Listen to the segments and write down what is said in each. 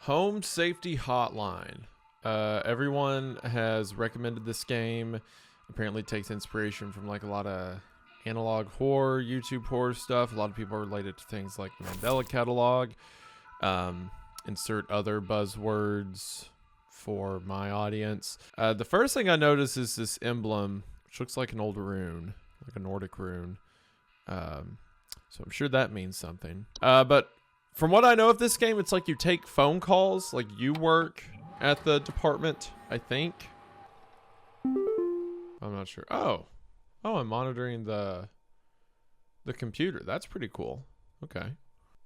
Home Safety Hotline. Everyone has recommended this game. Apparently it takes inspiration from like a lot of analog horror, YouTube horror stuff. A lot of people are related to things like the Mandela Catalog. Insert other buzzwords for my audience. The first thing I notice is this emblem, which looks like an old rune, like a Nordic rune. So I'm sure that means something. But from what I know of this game, it's like you take phone calls, like you work at the department, I think. I'm not sure. Oh, I'm monitoring the computer. That's pretty cool. Okay.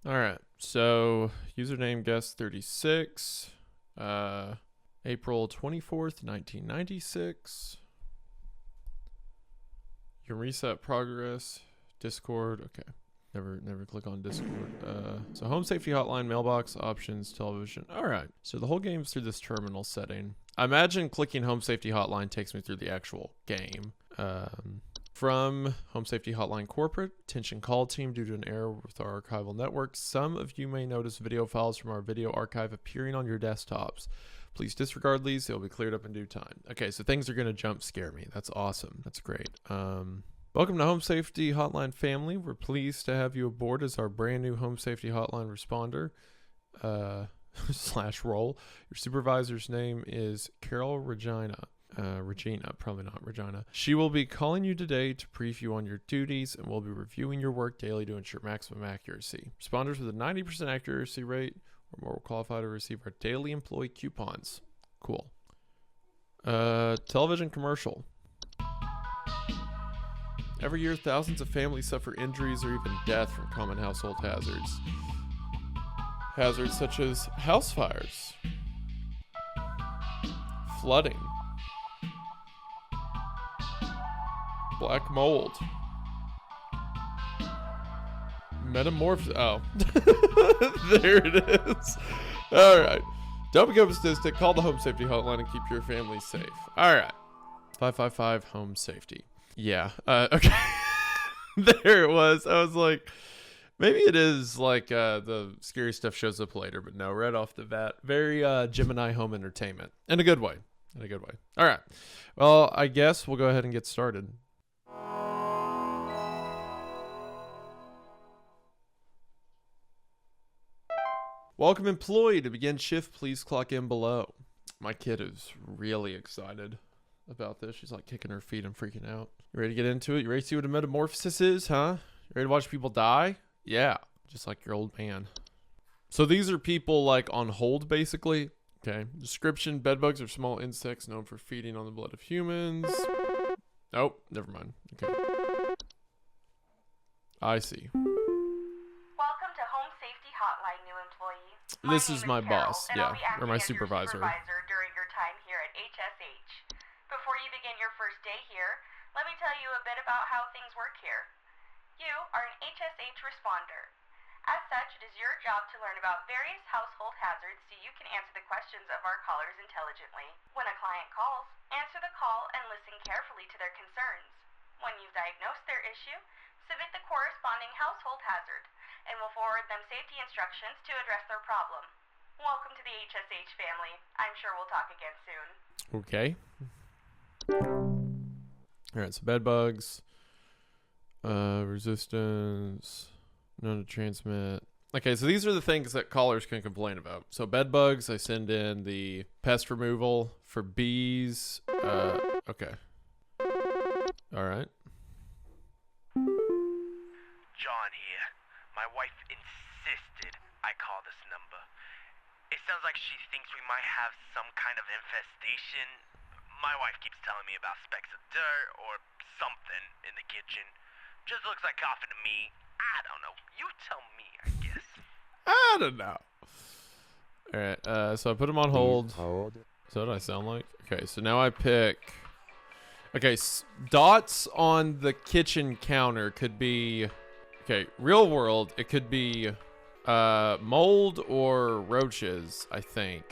All right. So username guest 36, April 24th, 1996. You can reset progress, Discord. Okay. Never click on Discord. So Home Safety Hotline, mailbox, options, television. All right. So the whole game's through this terminal setting. I imagine clicking Home Safety Hotline takes me through the actual game. From Home Safety Hotline Corporate, attention call team, due to an error with our archival network, some of you may notice video files from our video archive appearing on your desktops. Please disregard these. They'll be cleared up in due time. Okay, so things are going to jump scare me. That's awesome. That's great. Welcome to Home Safety Hotline family. We're pleased to have you aboard as our brand new Home Safety Hotline responder / role. Your supervisor's name is Carol Regina. Regina, probably not Regina. She will be calling you today to brief you on your duties, and we'll be reviewing your work daily to ensure maximum accuracy. Responders with a 90% accuracy rate or more will qualify to receive our daily employee coupons. Cool. Television commercial. Every year, thousands of families suffer injuries or even death from common household hazards. Hazards such as house fires, flooding, black mold, metamorphosis. Oh, there it is. All right. Don't become a statistic. Call the Home Safety Hotline and keep your family safe. All right. 555 Home Safety. Yeah. Okay. There it was. I was like, maybe it is like the scary stuff shows up later, but no, right off the bat, very Gemini Home Entertainment in a good way. In a good way. All right. Well, I guess we'll go ahead and get started. Welcome, employee. To begin shift, please clock in below. My kid is really excited about this. She's like kicking her feet and freaking out. You ready to get into it? You ready to see what a metamorphosis is, huh? You ready to watch people die? Yeah, just like your old man. So these are people like on hold, basically. Okay. Description: bedbugs are small insects known for feeding on the blood of humans. Oh, never mind. Okay. I see. Welcome to Home Safety Hotline, new employee. This is my boss, yeah, or my supervisor. During your time here at HSH. Before you begin your first day here, let me tell you a bit about how things work here. You are an HSH responder. As such, it is your job to learn about various household hazards so you can answer the questions of our callers intelligently. When a client calls, answer the call and listen carefully to their concerns. When you've diagnosed their issue, submit the corresponding household hazard, and we'll forward them safety instructions to address their problem. Welcome to the HSH family. I'm sure we'll talk again soon. Okay. All right, so bed bugs, resistance, known to transmit. Okay, so these are the things that callers can complain about. So bed bugs, I send in the pest removal. For bees, okay. All right. John here. My wife insisted I call this number. It sounds like she thinks we might have some kind of infestation. My wife keeps telling me about specks of dirt or something in the kitchen. Just looks like coughing to me. I don't know. You tell me, I guess. I don't know. All right, so I put him on hold. So what do I sound like? Okay, so now I pick. Okay, dots on the kitchen counter could be. Okay, real world, it could be mold or roaches, I think.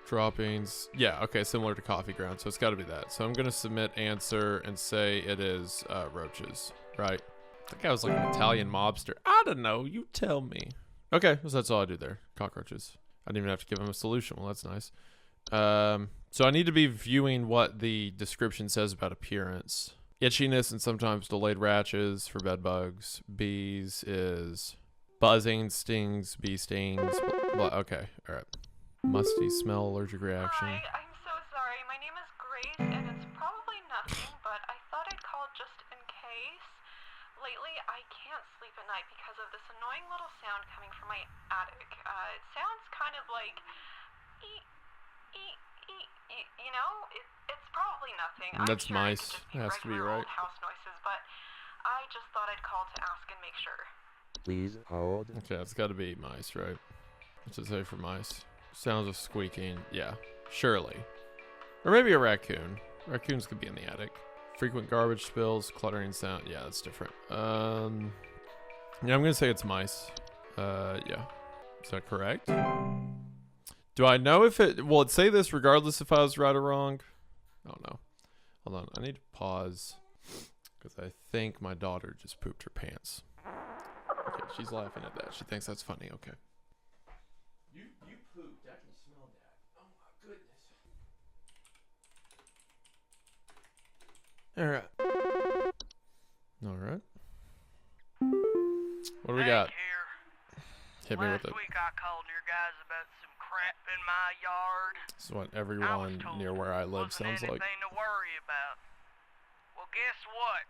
Droppings. Yeah, okay, similar to coffee grounds, so it's got to be that. So I'm going to submit answer and say it is roaches, right? I think I was like an Italian mobster. I don't know, you tell me. Okay, so that's all I do there. Cockroaches. I didn't even have to give him a solution. Well, that's nice. So I need to be viewing what the description says about appearance. Itchiness and sometimes delayed rashes for bed bugs. Bees is buzzing, stings, bee stings. Okay, all right. Musty smell, allergic reaction. Hi, I'm so sorry. My name is Grace, and it's probably nothing, but I thought I'd call just in case. Lately, I can't sleep at night because of this annoying little sound coming from my attic. It sounds kind of like, you know, it's probably nothing. That's I'm sure mice. it could just It has to be regular right. old house noises, but I just thought I'd call to ask and make sure. Please hold. Okay, it's got to be mice, right? What's it say for mice? Sounds of squeaking. Yeah, surely. Or maybe a raccoon. Raccoons could be in the attic. Frequent garbage spills, cluttering sound. Yeah, that's different. Yeah, I'm gonna say it's mice. Yeah. Is that correct? Do I know if it... Will it say this regardless if I was right or wrong? I don't know. Hold on. I need to pause. Because I think my daughter just pooped her pants. Okay, she's laughing at that. She thinks that's funny. Okay. You pooped. I can smell that. Oh my goodness. All right. What do we got? Here. Hit me with Last it. week I called your guys about some crap in my yard. This is what I was everyone told near where I live wasn't sounds like. anything to worry about. Well, guess what?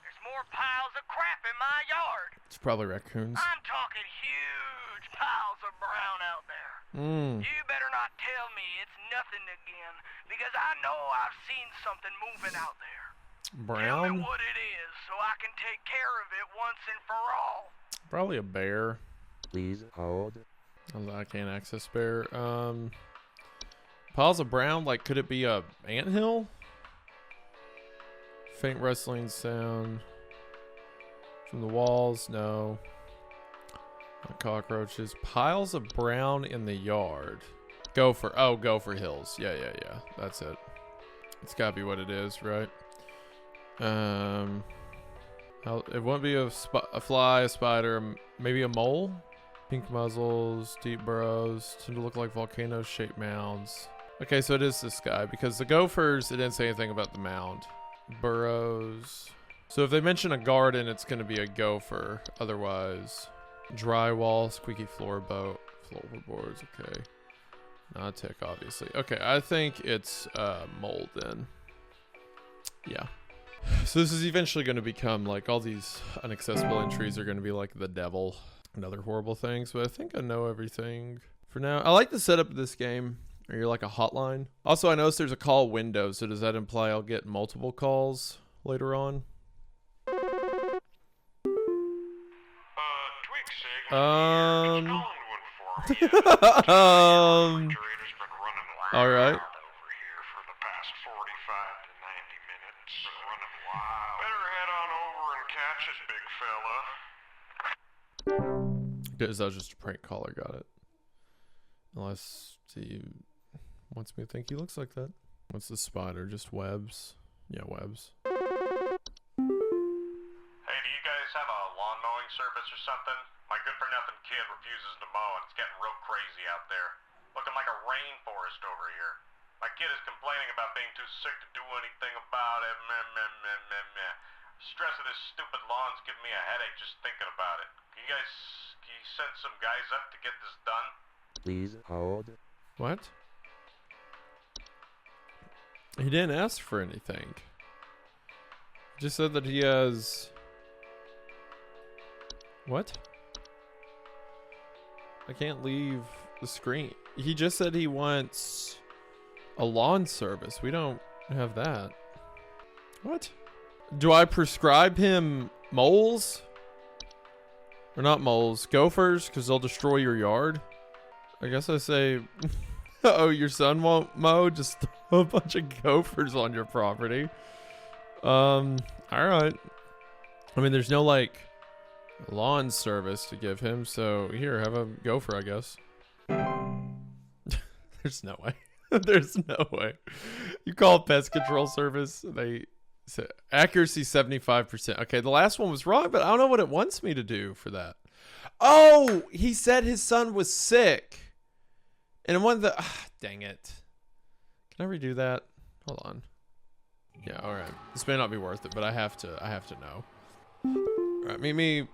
There's more piles of crap in my yard. It's probably raccoons. I'm talking huge piles of brown out there. You better not tell me it's nothing again, because I know I've seen something moving out there. Tell me Brown? what it is so I can take care of it once and for all. Probably a bear. Please hold. I can't access bear. Piles of brown, like could it be a anthill? Faint rustling sound from the walls. No. Not cockroaches. Piles of brown in the yard. Gopher. Oh, Gopher Hills. Yeah. That's it. It's gotta be what it is, right? It wouldn't be a fly, a spider, maybe a mole. Pink muzzles, deep burrows, tend to look like volcano-shaped mounds. Okay, so it is this guy because the gophers, it didn't say anything about the mound. Burrows. So if they mention a garden, it's going to be a gopher. Otherwise, drywall, squeaky floorboards. Okay, not a tick, obviously. Okay, I think it's mold then. Yeah. So this is eventually going to become like all these inaccessible entries are going to be like the devil and other horrible things, but I think I know everything for now. I like the setup of this game. Or you're like a hotline. Also, I noticed there's a call window, so does that imply I'll get multiple calls later on? All right. Because that was just a prank caller, got it. Unless he wants me to think he looks like that. What's the spider? Just webs? Yeah, webs. Hey, do you guys have a lawn mowing service or something? My good-for-nothing kid refuses to mow and it's getting real crazy out there. Looking like a rainforest over here. My kid is complaining about being too sick to do anything about it. Meh. Stress of this stupid lawn's giving me a headache just thinking about it. Can you send some guys up to get this done? Please hold. What? He didn't ask for anything. He just said that he has... What? I can't leave the screen. He just said he wants a lawn service. We don't have that. What? Do I prescribe him moles? Or not moles, gophers, because they'll destroy your yard? I guess I say, oh, your son won't mow? Just throw a bunch of gophers on your property. Alright. I mean, there's no, like, lawn service to give him, so here, have a gopher, I guess. There's no way. There's no way. You call pest control service, they say accuracy 75%. Okay, the last one was wrong, but I don't know what it wants me to do for that. Oh, he said his son was sick. And one that, dang it. Can I redo that? Hold on. Yeah, all right. This may not be worth it, but I have to know. All right, meet me,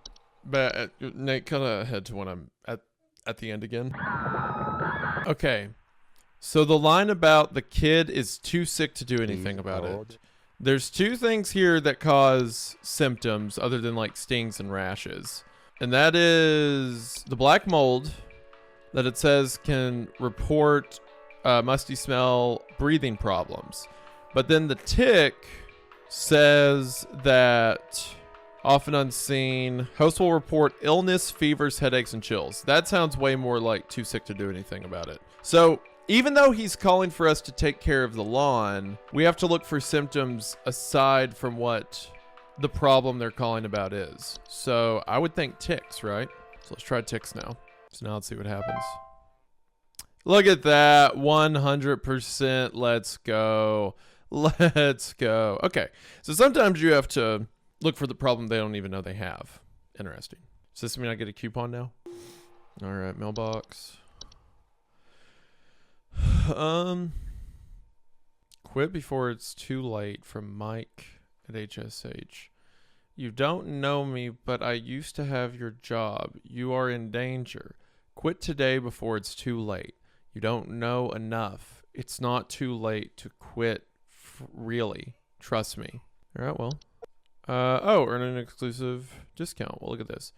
but Nate, kind of head to when I'm at the end again. Okay. So the line about the kid is too sick to do anything about it. There's two things here that cause symptoms other than like stings and rashes. And that is the black mold that it says can report musty smell, breathing problems. But then the tick says that often unseen, host will report illness, fevers, headaches, and chills. That sounds way more like too sick to do anything about it. So even though he's calling for us to take care of the lawn, we have to look for symptoms aside from what the problem they're calling about is. So I would think ticks, right? So let's try ticks now. So now let's see what happens. Look at that, 100%. Let's go. Let's go. Okay, so sometimes you have to look for the problem they don't even know they have. Interesting. Does this mean I get a coupon now? All right, mailbox. Quit before it's too late from Mike at HSH. You don't know me, but I used to have your job. You are in danger. Quit today before it's too late. You don't know enough. It's not too late to quit. Really. Trust me. All right, well. Earn an exclusive discount. Well, look at this.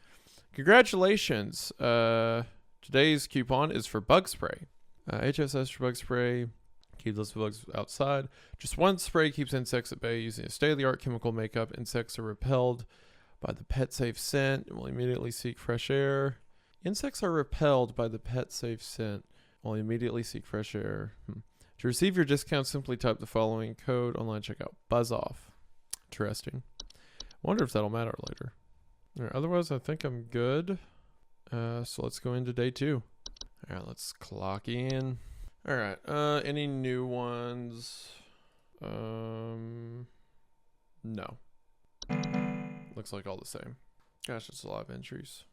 Congratulations. Today's coupon is for bug spray. HSS for bug spray. Keep those bugs outside. Just one spray keeps insects at bay using a state-of-the-art chemical makeup. Insects are repelled by the pet safe scent and will immediately seek fresh air. Insects are repelled by the pet safe scent. Will immediately seek fresh air. To receive your discount, simply type the following code online checkout. Buzz off. Interesting. Wonder if that'll matter later. All right, otherwise, I think I'm good. So let's go into day 2. All right, let's clock in. All right. Any new ones? No. Looks like all the same. Gosh, it's a lot of entries.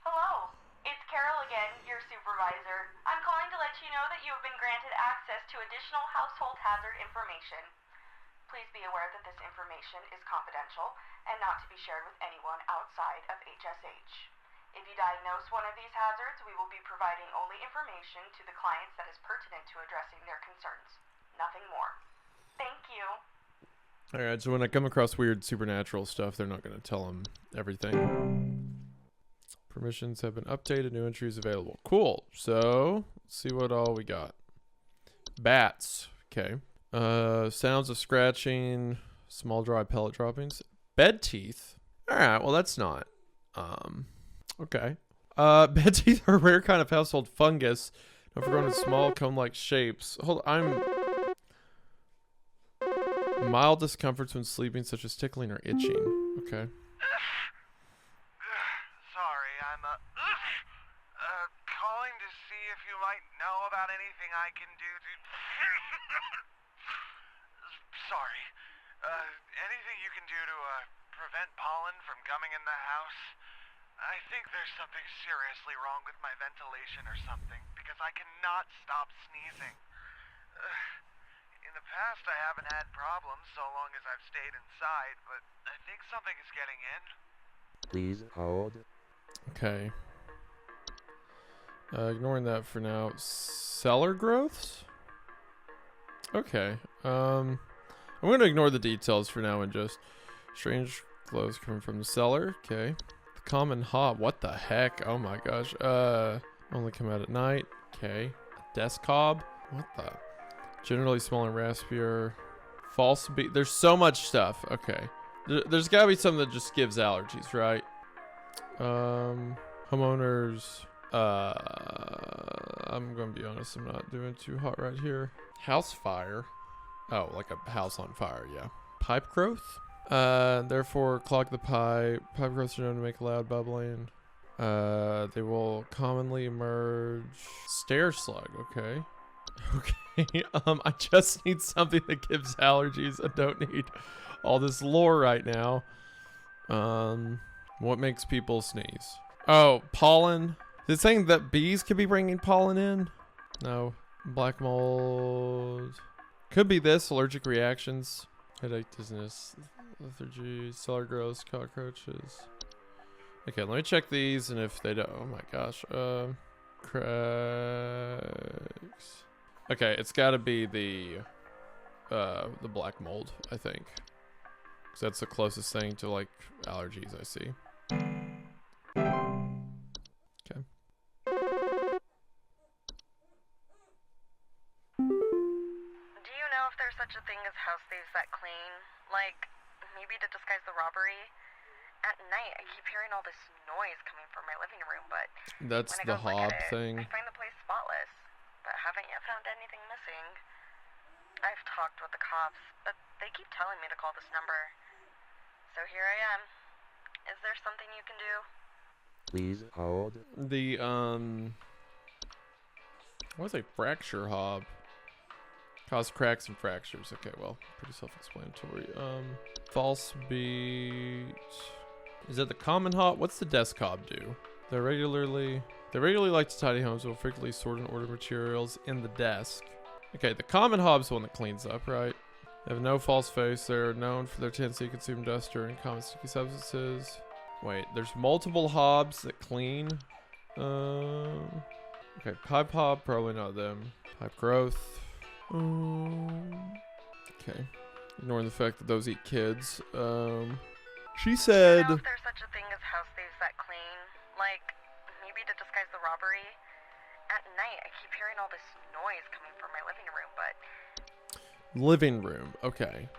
Hello, it's Carol again, your supervisor. I'm calling to let you know that you have been granted access to additional household hazard information. Please be aware that this information is confidential and not to be shared with anyone outside of HSH. If you diagnose one of these hazards, we will be providing only information to the clients that is pertinent to addressing their concerns. Nothing more. Thank you. Alright, so when I come across weird supernatural stuff, they're not going to tell them everything. Permissions have been updated, new entries available. Cool. So, let's see what all we got. Bats. Okay. Sounds of scratching, small dry pellet droppings. Bed teeth. Alright, well that's not. Okay. Bed teeth are a rare kind of household fungus. Known for growing in small cone-like shapes. Hold on, mild discomforts when sleeping, such as tickling or itching. Okay. Sorry, I'm calling to see if you might know about anything I can do to... Sorry. Anything you can do to prevent pollen from coming in the house? I think there's something seriously wrong with my ventilation or something, because I cannot stop sneezing. In the past, I haven't had problems so long as I've stayed inside, but I think something is getting in. Please hold. Okay. Ignoring that for now. Cellar growths? Okay. I'm going to ignore the details for now and just strange glows coming from the cellar. Okay. The common hob. What the heck? Oh my gosh. Only come out at night. Okay. Desk hob. What the? Generally small and raspier. False beat. There's so much stuff. Okay. There's got to be something that just gives allergies, right? Homeowners. I'm going to be honest. I'm not doing too hot right here. House fire. Oh, like a house on fire, yeah. Pipe growth? Therefore, clog the pipe. Pipe growths are known to make loud bubbling. They will commonly emerge. Stair slug, okay. Okay, I just need something that gives allergies. I don't need all this lore right now. What makes people sneeze? Oh, pollen. Is it saying that bees could be bringing pollen in? No. Black mold. Could be this. Allergic reactions. Headache, dizziness, lethargy, cellar growths, cockroaches. Okay, let me check these, and if they don't, oh my gosh, cracks. Okay, it's got to be the black mold, I think, because that's the closest thing to like allergies I see. Okay. Do you know if there's such a thing as house thieves that clean? Like, maybe to disguise the robbery? At night, I keep hearing all this noise coming from my living room, but That's when I the go look hob at it, thing. I find the place spotless, but haven't yet found anything missing. I've talked with the cops, but they keep telling me to call this number. So here I am. Is there something you can do? Please hold. The what was a fracture hob? Cause cracks and fractures. Okay, well, pretty self-explanatory. False beat. Is that the common hob? What's the desk hob do? They regularly like to tidy homes. Will frequently sort and order materials in the desk. Okay, the common hob's the one that cleans up, right? They have no false face. They're known for their tendency to consume dust and common sticky substances. Wait, there's multiple hobs that clean. Okay, pipe hob, probably not them. Pipe growth. Okay, ignoring the fact that those eat kids. She said. Do you know if there's such a thing as house thieves that clean? Like, maybe to disguise the robbery? At night, I keep hearing all this noise coming from my living room, but... Living room, okay.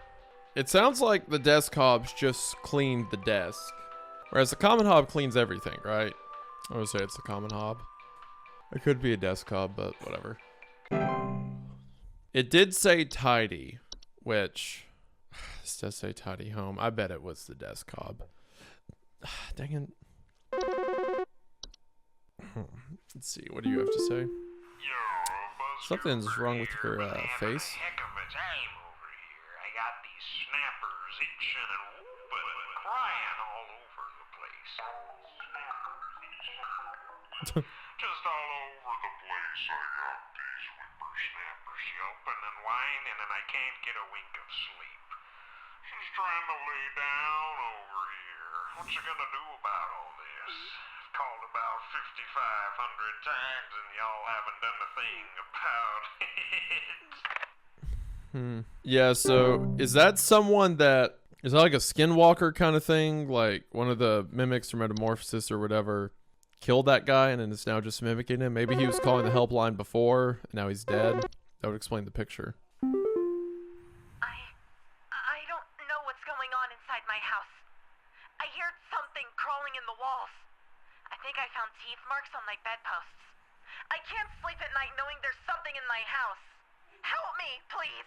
It sounds like the desk hobs just cleaned the desk. Whereas the common hob cleans everything, right? I would say it's the common hob. It could be a desk hob, but whatever. It did say tidy, which... This does say tidy home. I bet it was the desk hob. Dang it. Let's see, what do you have to say? Something's wrong with your face. Heck of a time over here. I got these snappers itching and whooping and crying all over the place. Just all over the place. I got these whippersnappers yelping and whining, and I can't get a wink of sleep. She's trying to lay down over here. What you gonna do about all this? I've called about 5,500 times, and y'all haven't done a thing about it. Yeah, so is that someone that is that like a skinwalker kind of thing? Like one of the mimics or metamorphosis or whatever killed that guy and then is now just mimicking him? Maybe he was calling the helpline before and now he's dead. That would explain the picture. I don't know what's going on inside my house. I hear something crawling in the walls. I think I found teeth marks on my bedposts. I can't sleep at night knowing there's something in my house. Help me, please.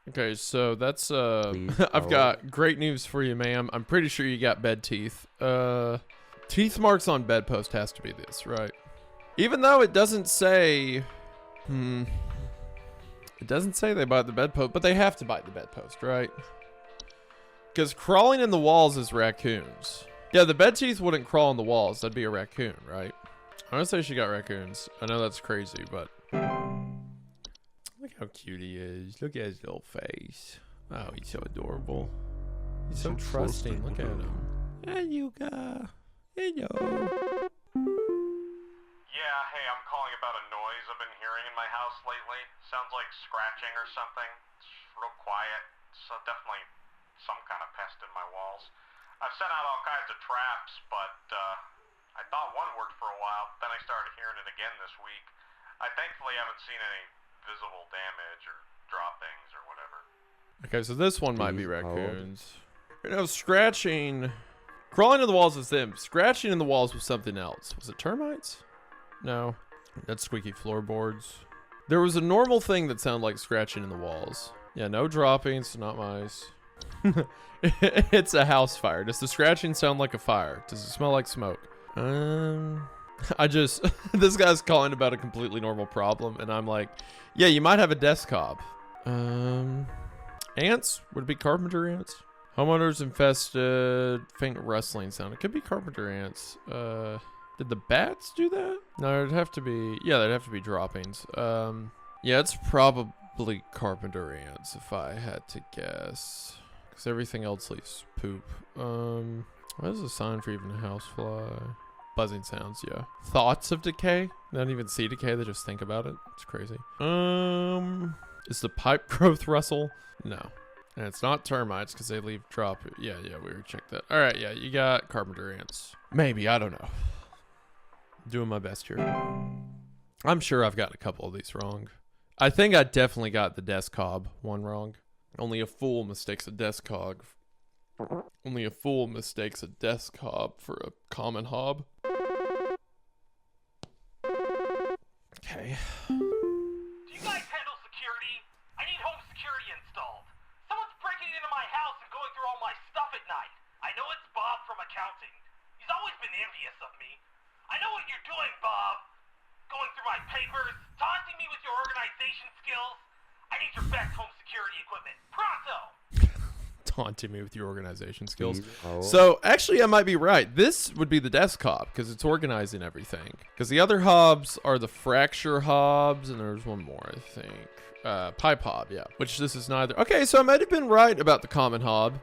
Okay, so that's Please I've got great news for you, ma'am. I'm pretty sure you got bed teeth. Teeth marks on bedpost has to be this, right? Even though it doesn't say it doesn't say they bite the bedpost, but they have to bite the bedpost, right? Because crawling in the walls is raccoons. Yeah, the bed teeth wouldn't crawl in the walls. That'd be a raccoon, right? I'm gonna say she got raccoons. I know that's crazy, but look how cute he is. Look at his little face. Oh, he's so adorable. He's so trusting. Look at him. Hey, you guy. Hello. Yeah, hey, I'm calling about a noise I've been hearing in my house lately. Sounds like scratching or something. It's real quiet. So definitely some kind of pest in my walls. I've sent out all kinds of traps, but I thought one worked for a while. Then I started hearing it again this week. I thankfully haven't seen any visible damage or droppings or whatever. Okay, so this one might be Please hold. raccoons. You know, scratching. Crawling in the walls was them. Scratching in the walls was something else. Was it termites? No. That's squeaky floorboards. There was a normal thing that sounded like scratching in the walls. Yeah, no droppings, not mice. It's a house fire. Does the scratching sound like a fire? Does it smell like smoke? This guy's calling about a completely normal problem, and I'm like, yeah, you might have a desk hob. Ants? Would it be carpenter ants? Homeowners infested. Faint rustling sound. It could be carpenter ants. Did the bats do that? No, it'd have to be. Yeah, there'd have to be droppings. Yeah, it's probably carpenter ants if I had to guess. Because everything else leaves poop. What is a sign for even a housefly? Buzzing sounds, yeah. Thoughts of decay? They don't even see decay, they just think about it. It's crazy. Is the pipe growth rustle? No. And it's not termites because they leave drop. Yeah, we already checked that. All right, yeah, you got carpenter ants. Maybe, I don't know. Doing my best here. I'm sure I've got a couple of these wrong. I think I definitely got the desk hob one wrong. Only a fool mistakes a desk hob. Only a fool mistakes a desk hob for a common hob. Okay. Do you guys handle security? I need home security installed. Someone's breaking into my house and going through all my stuff at night. I know it's Bob from accounting. He's always been envious of me. I know what you're doing, Bob. Going through my papers, taunting me with your organization skills. I need your best home security equipment. Pronto! Taunting me with your organization skills. So actually I might be right. This would be the desk hob because it's organizing everything. Because the other hobs are the fracture hobs and there's one more, I think. Pipe hob, yeah. Which this is neither. Okay, so I might have been right about the common hob.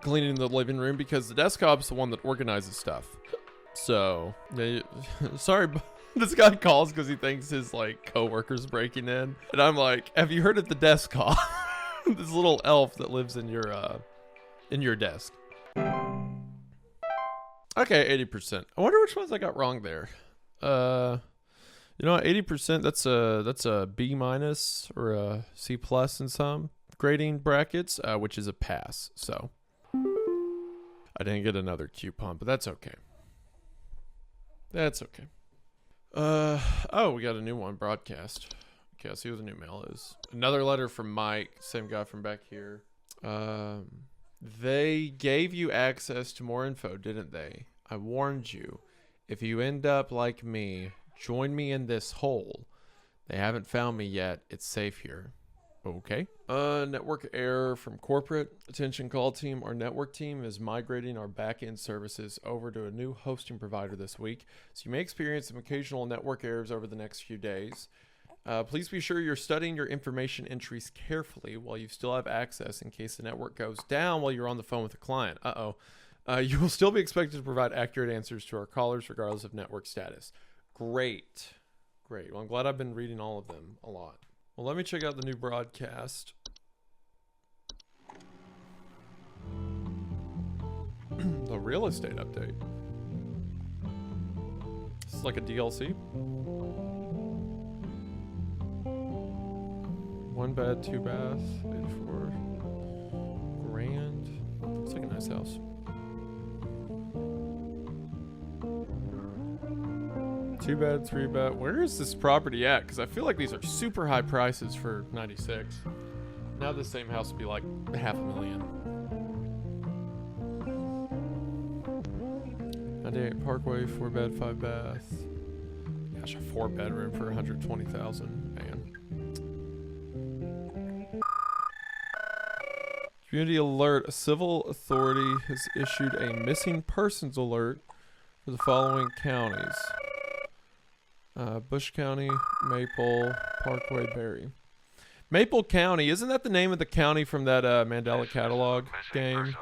Cleaning the living room because the desk hob's the one that organizes stuff. So, yeah, sorry, this guy calls because he thinks his like coworker's breaking in. And I'm like, have you heard of the desk hob? This little elf that lives in your desk. Okay, 80%. I wonder which ones I got wrong there. You know, 80%. That's a B minus or a C plus in some grading brackets, which is a pass. So I didn't get another coupon, but that's okay. That's okay. Oh, we got a new one, broadcast. Okay, let's see what the new mail is. Another letter from Mike, same guy from back here. They gave you access to more info, didn't they? I warned you. If you end up like me, join me in this hole. They haven't found me yet. It's safe here. Okay. Network error from corporate. Attention call team. Our network team is migrating our back-end services over to a new hosting provider this week, so you may experience some occasional network errors over the next few days. Please be sure you're studying your information entries carefully while you still have access in case the network goes down while you're on the phone with a client. You will still be expected to provide accurate answers to our callers regardless of network status. Great. Well, I'm glad I've been reading all of them a lot. Well, let me check out the new broadcast. The real estate update. This is like a DLC. 1 bed, 2 bath, 84 grand. Looks like a nice house. Two bed, 3 bed. Where is this property at? Because I feel like these are super high prices for 96. Now the same house would be like $500,000. 98 Parkway, 4 bed, 5 bath. Gosh, a 4 bedroom for 120,000, man. Community alert. A civil authority has issued a missing persons alert for the following counties. Bush County, Maple, Parkway, Berry. Maple County, isn't that the name of the county from that Mandela Catalog game?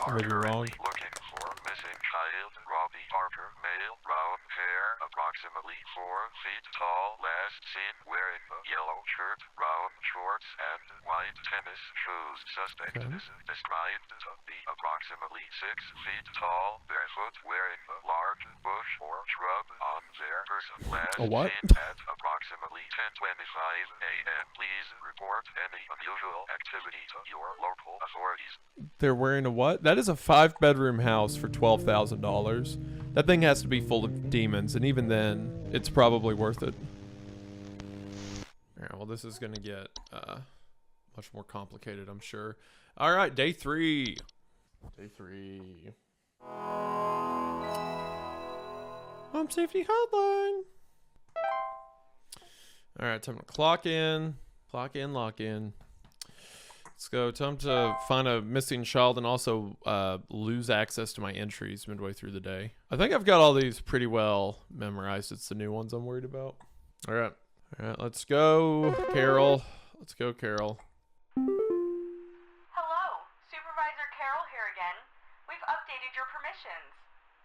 I may be wrong. Looking for missing child, Robbie Parker, male, brown hair, approximately 4 feet tall, last seen wearing a yellow shirt, brown shorts, and white tennis shoes. Suspect is described to be approximately 6 feet tall, barefoot, wearing a large bush or shrub on their person. Last what? seen at approximately 10:25 a.m. Please report any unusual activity to your local authorities. They're wearing a what? That is a 5-bedroom house for $12,000. That thing has to be full of demons, and even then, it's probably worth it. Alright, well, this is going to get much more complicated, I'm sure. Alright, day 3. Day 3. Home Safety Hotline. Alright, time to clock in. Clock in, lock in. Let's go. Time to find a missing child and also lose access to my entries midway through the day. I think I've got all these pretty well memorized. It's the new ones I'm worried about. All right. All right, let's go, Carol. Let's go, Carol. Hello, Supervisor Carroll here again. We've updated your permissions.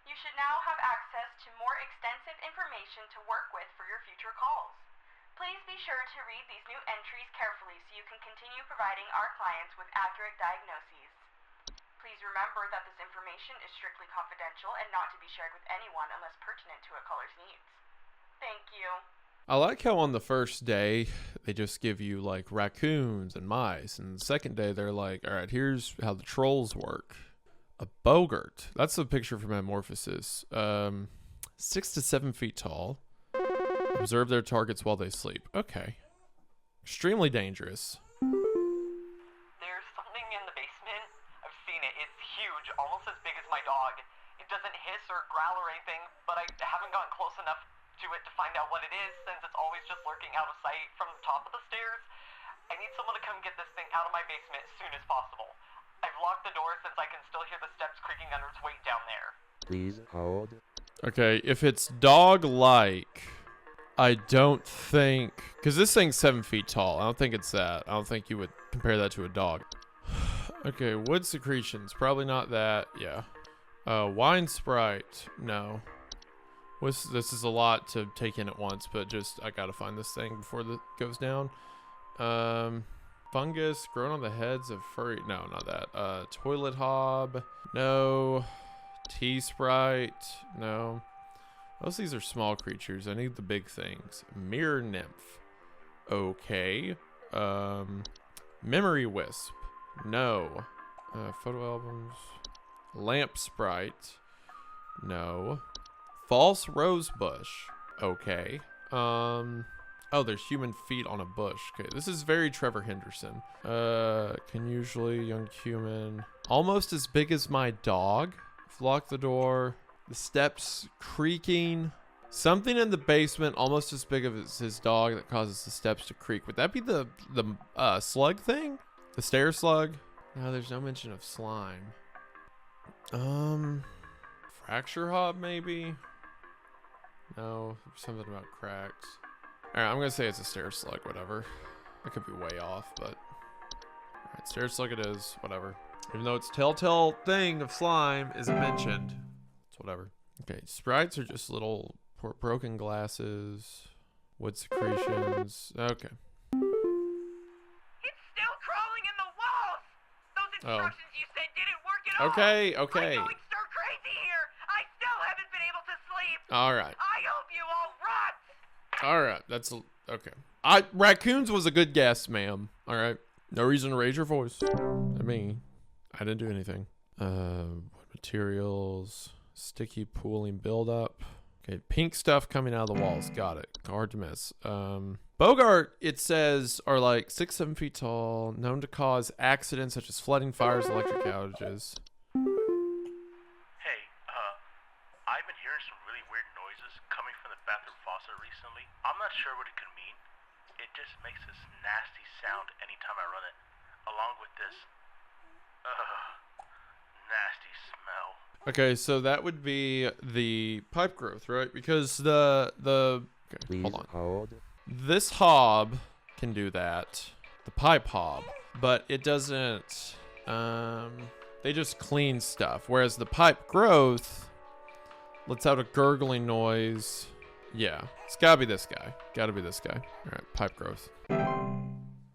You should now have access to more extensive information to work with for your future calls. Please be sure to read these new entries carefully so you can continue providing our clients with accurate diagnoses. Please remember that this information is strictly confidential and not to be shared with anyone unless pertinent to a caller's needs. Thank you. I like how on the first day they just give you like raccoons and mice, and the second day they're like, all right, here's how the trolls work. A Bogart. That's the picture from Metamorphosis. 6 to 7 feet tall. Observe their targets while they sleep. Okay. Extremely dangerous. There's something in the basement. I've seen it. It's huge, almost as big as my dog. It doesn't hiss or growl or anything, but I haven't gotten close enough to it to find out what it is, since it's always just lurking out of sight from the top of the stairs. I need someone to come get this thing out of my basement as soon as possible. I've locked the door since I can still hear the steps creaking under its weight down there. Please hold. Okay, if it's dog-like, I don't think... Because this thing's 7 feet tall. I don't think it's that. I don't think you would compare that to a dog. Okay, wood secretions. Probably not that. Yeah. Wine Sprite. No. This is a lot to take in at once, but just... I gotta find this thing before it goes down. Fungus grown on the heads of furry... No, not that. Toilet hob. No. Tea Sprite. No. Most of these are small creatures. I need the big things. Mirror nymph. Okay. Memory wisp. No. Photo albums. Lamp sprite. No. False rose bush. Okay. Oh, there's human feet on a bush. Okay, this is very Trevor Henderson. Can usually young human. Almost as big as my dog. Lock the door. The steps creaking. Something in the basement almost as big as his dog that causes the steps to creak. Would that be the slug thing? The stair slug? No, there's no mention of slime. Fracture hob maybe? No, something about cracks. Alright, I'm gonna say it's a stair slug, whatever. I could be way off, but... Alright, stair slug it is, whatever. Even though its telltale thing of slime isn't mentioned. Whatever. Okay, sprites are just little broken glasses, wood secretions. Okay. It's still crawling in the walls! Those instructions you said didn't work at all! Okay, okay. I'm going stir crazy here! I still haven't been able to sleep! Alright. I hope you all rot! Alright, that's... Okay. Raccoons was a good guess, ma'am. Alright. No reason to raise your voice. I mean, I didn't do anything. What materials... Sticky pooling buildup. Okay, pink stuff coming out of the walls. Got it. Hard to miss. Bogart, it says, are like 6, 7 feet tall, known to cause accidents such as flooding, fires, electric outages. Hey, I've been hearing some really weird noises coming from the bathroom faucet recently. I'm not sure what it could mean. It just makes this nasty sound anytime I run it, along with this, nasty smell. Okay, so that would be the pipe growth, right? Because the okay, Please hold on. hold. This hob can do that. The pipe hob, but it doesn't. They just clean stuff, whereas the pipe growth lets out a gurgling noise. Yeah, it's gotta be this guy. Gotta be this guy. All right, pipe growth.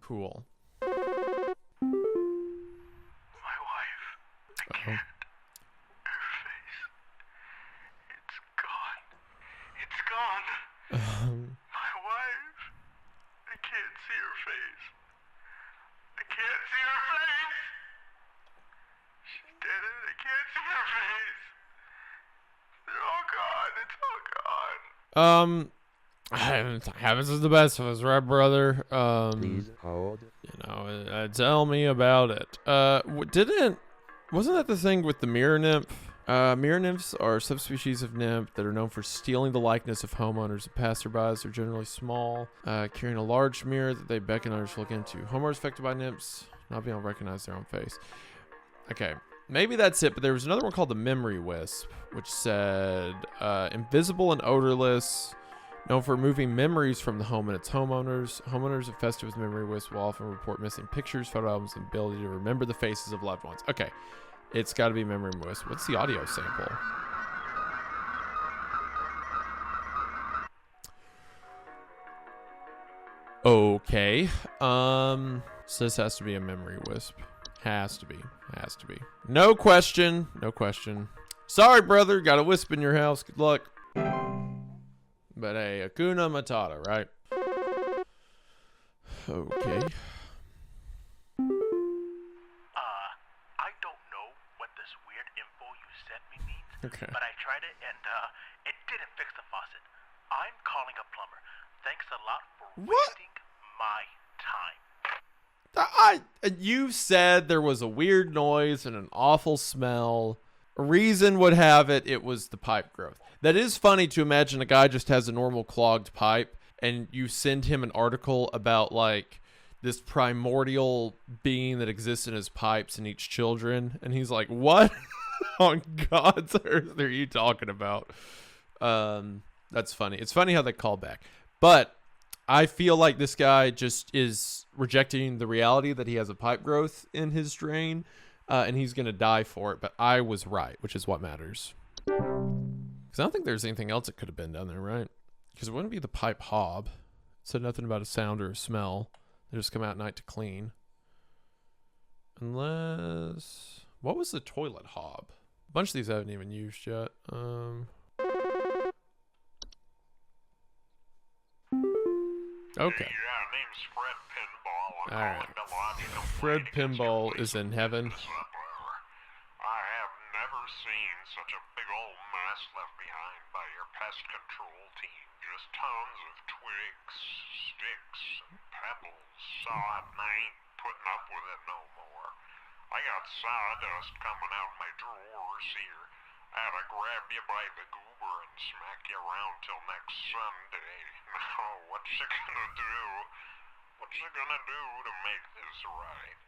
Cool. My wife, I can't. My wife, I can't see her face. I can't see her face. She's dead and I can't see her face. They're all gone. It's all gone. Happens is the best of us, right, brother? Please hold. You know, tell me about it. Wasn't that the thing with the mirror nymph? Mirror nymphs are subspecies of nymph that are known for stealing the likeness of homeowners and passerbys. They're generally small, carrying a large mirror that they beckon others to look into. Homeowners affected by nymphs Not being able to recognize their own face. Okay. Maybe that's it, but there was another one called the Memory Wisp, which said, invisible and odorless, known for removing memories from the home and its homeowners. Homeowners infested with Memory Wisp will often report missing pictures, photo albums, and ability to remember the faces of loved ones. Okay. It's got to be Memory Wisp. What's the audio sample? Okay. So this has to be a Memory Wisp. Has to be. No question. Sorry, brother. Got a wisp in your house. Good luck. But hey, Hakuna Matata, right? Okay. I don't know what this weird info you sent me means. Okay. But I tried it and it didn't fix the faucet. I'm calling a plumber. Thanks a lot for wasting my time. You said there was a weird noise and an awful smell. A reason would have it, it was the pipe growth. That is funny to imagine a guy just has a normal clogged pipe and you send him an article about like this primordial being that exists in his pipes and eats children. And he's like, what on God's earth are you talking about? That's funny. It's funny how they call back. But I feel like this guy just is rejecting the reality that he has a pipe growth in his drain, and he's going to die for it. But I was right, which is what matters. Because I don't think there's anything else that could have been down there, right? Because it wouldn't be the pipe hob. It said nothing about a sound or a smell. They just come out at night to clean. Unless... What was the toilet hob? A bunch of these I haven't even used yet. Okay. Yeah, name's Fred Pinball. I'm Alright. calling to lodge a Fred complaint against your Pinball police is in heaven. whistleblower. I have never seen such a big old mess left behind by your pest control team. Just tons of twigs, sticks, and pebbles. So I ain't putting up with it no more. I got sawdust coming out my drawers here. I had to grab you by the goober and smack you around till next Sunday. Now, what's you gonna do? What's you gonna do to make this right?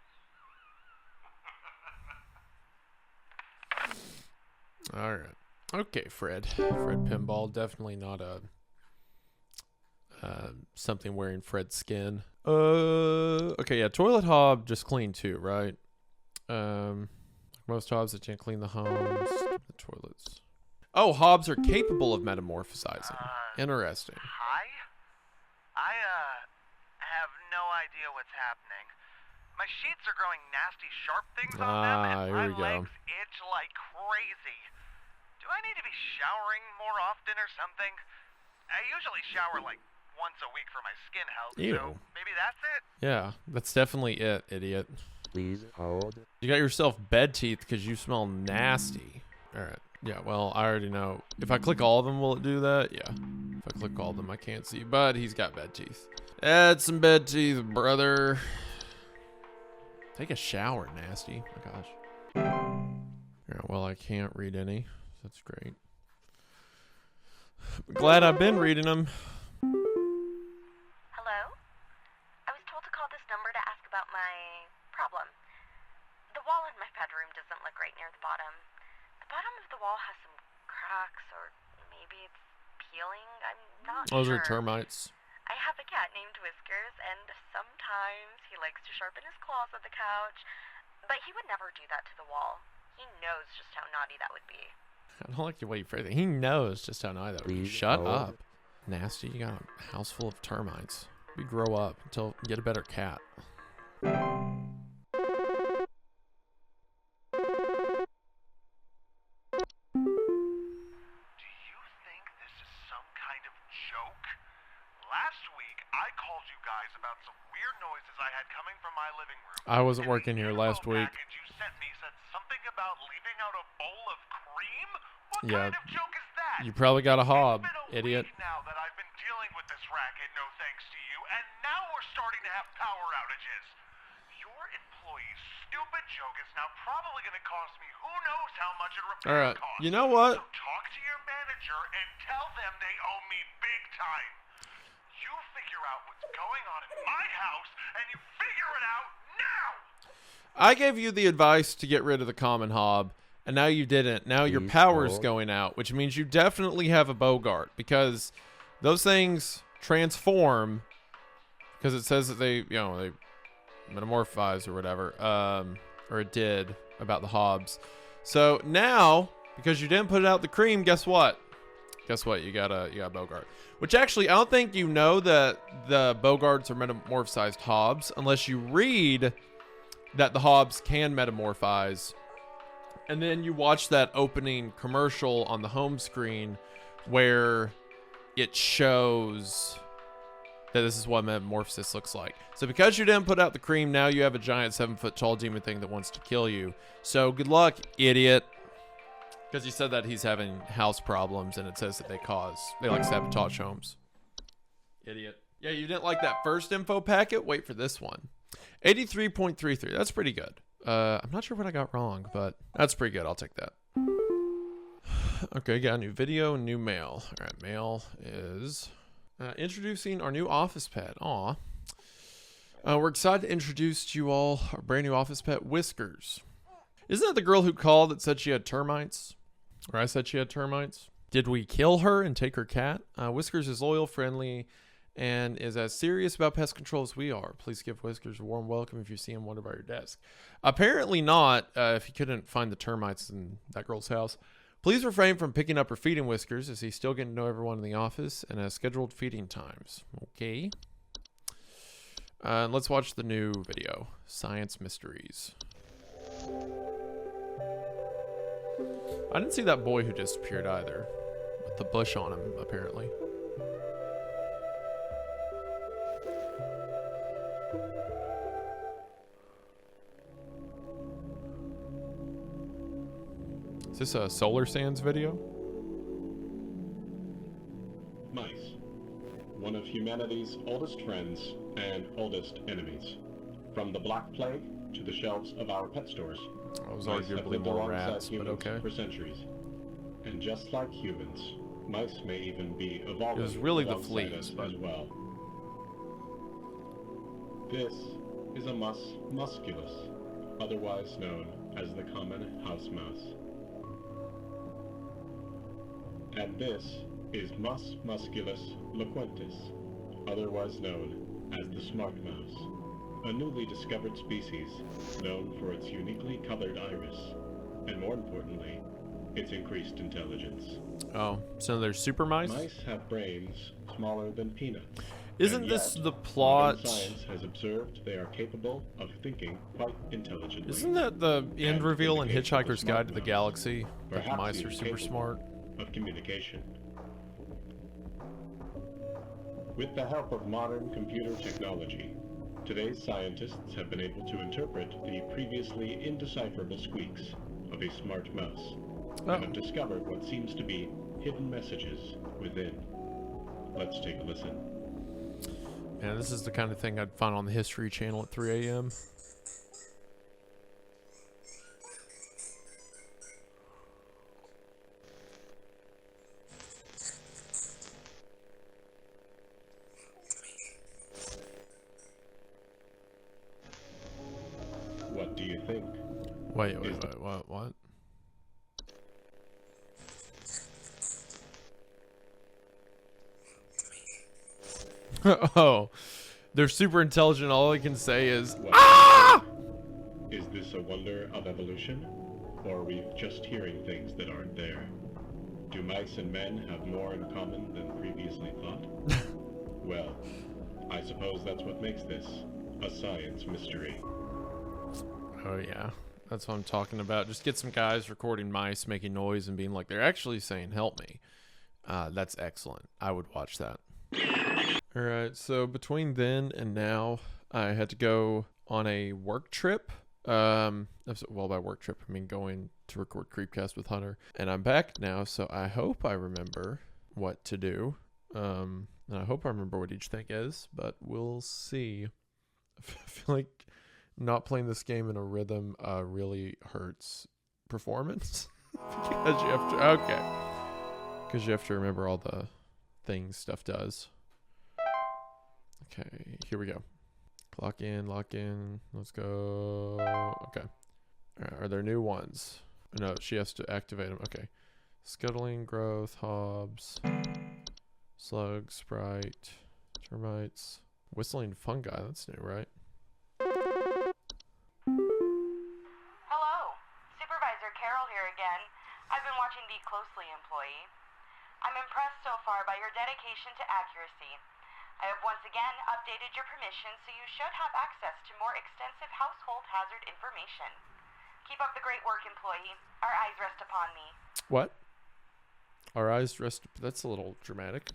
All right. Okay, Fred. Fred Pinball. Definitely not a something wearing Fred's skin. Okay, yeah. Toilet hob just clean too, right? Most hobs that can't clean the homes, the toilets. Oh, hobs are capable of metamorphosizing. Interesting. Hi? I have no idea what's happening. My sheets are growing nasty sharp things on them, and Here my we go. legs itch like crazy. Do I need to be showering more often or something? I usually shower like once a week for my skin health, so Ew. maybe that's it? Yeah, that's definitely it, idiot. Please hold. You got yourself bed teeth because you smell nasty. All right. Yeah, well, I already know. If I click all of them, will it do that? Yeah. If I click all of them, I can't see. But he's got bed teeth. Add some bed teeth, brother. Take a shower, nasty. Oh, my gosh. All right, well, I can't read any. That's great. Glad I've been reading them. Hello? I was told to call this number to ask about my problem. The wall in my bedroom doesn't look right near the bottom. The bottom of the wall has some cracks, or maybe it's peeling. I'm not Those sure. are termites. I have a cat named Whiskers, and sometimes he likes to sharpen his claws at the couch, but he would never do that to the wall. He knows just how naughty that would be. I don't like the way you phrase it. He knows just how nice that would be. Please Shut hold. up. Nasty. You got a house full of termites. We grow up until you get a better cat. Do you think this is some kind of joke? Last week, I called you guys about some weird noises I had coming from my living room. I wasn't And working the here info last week. package you sent me said something about leaving out a bowl of cream? What Yeah. kind of joke is that? You probably got a hob, It's been a idiot. week now that I've been dealing with this racket, no thanks to you, and now we're starting to have power outages. Your employee's stupid joke is now probably going to cost me who knows how much in repair All right. costs. You know what? So talk to your manager and tell them they owe me big time. You figure out what's going on in my house, and you figure it out now! I gave you the advice to get rid of the common hob, and now you didn't. Now your Please power's hold. going out, which means you definitely have a Bogart, because those things transform, because it says that they metamorphize or whatever, or it did about the hobs. So now, because you didn't put out the cream, guess what? You got a Bogart. Which actually, I don't think you know that the Bogarts are metamorphosized hobs unless you read that the hobs can metamorphize. And then you watch that opening commercial on the home screen where it shows that this is what metamorphosis looks like. So because you didn't put out the cream, now you have a giant 7-foot tall demon thing that wants to kill you. So good luck, idiot. Because he said that he's having house problems, and it says that they like sabotage homes. Idiot. Yeah, you didn't like that first info packet? Wait for this one. 83.33. That's pretty good. I'm not sure what I got wrong, but that's pretty good. I'll take that. Okay, got a new video, new mail. All right, mail is introducing our new office pet. Aw. We're excited to introduce to you all our brand new office pet, Whiskers. Isn't that the girl who called that said she had termites? Or I said she had termites? Did we kill her and take her cat? Whiskers is loyal, friendly, and is as serious about pest control as we are. Please give Whiskers a warm welcome if you see him wander by your desk. Apparently not, if you couldn't find the termites in that girl's house. Please refrain from picking up or feeding Whiskers, as he's still getting to know everyone in the office and has scheduled feeding times. Okay. Let's watch the new video, Science Mysteries. I didn't see that boy who disappeared either, with the bush on him, apparently. Is this a Solar Sands video? Mice. One of humanity's oldest friends and oldest enemies. From the Black Plague to the shelves of our pet stores. I was Mice have arguably lived more alongside rats, but humans okay. for centuries. And just like humans, mice may even be evolving It was really the alongside fleas, us but as well. This is a mus musculus, otherwise known as the common house mouse. And this is Mus musculus loquentis, otherwise known as the smart mouse, a newly discovered species known for its uniquely colored iris, and more importantly, its increased intelligence. Oh, so they're super mice? Mice have brains smaller than peanuts. Isn't and this yet, the plot? modern science has observed they are capable of thinking quite intelligently. Isn't that the end And reveal in the case of the Hitchhiker's smart Guide to the mouse, Galaxy? That the perhaps mice are even super capable smart? of communication. With the help of modern computer technology, today's scientists have been able to interpret the previously indecipherable squeaks of a smart mouse, and have discovered what seems to be hidden messages within. Let's take a listen. Man, this is the kind of thing I'd find on the History Channel at 3 a.m. What do you think? Wait, what? Oh, they're super intelligent. All I can say is, What do you think? Is this a wonder of evolution? Or are we just hearing things that aren't there? Do mice and men have more in common than previously thought? Well, I suppose that's what makes this a science mystery. Oh yeah, that's what I'm talking about. Just get some guys recording mice making noise and being like, they're actually saying, help me. That's excellent. I would watch that. All right, so between then and now, I had to go on a work trip. Well, by work trip, I mean going to record Creepcast with Hunter. And I'm back now, so I hope I remember what to do. And I hope I remember what each thing is, but we'll see. I feel like not playing this game in a rhythm really hurts performance. Because you have to, okay. Because you have to remember all the things stuff does. Okay, here we go. Lock in. Let's go. Okay. Alright, are there new ones? No, she has to activate them. Okay. Scuttling, growth, hobs, slug, sprite, termites, whistling fungi. That's new, right? Hello, Supervisor Carol here again. I've been watching thee closely, employee. I'm impressed so far by your dedication to accuracy. I have once again updated your permissions so you should have access to more extensive household hazard information. Keep up the great work, employee. Our eyes rest upon thee. What? Our eyes rest. That's a little dramatic.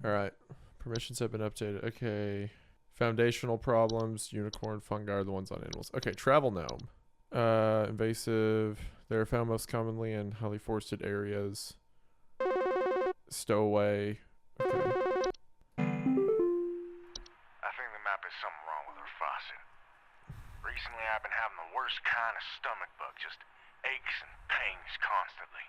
Alright. Permissions have been updated. Okay. Foundational problems. Unicorn, fungi are the ones on animals. Okay. Travel gnome. Invasive. They are found most commonly in highly forested areas. Stowaway. Okay. I think there might be something wrong with her faucet. Recently, I've been having the worst kind of stomach bug, just aches and pains constantly.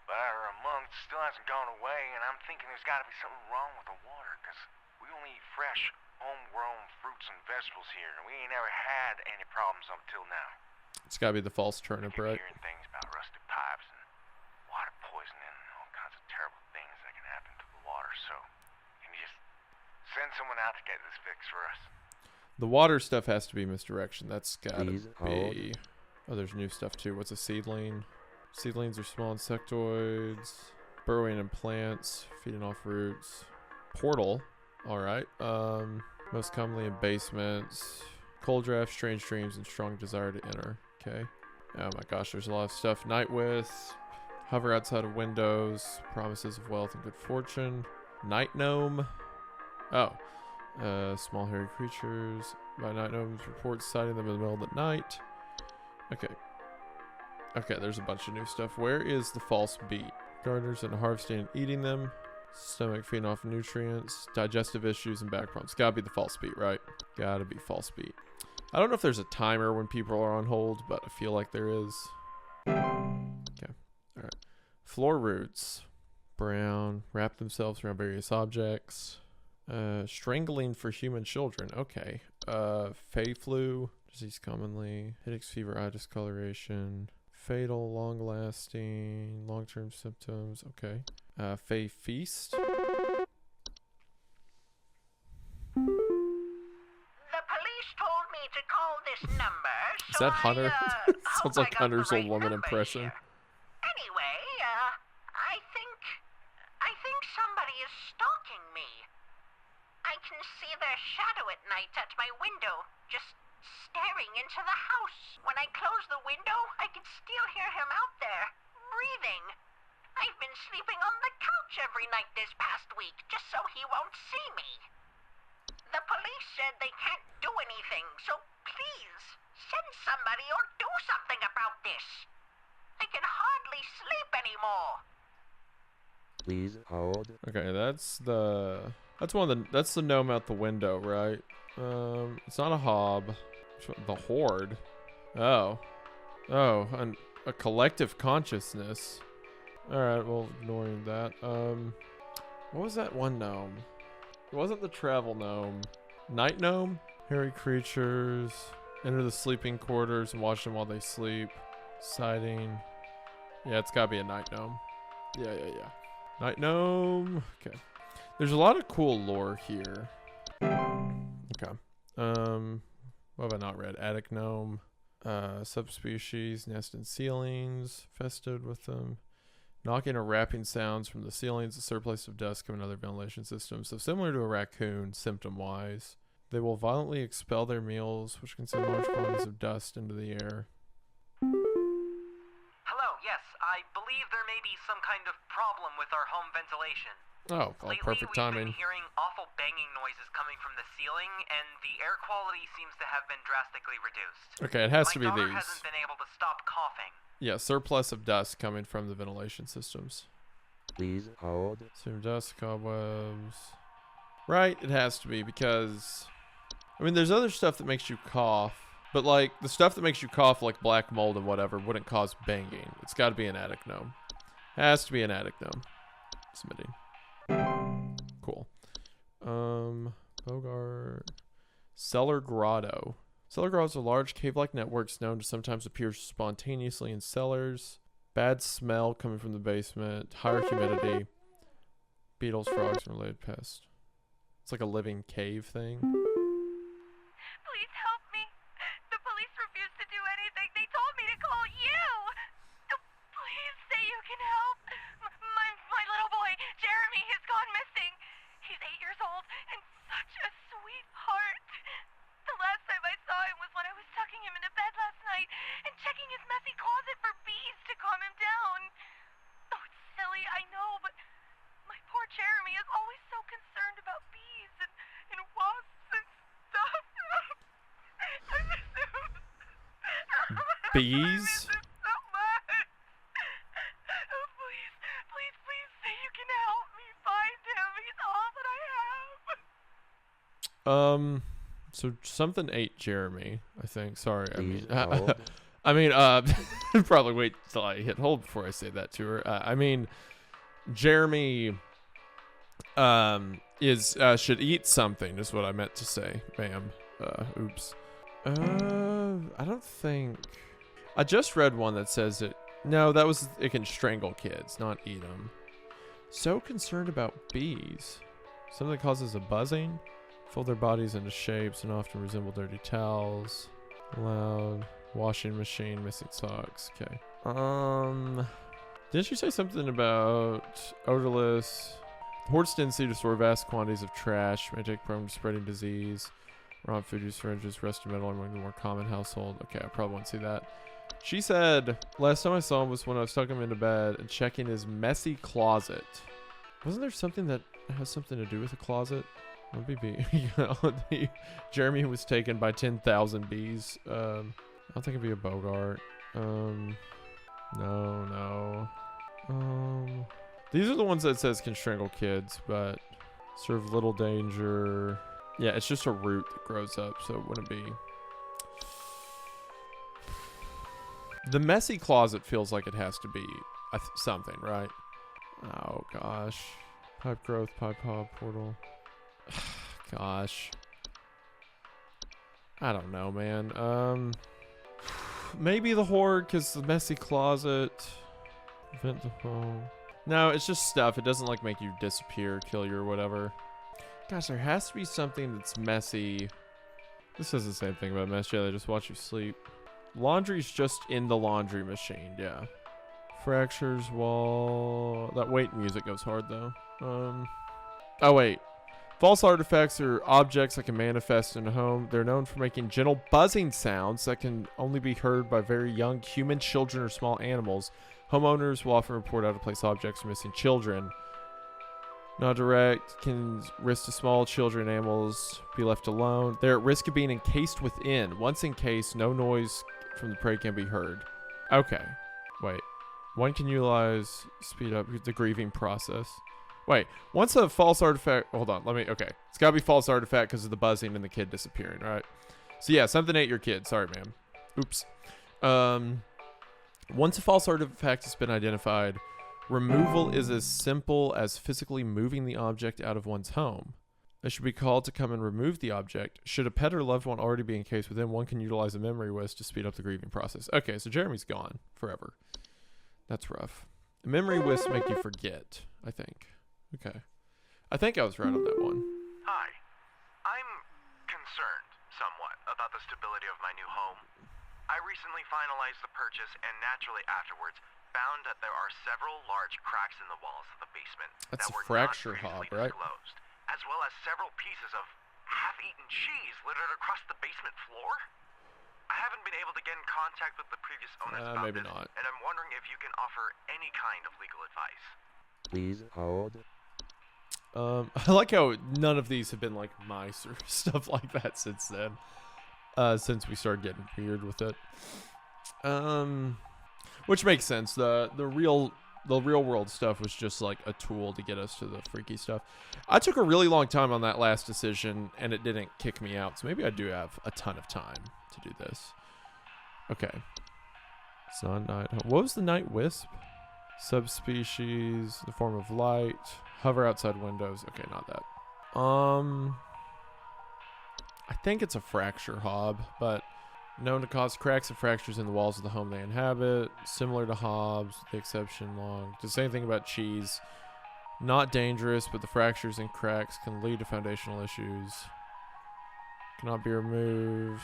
But after a month, it still hasn't gone away, and I'm thinking there's got to be something wrong with the water, because we only eat fresh, homegrown fruits and vegetables here, and we ain't ever had any problems up till now. It's gotta be the false turnip, I keep right? hearing things about rusted pipes and water poisoning and all kinds of terrible things that can happen to the water, so can you just send someone out to get this fixed for us? The water stuff has to be misdirection. That's gotta Please be... Oh, there's new stuff too. What's a seedling? Seedlings are small insectoids. Burrowing in plants. Feeding off roots. Portal. Alright. Most commonly in basements. Cold draft, strange dreams, and strong desire to enter. Okay. Oh my gosh, there's a lot of stuff. Night with. Hover outside of windows. Promises of wealth and good fortune. Night gnome. Oh. Small hairy creatures. By night gnomes, reports sighting them in the middle of the night. Okay. Okay, there's a bunch of new stuff. Where is the false beat? Gardeners and harvesting and eating them. Stomach feeding off nutrients. Digestive issues and back problems. Gotta be the false beat, right? Gotta be false beat. I don't know if there's a timer when people are on hold, but I feel like there is. Okay. Alright. Floor roots. Brown. Wrap themselves around various objects. Strangling for human children. Okay. Fey flu. Disease commonly. Headaches, fever, eye discoloration. Fatal, long-lasting, long-term symptoms. Okay. Fey feast. The police told me to call this number, so Is that Hunter? hope Sounds like I got Hunter's the old right woman number impression. here. Anyway, I think somebody is stalking me. I can see their shadow at night at my window, just staring into the house. When I close the window, I can still hear him out there, breathing. I've been sleeping on the couch every night this past week, just so he won't see me. The police said they can't do anything, so please, send somebody or do something about this. I can hardly sleep anymore. Please hold. Okay, that's the gnome out the window, right? It's not a hob. The horde. Oh, a collective consciousness. All right, well, ignoring that. What was that one gnome? It wasn't the travel gnome. Night gnome. Hairy creatures. Enter the sleeping quarters and watch them while they sleep. Sighting. Yeah, it's gotta be a night gnome. Yeah. Night gnome. Okay. There's a lot of cool lore here. Okay. What have I not read? Attic gnome. Subspecies. Nest in ceilings. Festoed with them. Knocking or rapping sounds from the ceilings. A surplus of dust coming out of their ventilation system. So similar to a raccoon, symptom-wise. They will violently expel their meals, which can send large quantities of dust into the air. Hello, yes, I believe there may be some kind of problem with our home ventilation. Oh, Lately, perfect we've timing. been hearing awful banging noises coming from the ceiling, and the air quality seems to have been drastically reduced. Okay, it has to be My daughter these. hasn't been able to stop coughing. Yeah, surplus of dust coming from the ventilation systems. Please hold. Some dust, cobwebs. Right, it has to be because... I mean, there's other stuff that makes you cough. But, like, the stuff that makes you cough, like black mold and whatever, wouldn't cause banging. It's got to be an attic gnome. Has to be an attic gnome. Submitting. Cool. Bogart. Cellar grotto. Cellar grottos are large cave-like networks known to sometimes appear spontaneously in cellars. Bad smell coming from the basement. Higher humidity. Beetles, frogs, and related pests. It's like a living cave thing. Please help me. The police refuse to do anything. They told me to call you. Please say you can help. My little boy, Jeremy, has gone missing. He's 8 years old and such a sweetheart. The last time I saw him was when I was tucking him into bed last night and checking his messy closet for bees to calm him down. Oh, it's silly, I know, but my poor Jeremy is always so concerned about bees and wasps and stuff. I miss him. Bees? I miss him so much. Oh, please say you can help me find him. He's all that I have. So something ate Jeremy, I think. Sorry, Please hold. Probably wait till I hit hold before I say that to her. Jeremy should eat something is what I meant to say, ma'am. Oops. I don't think I just read one that says it. No, it can strangle kids, not eat them. So concerned about bees. Something that causes a buzzing. Fold their bodies into shapes and often resemble dirty towels. Loud. Washing machine, missing socks. Okay. Didn't you say something about odorless? Horde's tendency to store vast quantities of trash may take prone to spreading disease. Raw food use, syringes, rusty metal are among the more common household. Okay, I probably won't see that. She said, last time I saw him was when I was tucking him into bed and checking his messy closet. Wasn't there something that has something to do with a closet? Would be Jeremy was taken by 10,000 bees. I don't think it'd be a Bogart. No. These are the ones that says can strangle kids, but serve little danger. Yeah, it's just a root that grows up, so it wouldn't be. The messy closet feels like it has to be something, right? Oh gosh. Pipe growth, pipe hop, portal. Gosh. I don't know, man. Maybe the horde, because the messy closet. Vent the home. No, it's just stuff. It doesn't like make you disappear, kill you, or whatever. Gosh, there has to be something that's messy. This says the same thing about mess. Yeah, they just watch you sleep. Laundry's just in the laundry machine, yeah. Fractures, wall. That wait music goes hard though. Oh wait. False artifacts are objects that can manifest in a home. They're known for making gentle buzzing sounds that can only be heard by very young human, children, or small animals. Homeowners will often report out-of-place objects or missing children. Not direct, can risk to small children and animals be left alone. They're at risk of being encased within. Once encased, no noise from the prey can be heard. Okay. Wait. One can utilize, speed up the grieving process. Wait, once a false artifact, hold on, okay. It's gotta be false artifact because of the buzzing and the kid disappearing, right? So yeah, something ate your kid. Sorry, ma'am. Oops. Once a false artifact has been identified, removal is as simple as physically moving the object out of one's home. They should be called to come and remove the object. Should a pet or loved one already be encased within, one can utilize a memory whisk to speed up the grieving process. Okay, so Jeremy's gone forever. That's rough. The memory whisks make you forget, I think. Okay. I think I was right on that one. Hi. I'm concerned somewhat about the stability of my new home. I recently finalized the purchase and naturally afterwards found that there are several large cracks in the walls of the basement That's that a were fracture not hob, previously right? disclosed, as well as several pieces of half-eaten cheese littered across the basement floor. I haven't been able to get in contact with the previous owners about maybe this, not. and I'm wondering if you can offer any kind of legal advice. Please hold. I like how none of these have been like mice or stuff like that since then. Since we started getting weird with it. Which makes sense. The real world stuff was just like a tool to get us to the freaky stuff. I took a really long time on that last decision and it didn't kick me out. So maybe I do have a ton of time to do this. Okay. It's not night. What was the night wisp? Subspecies, the form of light. Hover outside windows. Okay, not that. I think it's a fracture hob, but known to cause cracks and fractures in the walls of the home they inhabit. Similar to hobs, with the exception long. The same thing about cheese. Not dangerous, but the fractures and cracks can lead to foundational issues. Cannot be removed.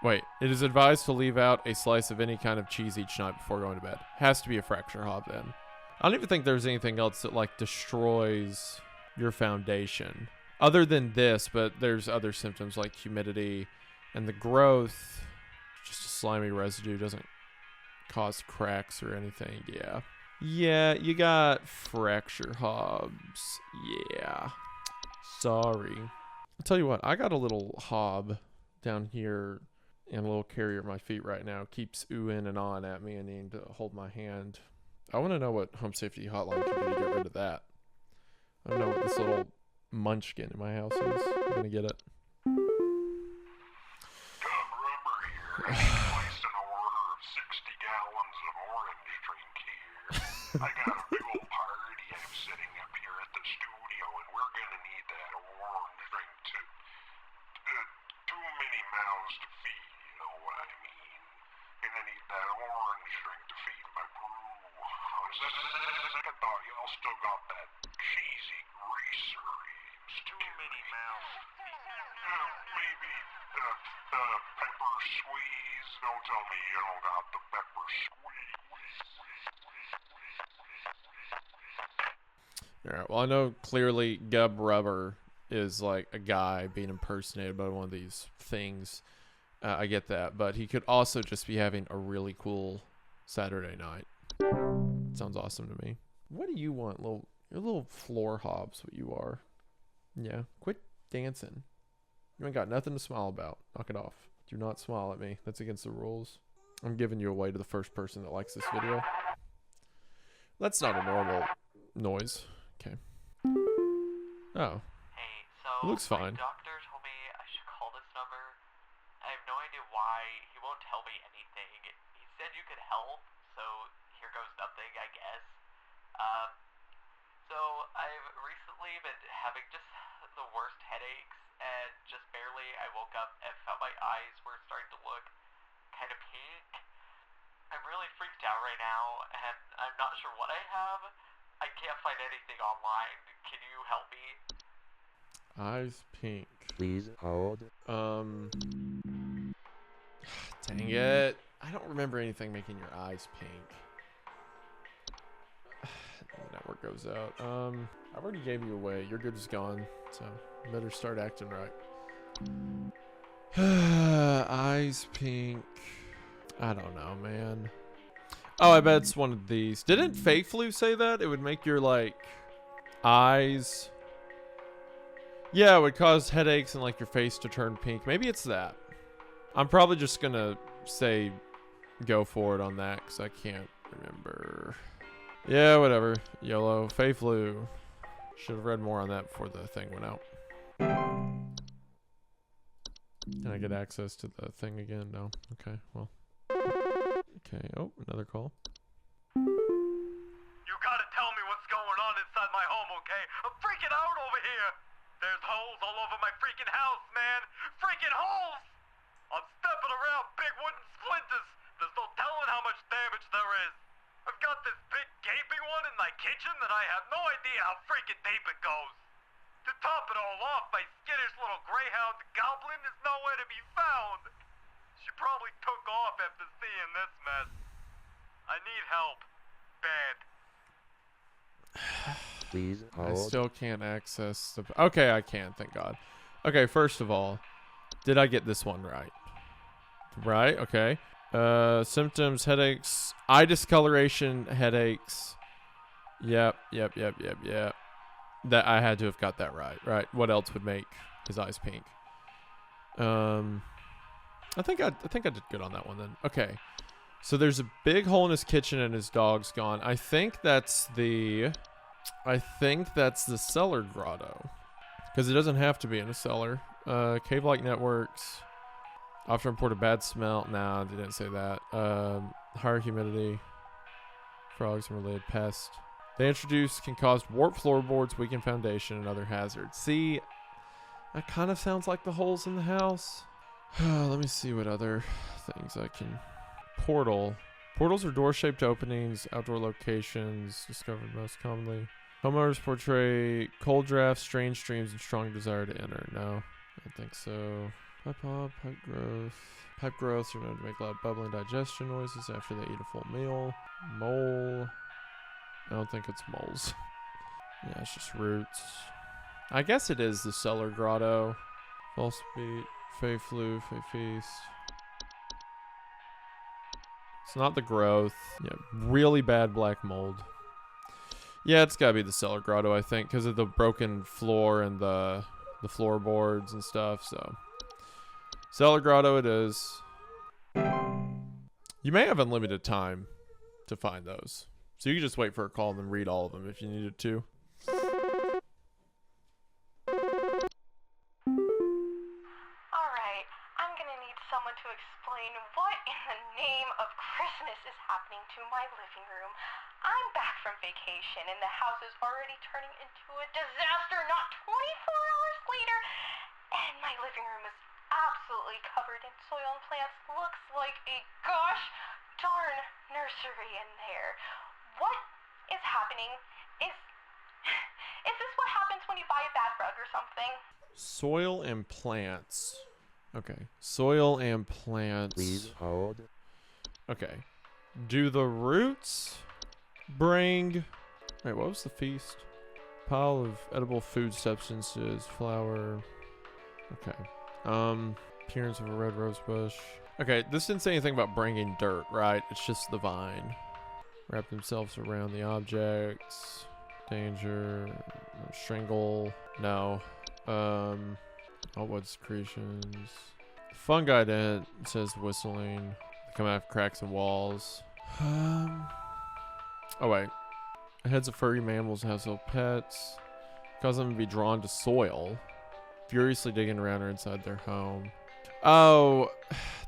Wait, it is advised to leave out a slice of any kind of cheese each night before going to bed. Has to be a fracture hob then. I don't even think there's anything else that like destroys your foundation other than this, but there's other symptoms like humidity and the growth. Just a slimy residue doesn't cause cracks or anything. Yeah, you got fracture hobs. Yeah. Sorry. I'll tell you what, I got a little hob down here and a little carrier at my feet right now. Keeps oohing and on at me and needing to hold my hand. I want to know what Home Safety Hotline can do to get rid of that. I don't know what this little munchkin in my house is. I'm going to get it. Rubber here. I placed an order of 60 gallons of orange drink here. I got a big old party I'm setting up here at the studio, and we're gonna need that orange drink to too many mouths to feed, you know what I mean? Gonna need that orange drink to feed my crew. Second thought, y'all still got that cheesy greaser. Too many mouths. Maybe pepper squeeze. Don't tell me you don't got the pepper squeeze. Alright, well I know clearly Gub Rubber is like a guy being impersonated by one of these things. I get that, but he could also just be having a really cool Saturday night. Sounds awesome to me. What do you want, you're little floor hobs, what you are. Yeah, quit dancing. You ain't got nothing to smile about. Knock it off. Do not smile at me. That's against the rules. I'm giving you away to the first person that likes this video. That's not a normal noise. Okay. Oh. Hey, so It looks fine. my doctor told me I should call this number. I have no idea why. He won't tell me anything. He said you could help, so here goes nothing, I guess. So I've recently been having just the worst headaches, and just barely I woke up and felt my eyes were starting to look kind of pink. I'm really freaked out right now, and I'm not sure what I have. I can't find anything online. Can you help me? Eyes pink. Please hold. Dang it. I don't remember anything making your eyes pink. The network goes out. I already gave you away. Your good is gone. So you better start acting right. Eyes pink. I don't know, man. Oh, I bet it's one of these. Didn't Fake Flu say that? It would make your, like, eyes... Yeah, it would cause headaches and, like, your face to turn pink. Maybe it's that. I'm probably just gonna say go for it on that, because I can't remember. Yeah, whatever. YOLO. Fake Flu. Should have read more on that before the thing went out. Can I get access to the thing again? No. Okay, well... Okay, oh, another call. You gotta tell me what's going on inside my home, okay? I'm freaking out over here! There's holes all over my freaking house, man! Freaking holes! I'm stepping around big wooden splinters! There's no telling how much damage there is! I've got this big gaping one in my kitchen that I have no idea how freaking deep it goes! To top it all off, my skittish little greyhound goblin is nowhere to be found! She probably took off after seeing this mess. I need help. Bad. Please I hold. still can't access the... Okay, I can, thank God. Okay, first of all, did I get this one right? Right, okay. Symptoms, headaches, eye discoloration, headaches. Yep. That I had to have got that right. What else would make his eyes pink? I think I did good on that one then. Okay. So there's a big hole in his kitchen and his dog's gone. I think that's the cellar grotto. Because it doesn't have to be in a cellar. Cave-like networks. Often report a bad smell. Nah, they didn't say that. Higher humidity. Frogs and related pests. They introduce can cause warped floorboards, weaken foundation, and other hazards. See, That kind of sounds like the holes in the house. Let me see what other things I can. Portal. Portals are door-shaped openings, outdoor locations, discovered most commonly. Homeowners portray cold drafts, strange streams, and strong desire to enter. No, I don't think so. Pipe pop, pipe growth. Pipe growths are known to make loud bubbling digestion noises after they eat a full meal. Mole. I don't think it's moles. Yeah, it's just roots. I guess it is the cellar grotto. False beat. Fey flu. Fey feast. It's not the growth. Yeah, really bad black mold. Yeah, it's gotta be the cellar grotto, I think, because of the broken floor and the floorboards and stuff, so. Cellar grotto it is. You may have unlimited time to find those. So you can just wait for a call and then read all of them if you needed to. Alright, I'm gonna need someone to explain what in the name of Christmas is happening to my living room. I'm back from vacation and the house is already turning into a disaster not 24 hours later. And my living room is absolutely covered in soil and plants. Looks like a gosh darn nursery in there. What is happening? Is this what happens when you buy a bad rug or something? Soil and plants. Okay. Soil and plants. Please hold. Okay. Do the roots bring... Wait, what was the feast? Pile of edible food substances, flour. Okay. Appearance of a red rose bush. Okay, this didn't say anything about bringing dirt, right? It's just the vine. Wrap themselves around the objects. Danger. Strangle. No. Outwood secretions. Fungi dent. It says whistling. They come out of cracks in walls. Oh wait. Heads of furry mammals and household pets. Cause them to be drawn to soil. Furiously digging around or inside their home. Oh,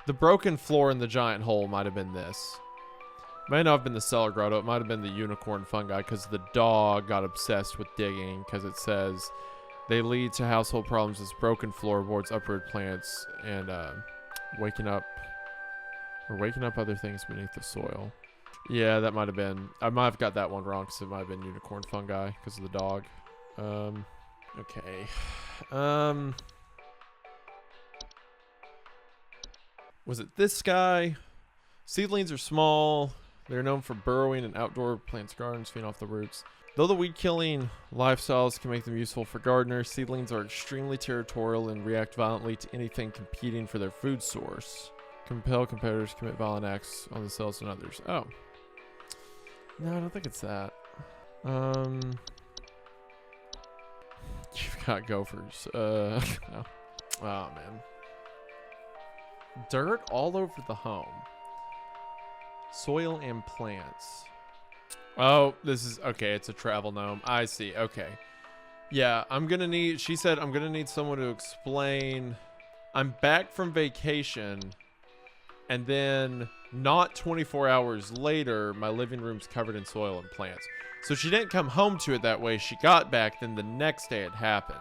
the broken floor in the giant hole might have been this. May not have been the cellar grotto. It might have been the unicorn fungi because the dog got obsessed with digging because it says they lead to household problems as broken floorboards, uprooted plants, and waking up other things beneath the soil. Yeah, that might have been. I might have got that one wrong because it might have been unicorn fungi because of the dog. Okay. Was it this guy? Seedlings are small. They're known for burrowing in outdoor plants, gardens, feeding off the roots. Though the weed-killing lifestyles can make them useful for gardeners, seedlings are extremely territorial and react violently to anything competing for their food source. Compel competitors to commit violent acts on themselves and others. Oh. No, I don't think it's that. You've got gophers. Oh. Oh, man. Dirt all over the home. Soil and plants. Oh, this is... Okay, it's a travel gnome. I see. Okay. Yeah, I'm gonna need... She said I'm gonna need someone to explain... I'm back from vacation, and then not 24 hours later, my living room's covered in soil and plants. So she didn't come home to it that way. She got back, then the next day it happened.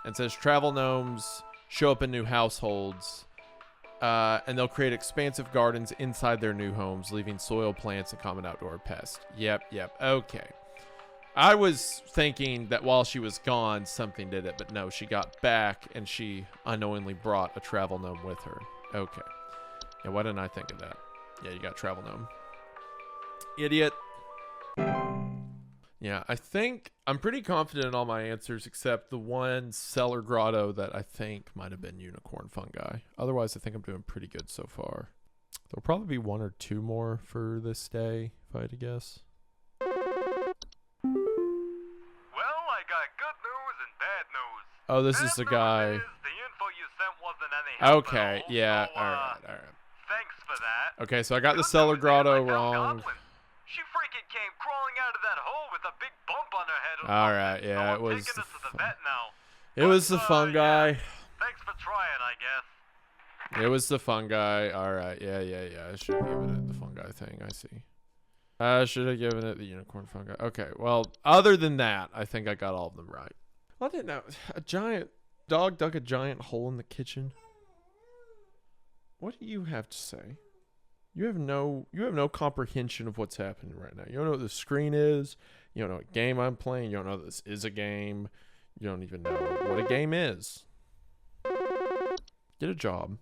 And says travel gnomes show up in new households, and they'll create expansive gardens inside their new homes, leaving soil, plants, and common outdoor pests. Yep. Okay. I was thinking that while she was gone, something did it, but no, she got back, and she unknowingly brought a travel gnome with her. Okay. Yeah, why didn't I think of that? Yeah, you got travel gnome. Idiot. Yeah, I think I'm pretty confident in all my answers except the one cellar grotto that I think might have been unicorn fungi. Otherwise, I think I'm doing pretty good so far. There'll probably be one or two more for this day, if I had to guess. Well, I got good news and bad news. Oh, this is the guy. The info you sent wasn't any help Okay, at all, yeah, so, alright. Thanks for that. Okay, so I got the Good cellar news, grotto man, my dumb wrong. goblin. She freaking came crawling out of that hole with a big bump on her head. Alright, yeah, so it was I'm taking her to the vet now. It was the fungi. Yeah. Thanks for trying, I guess. It was the fungi. Alright, yeah. I should have given it the fungi thing, I see. I should have given it the unicorn fungi. Okay, well, other than that, I think I got all of them right. Well, I didn't know. A giant Dog dug a giant hole in the kitchen. What do you have to say? You have no comprehension of what's happening right now. You don't know what the screen is. You don't know what game I'm playing. You don't know this is a game. You don't even know what a game is. Get a job.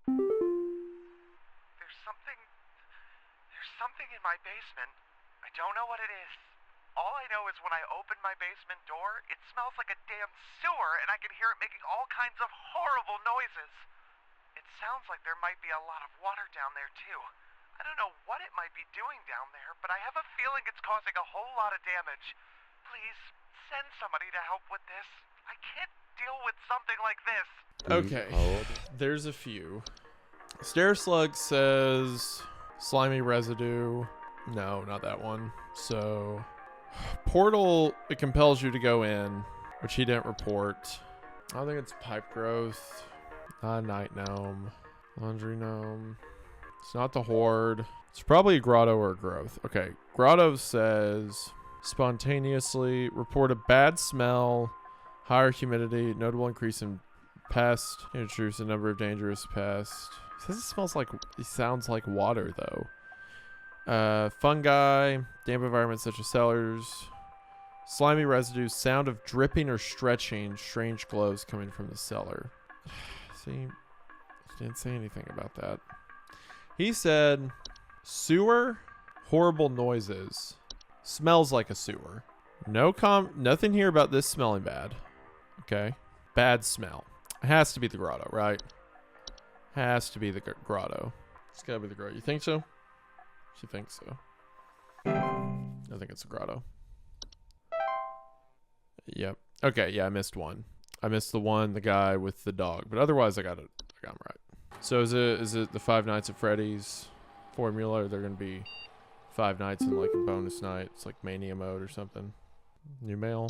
There's something in my basement. I don't know what it is. All I know is when I open my basement door, it smells like a damn sewer, and I can hear it making all kinds of horrible noises. It sounds like there might be a lot of water down there, too. I don't know what it might be doing down there, but I have a feeling it's causing a whole lot of damage. Please, send somebody to help with this. I can't deal with something like this. Okay, there's a few. Stair Slug says slimy residue. No, not that one. So, portal, it compels you to go in, which he didn't report. I don't think it's pipe growth. Not night gnome. Laundry gnome. It's not the horde. It's probably a grotto or a growth. Okay, grotto says spontaneously report a bad smell, higher humidity, notable increase in pest, introduce a number of dangerous pests. It says it sounds like water though. Fungi, damp environments such as cellars, slimy residues, sound of dripping or stretching, strange glows coming from the cellar. See, didn't say anything about that. He said sewer, horrible noises, smells like a sewer. Nothing here about this smelling bad. Okay, bad smell. It has to be the grotto, right? Has to be the grotto. It's gotta be the grotto. You think so? She thinks so. I think it's the grotto. Yep. Okay, yeah, I missed one. I missed the guy with the dog, but otherwise I got him right. So is it the Five Nights at Freddy's formula, or they're gonna be 5 nights and like a bonus night? It's like mania mode or something. New mail.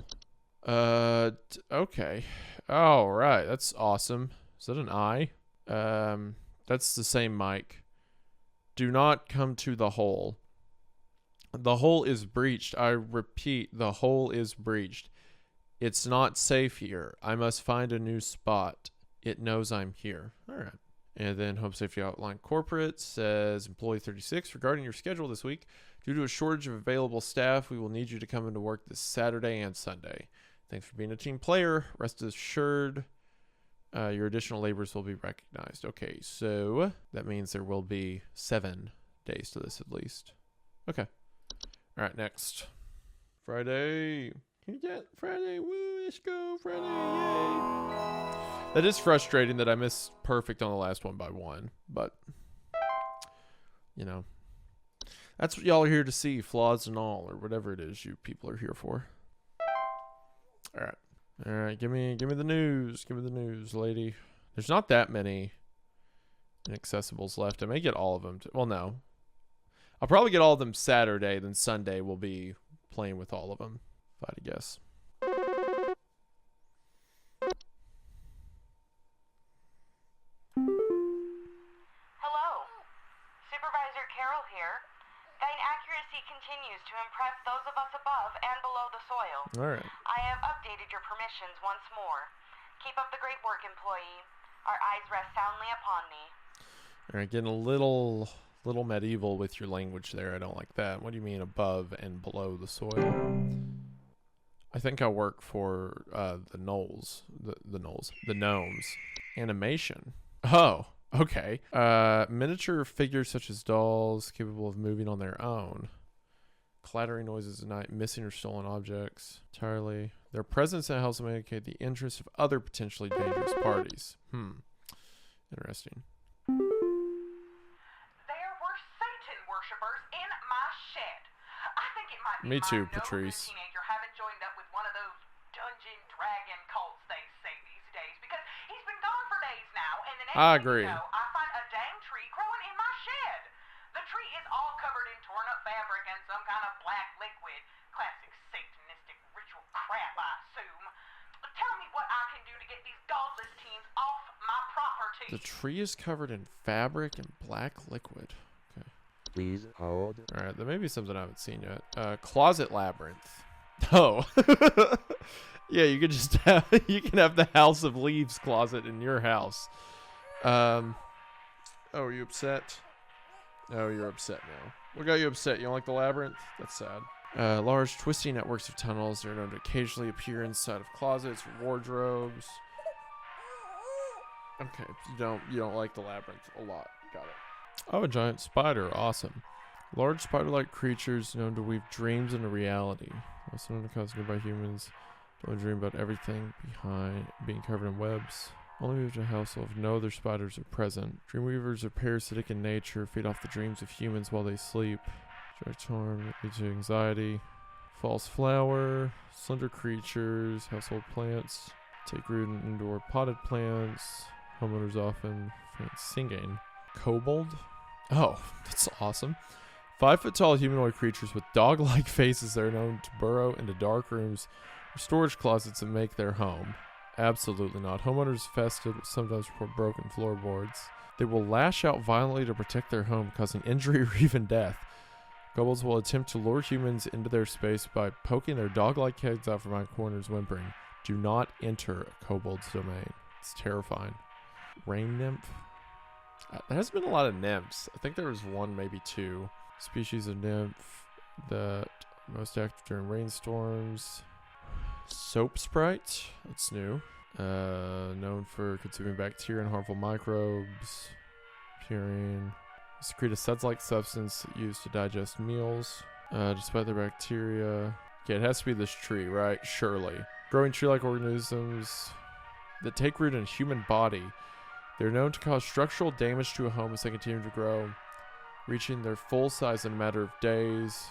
Okay. All right, that's awesome. Is that an I? That's the same mic. Do not come to the hole. The hole is breached. I repeat, the hole is breached. It's not safe here. I must find a new spot. It knows I'm here. All right. And then Home Safety Hotline Corporate says, Employee 36, regarding your schedule this week, due to a shortage of available staff, we will need you to come into work this Saturday and Sunday. Thanks for being a team player. Rest assured, your additional labors will be recognized. Okay, so that means there will be 7 days to this at least. Okay. All right, next. Friday. Can you get Friday? Woo, let's go, Friday. Yay. That is frustrating that I missed perfect on the last one by 1, but you know, that's what y'all are here to see, flaws and all, or whatever it is you people are here for. All right, give me the news. Give me the news, lady. There's not that many inaccessibles left. I may get all of them. Well, no, I'll probably get all of them Saturday. Then Sunday we'll be playing with all of them, if I had to guess. Carol here. Thine accuracy continues to impress those of us above and below the soil. All right. I have updated your permissions once more. Keep up the great work, employee. Our eyes rest soundly upon thee. All right, getting a little medieval with your language there. I don't like that. What do you mean above and below the soil? I think I work for the gnomes. The gnomes. Animation. Oh. Okay. Miniature figures such as dolls capable of moving on their own. Clattering noises at night, missing or stolen objects. Entirely. Their presence in a house will indicate the interests of other potentially dangerous parties. Interesting. There were Satan worshippers in my shed. I think it might be Me too, my Patrice. teenager having joined up with one of those dungeon dragon cults they say these days, because he's been gone for days now, and the next I thing agree. you know, I find a dang tree growing in my shed. The tree is all covered in torn up fabric and some kind of black liquid. Classic satanistic ritual crap, I assume. Tell me what I can do to get these godless teens off my property. The tree is covered in fabric and black liquid. Okay. Please hold. All right, there may be something I haven't seen yet. Closet labyrinth. Oh. Yeah, you could just have you can have the House of Leaves closet in your house. Oh, are you upset? Oh, you're upset now. What got you upset? You don't like the labyrinth? That's sad. Large twisty networks of tunnels. They're known to occasionally appear inside of closets, wardrobes. Okay, you don't like the labyrinth a lot. Got it. Oh, a giant spider. Awesome. Large spider-like creatures known to weave dreams into reality. Also known to cause nearby humans to dream about everything behind being covered in webs. Only move to a household if no other spiders are present. Dreamweavers are parasitic in nature, feed off the dreams of humans while they sleep. Direct harm, lead to anxiety. False flower, slender creatures, household plants. Take root in indoor potted plants. Homeowners often find singing. Kobold? Oh, that's awesome. 5-foot tall humanoid creatures with dog-like faces that are known to burrow into dark rooms or storage closets and make their home. Absolutely not. Homeowners infested sometimes report broken floorboards. They will lash out violently to protect their home, causing injury or even death. Kobolds will attempt to lure humans into their space by poking their dog-like heads out from behind corners, whimpering. Do not enter a kobold's domain. It's terrifying. Rain nymph? There hasn't been a lot of nymphs. I think there was one, maybe two. Species of nymph that most active during rainstorms. Soap sprite, that's new. Known for consuming bacteria and harmful microbes. Purine. Secrete a suds-like substance used to digest meals. Despite their bacteria. Okay, it has to be this tree, right? Surely. Growing tree-like organisms that take root in a human body. They're known to cause structural damage to a home as they continue to grow, reaching their full size in a matter of days.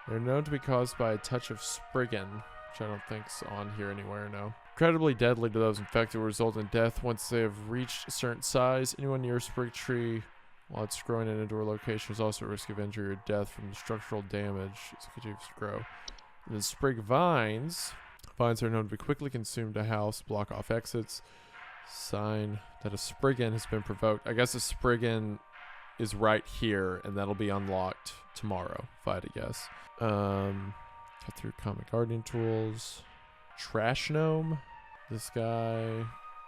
They're known to be caused by a touch of Spriggan, which I don't think's on here anywhere, no. Incredibly deadly to those infected, will result in death once they have reached a certain size. Anyone near a sprig tree while it's growing in an indoor location is also at risk of injury or death from the structural damage as it continues to grow. And then sprig vines. Vines are known to be quickly consumed to house, block off exits. Sign that a Spriggan has been provoked. I guess a Spriggan is right here, and that'll be unlocked tomorrow, if I had to guess. Cut through common gardening tools. Trash gnome. This guy.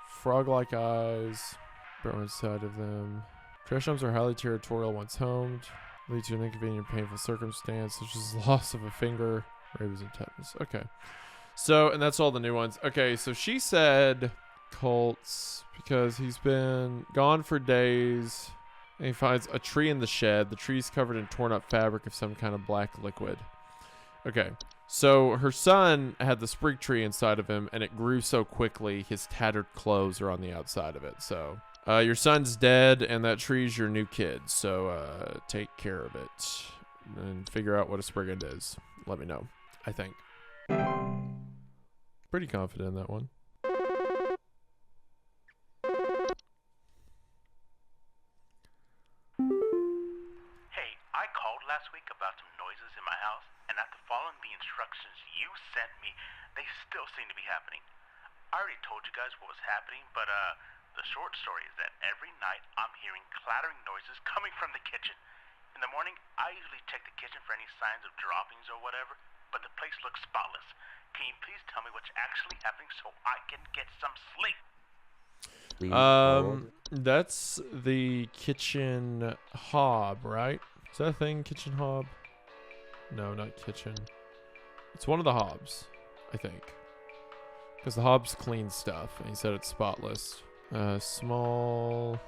Frog-like eyes. Burrow inside of them. Trash gnomes are highly territorial once homed. Lead to an inconvenient, painful circumstance, such as loss of a finger, rabies, and tetanus. Okay. So, and that's all the new ones. Okay, so she said cults because he's been gone for days. And he finds a tree in the shed. The tree's covered in torn up fabric of some kind of black liquid. Okay. So her son had the sprig tree inside of him, and it grew so quickly, his tattered clothes are on the outside of it. So your son's dead, and that tree's your new kid. So take care of it and figure out what a spriggan is. Let me know. I think. Pretty confident in that one. Hey, I called last week about some noises in my house, and after following the instructions you sent me, they still seem to be happening. I already told you guys what was happening, but the short story is that every night I'm hearing clattering noises coming from the kitchen. In the morning, I usually check the kitchen for any signs of droppings or whatever, but the place looks spotless. Can you please tell me what's actually happening so I can get some sleep? Please hold. That's the kitchen hob, right? Is that a thing, kitchen hob? No, not kitchen. It's one of the hobs, I think. Because the hobs clean stuff, and he said it's spotless. Small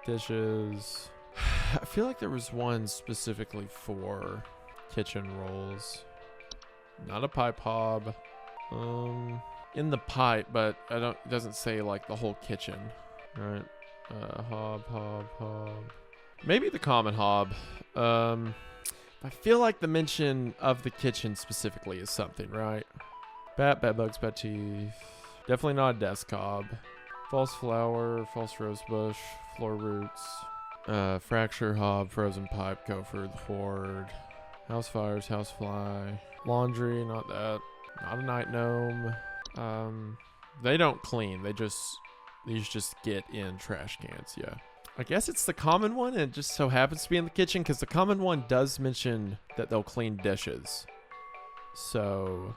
dishes. I feel like there was one specifically for kitchen rolls. Not a pipe hob. In the pipe, but it doesn't say like the whole kitchen. Alright. Hob. Maybe the common hob. I feel like the mention of the kitchen specifically is something, right? Bat, bed bugs, bat teeth. Definitely not a desk hob. False flower, false rose bush, floor roots. Fracture hob, frozen pipe, gopher, the horde. House fires, house fly. Laundry, not that. Not a night gnome. They don't clean. These just get in trash cans, yeah. I guess it's the common one, and it just so happens to be in the kitchen, because the common one does mention that they'll clean dishes. So,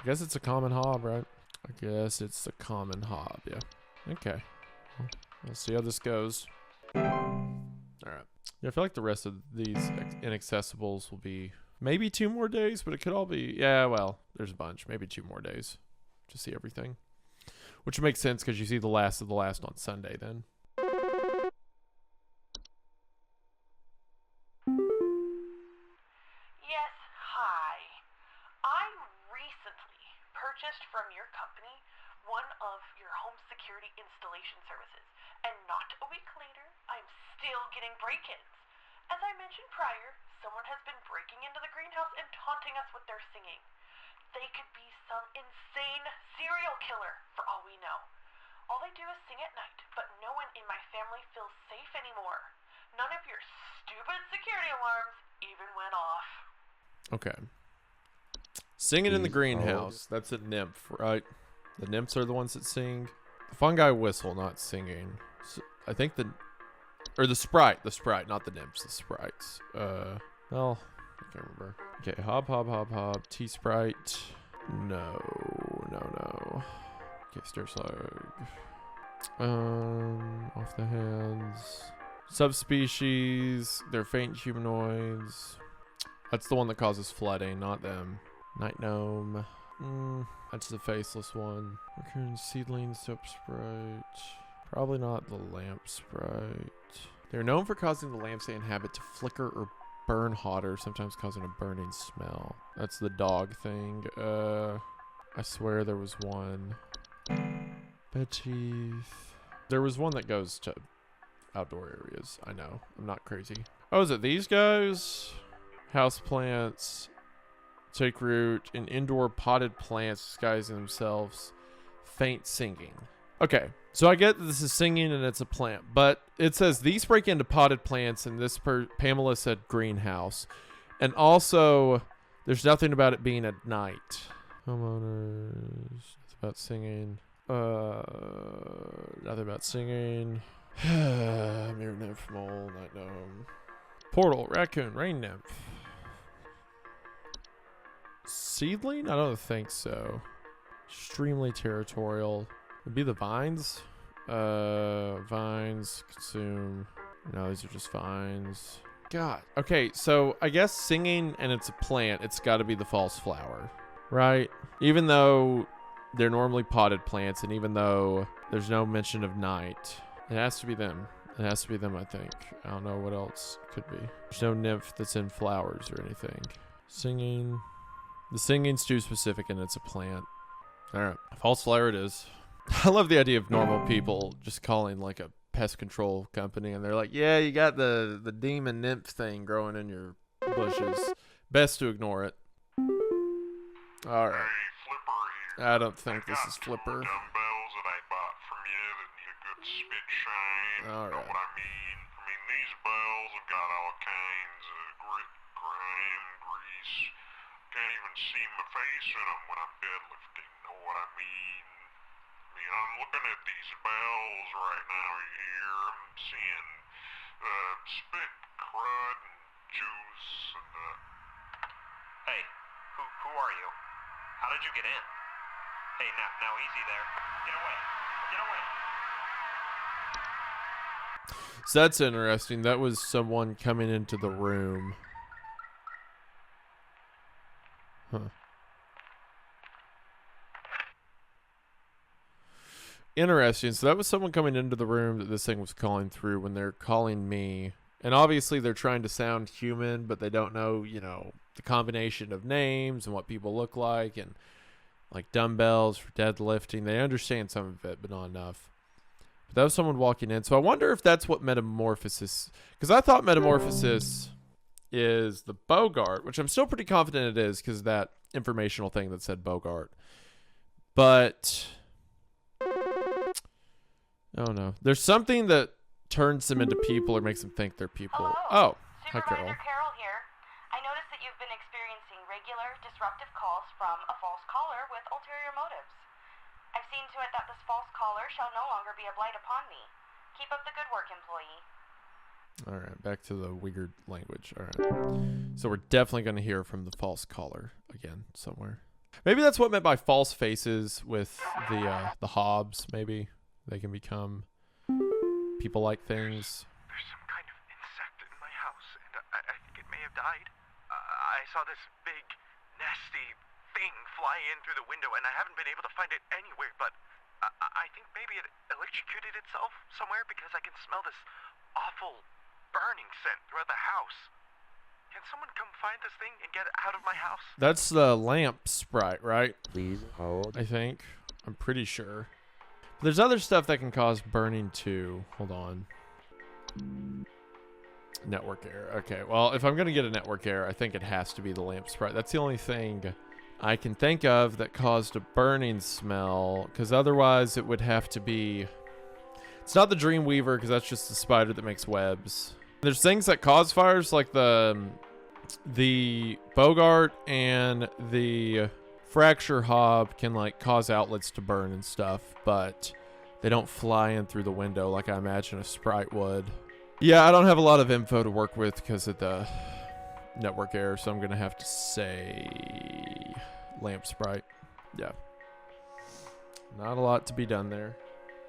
I guess it's a common hob, right? I guess it's a common hob, yeah. Okay. Well, we'll see how this goes. Alright. Yeah, I feel like the rest of these inaccessibles will be maybe 2 more days, but it could all be... Yeah, well, there's a bunch. Maybe 2 more days to see everything. Which makes sense because you see the last of the last on Sunday then. Yes, hi. I recently purchased from your company one of your home security installation services, and not a week later, I'm still getting break-ins. As I mentioned prior, someone has been breaking into the greenhouse and taunting us with their singing. They could be some insane serial killer, for all we know. All they do is sing at night, but no one in my family feels safe anymore. None of your stupid security alarms even went off. Okay. Singing in the greenhouse. That's a nymph, right? The nymphs are the ones that sing. The fungi whistle, not singing. So, I think or the sprite, not the nymphs, the sprites. Well, I can't remember. Okay, hob, T-sprite. No. Okay, stair slug. Off the hands. Subspecies. They're faint humanoids. That's the one that causes flooding, not them. Night gnome. That's the faceless one. Raccoon seedling soap sprite. Probably not the lamp sprite. They're known for causing the lamps they inhabit to flicker or burn hotter, sometimes causing a burning smell. That's the dog thing. I swear there was one. Bed teeth. There was one that goes to outdoor areas. I know. I'm not crazy. Oh, is it these guys? House plants take root in indoor potted plants disguising themselves. Faint singing. Okay, so I get that this is singing and it's a plant, but it says these break into potted plants, and this Pamela said greenhouse. And also, there's nothing about it being at night. Homeowners. It's about singing. Nothing about singing. Mirror nymph, mole, night gnome. Portal, raccoon, rain nymph. Seedling? I don't think so. Extremely territorial. Would be the vines. Vines consume. No, these are just vines. God. Okay, so I guess singing and it's a plant, it's got to be the false flower, right? Even though they're normally potted plants, and even though there's no mention of night, it has to be them. It has to be them, I think. I don't know what else it could be. There's no nymph that's in flowers or anything. Singing. The singing's too specific, and it's a plant. All right, false flower it is. I love the idea of normal people just calling like a pest control company, and they're like, yeah, you got the demon nymph thing growing in your bushes. Best to ignore it. All right. Hey, Flipper here. I don't think this is Flipper. Dumbbells that I bought from you that need a good spit shine. All You know right. what I mean? These bells have got all kinds of grit, grime, grease. Can't even see my face in them when I'm deadlifting. Know what I mean? I'm looking at these bells right now here. I'm seeing spit, crud, and juice, and Hey, who are you? How did you get in? Hey, now easy there. Get away. Get away. So that's interesting. That was someone coming into the room. Huh. Interesting. So that was someone coming into the room that this thing was calling through when they're calling me. And obviously they're trying to sound human, but they don't know, you know, the combination of names and what people look like, and like dumbbells for deadlifting. They understand some of it, but not enough. But that was someone walking in. So I wonder if that's what metamorphosis, because I thought metamorphosis is the Bogart, which I'm still pretty confident it is because of that informational thing that said Bogart. But oh no, there's something that turns them into people or makes them think they're people. Hello. Oh, hi Carol. Supervisor Carol here. I noticed that you've been experiencing regular disruptive calls from a false caller with ulterior motives. I've seen to it that this false caller shall no longer be a blight upon me. Keep up the good work, employee. All right, back to the weird language. All right. So we're definitely going to hear from the false caller again somewhere. Maybe that's what meant by false faces with the Hobbs. Maybe they can become people-like things. There's some kind of insect in my house, and I think it may have died. I saw this big, nasty thing fly in through the window, and I haven't been able to find it anywhere, but I think maybe it electrocuted itself somewhere because I can smell this awful burning scent throughout the house. Can someone come find this thing and get it out of my house? That's the lamp sprite, right? Please hold. I think. I'm pretty sure. There's other stuff that can cause burning too. Hold on. Network error. Okay, well, if I'm going to get a network error, I think it has to be the lamp sprite. That's the only thing I can think of that caused a burning smell, because otherwise it would have to be... It's not the Dreamweaver, because that's just the spider that makes webs. There's things that cause fires, like the Bogart and the Fracture Hob can like cause outlets to burn and stuff, but they don't fly in through the window like I imagine a sprite would. Yeah, I don't have a lot of info to work with because of the network error, so I'm gonna have to say lamp sprite. Yeah, not a lot to be done there.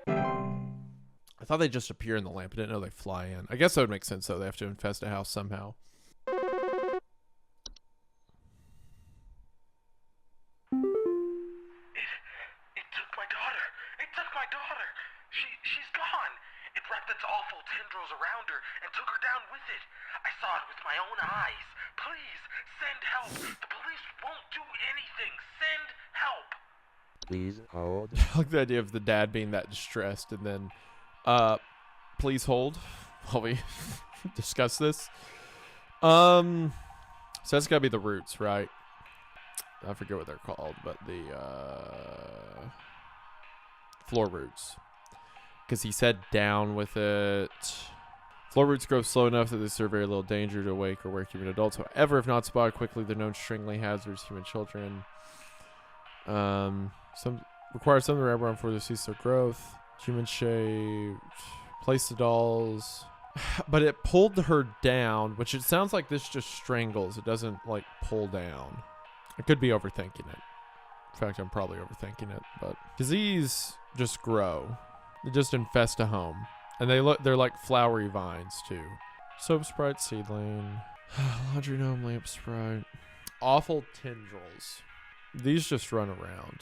I thought they just appear in the lamp. I didn't know they fly in. I guess that would make sense, though. They have to infest a house somehow. It took my daughter. It took my daughter. She's gone. It wrapped its awful tendrils around her and took her down with it. I saw it with my own eyes. Please, send help. The police won't do anything. Send help. Please hold. I like the idea of the dad being that distressed and then... please hold while we discuss this. So that's gotta be the roots, right? I forget what they're called, but the floor roots. Because he said down with it. Floor roots grow slow enough that they serve very little danger to awake or wake human adults. However, if not spotted quickly, they're known stringly hazards to human children. Some require some of the rubber before they cease their growth. Human shaped. Place the dolls. But it pulled her down, which it sounds like this just strangles. It doesn't like pull down. I could be overthinking it. In fact, I'm probably overthinking it, but because these just grow. They just infest a home. And they're like flowery vines too. Soap sprite seedling. Laundry gnome lamp sprite. Awful tendrils. These just run around.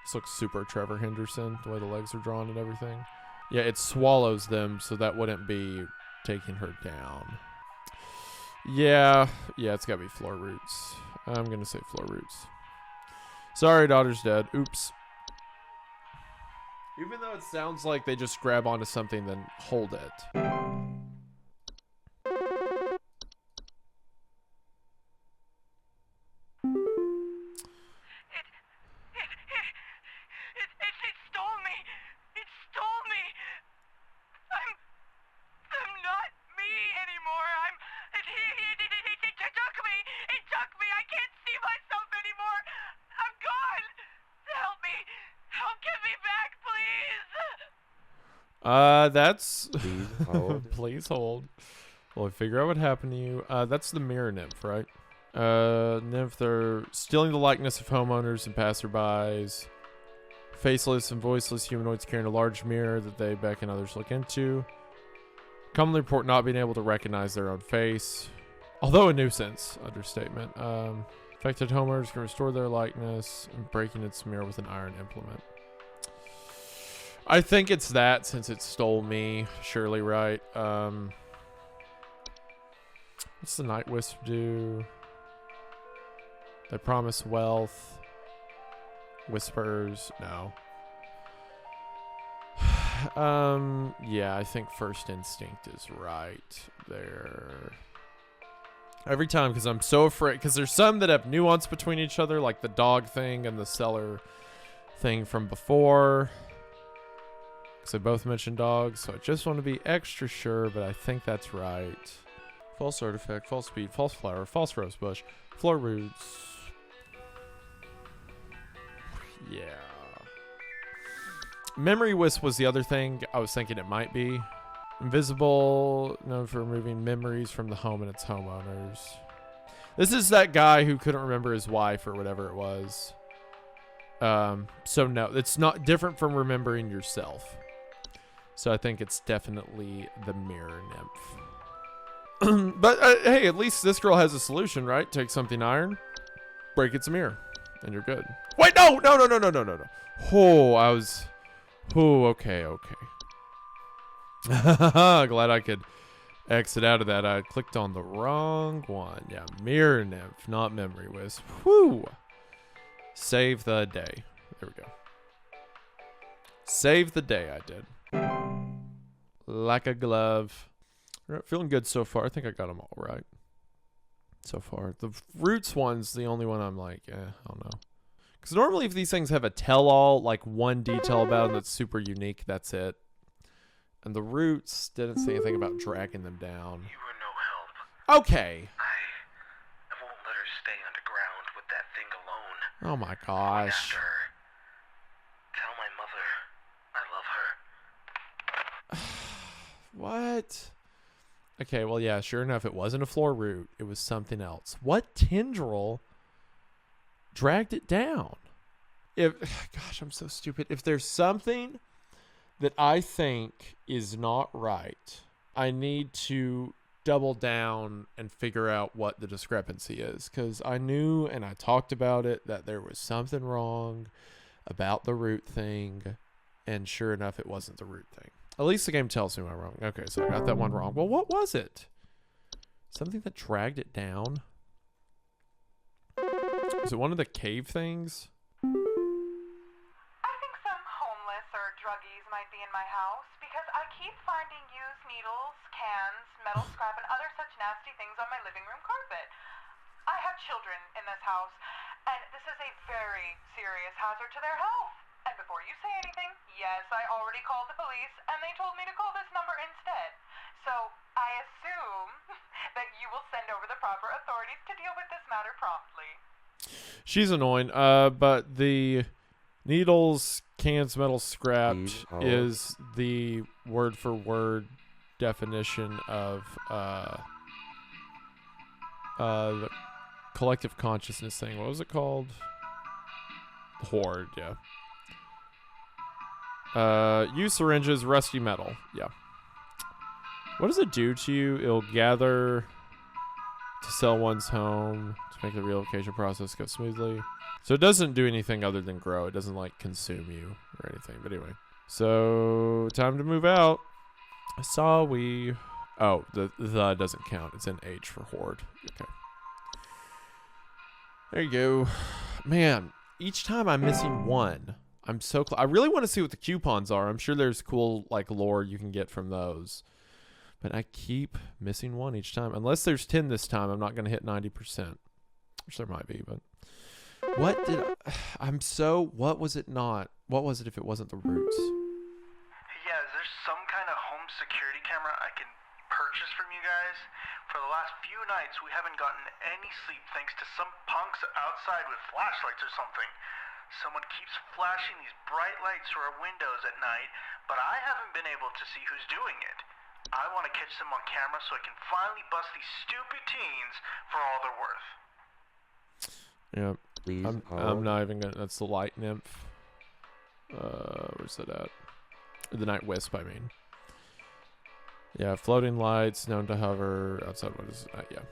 This looks super Trevor Henderson, the way the legs are drawn and everything. Yeah, it swallows them, so that wouldn't be taking her down. Yeah, it's gotta be floor roots. I'm gonna say floor roots. Sorry, daughter's dead. Oops. Even though it sounds like they just grab onto something, then hold it. That's... Please hold. Please hold. Well, figure out what happened to you. That's the mirror nymph, right? Nymph, they're stealing the likeness of homeowners and passerbys. Faceless and voiceless humanoids carrying a large mirror that they beckon others look into. Commonly report not being able to recognize their own face. Although a nuisance, understatement. Affected homeowners can restore their likeness and breaking its mirror with an iron implement. I think it's that since it stole me. Surely, right? What's the Night Wisp do? They promise wealth. Whispers. No. Yeah, I think First Instinct is right there. Every time, because I'm so afraid. Because there's some that have nuance between each other, like the dog thing and the cellar thing from before. They both mentioned dogs, so I just want to be extra sure, but I think that's right. False artifact, false speed, false flower, false rose bush, floor roots. Yeah. Memory wisp was the other thing I was thinking it might be. Invisible, known for removing memories from the home and its homeowners. This is that guy who couldn't remember his wife or whatever it was. So no, it's not different from remembering yourself. So I think it's definitely the mirror nymph. But hey, at least this girl has a solution, right? Take something iron, break its mirror, and you're good. Wait, no. Okay. Glad I could exit out of that. I clicked on the wrong one. Yeah, mirror nymph, not memory wisp. Whew. Save the day. There we go. Save the day, I did. Like a glove. All right, feeling good so far. I think I got them all right so far. The roots one's the only one I'm like, I don't know. Because normally if these things have a tell-all, like one detail about them that's super unique, that's it. And the roots didn't say anything about dragging them down. You were no help. Okay. I won't let her stay underground with that thing alone. Oh my gosh. After her. Tell my mother I love her. What? Okay, well, yeah, sure enough, it wasn't a floor root. It was something else. What tendril dragged it down? Gosh, I'm so stupid. If there's something that I think is not right, I need to double down and figure out what the discrepancy is. Because I knew, and I talked about it, that there was something wrong about the root thing. And sure enough, it wasn't the root thing. At least the game tells me I'm wrong. Okay, so I got that one wrong. Well, what was it? Something that dragged it down? Is it one of the cave things? I think some homeless or druggies might be in my house because I keep finding used needles, cans, metal scrap, and other such nasty things on my living room carpet. I have children in this house, and this is a very serious hazard to their health. And before you say anything, yes, I already called the police, and they told me to call this number instead. So I assume that you will send over the proper authorities to deal with this matter promptly. She's annoying, but the needles, cans, metal scrapped is the word-for-word definition of the collective consciousness thing. What was it called? Horde, yeah. Use syringes, rusty metal. Yeah. What does it do to you? It'll gather to sell one's home to make the relocation process go smoothly. So it doesn't do anything other than grow. It doesn't like consume you or anything. But anyway. So time to move out. I saw we... Oh, the doesn't count. It's in H for horde. Okay. There you go. Man, each time I'm missing one. I'm so I really want to see what the coupons are. I'm sure there's cool like lore you can get from those. But I keep missing one each time. Unless there's 10 this time, I'm not going to hit 90%. Which there might be, but what did what was it not? What was it if it wasn't the roots? Yeah, is there some kind of home security camera I can purchase from you guys? For the last few nights, we haven't gotten any sleep thanks to some punks outside with flashlights or something. Someone keeps flashing these bright lights through our windows at night, but I haven't been able to see who's doing it. I want to catch them on camera so I can finally bust these stupid teens for all they're worth. Yeah. Please I'm not even gonna. That's the light nymph. Where's that at? The night wisp, I mean. Yeah, floating lights known to hover outside. What is it? Yeah.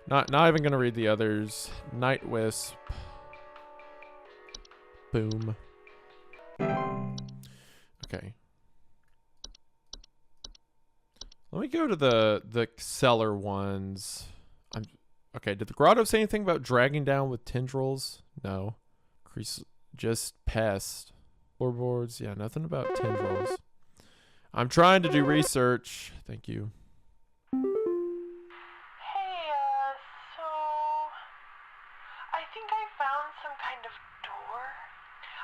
Not even gonna read the others. Night wisp. Boom. Okay. Let me go to the cellar ones. Okay, did the grotto say anything about dragging down with tendrils? No. Just pest. Floorboards. Yeah, nothing about tendrils. I'm trying to do research. Thank you. Hey, so I think I found some kind of door.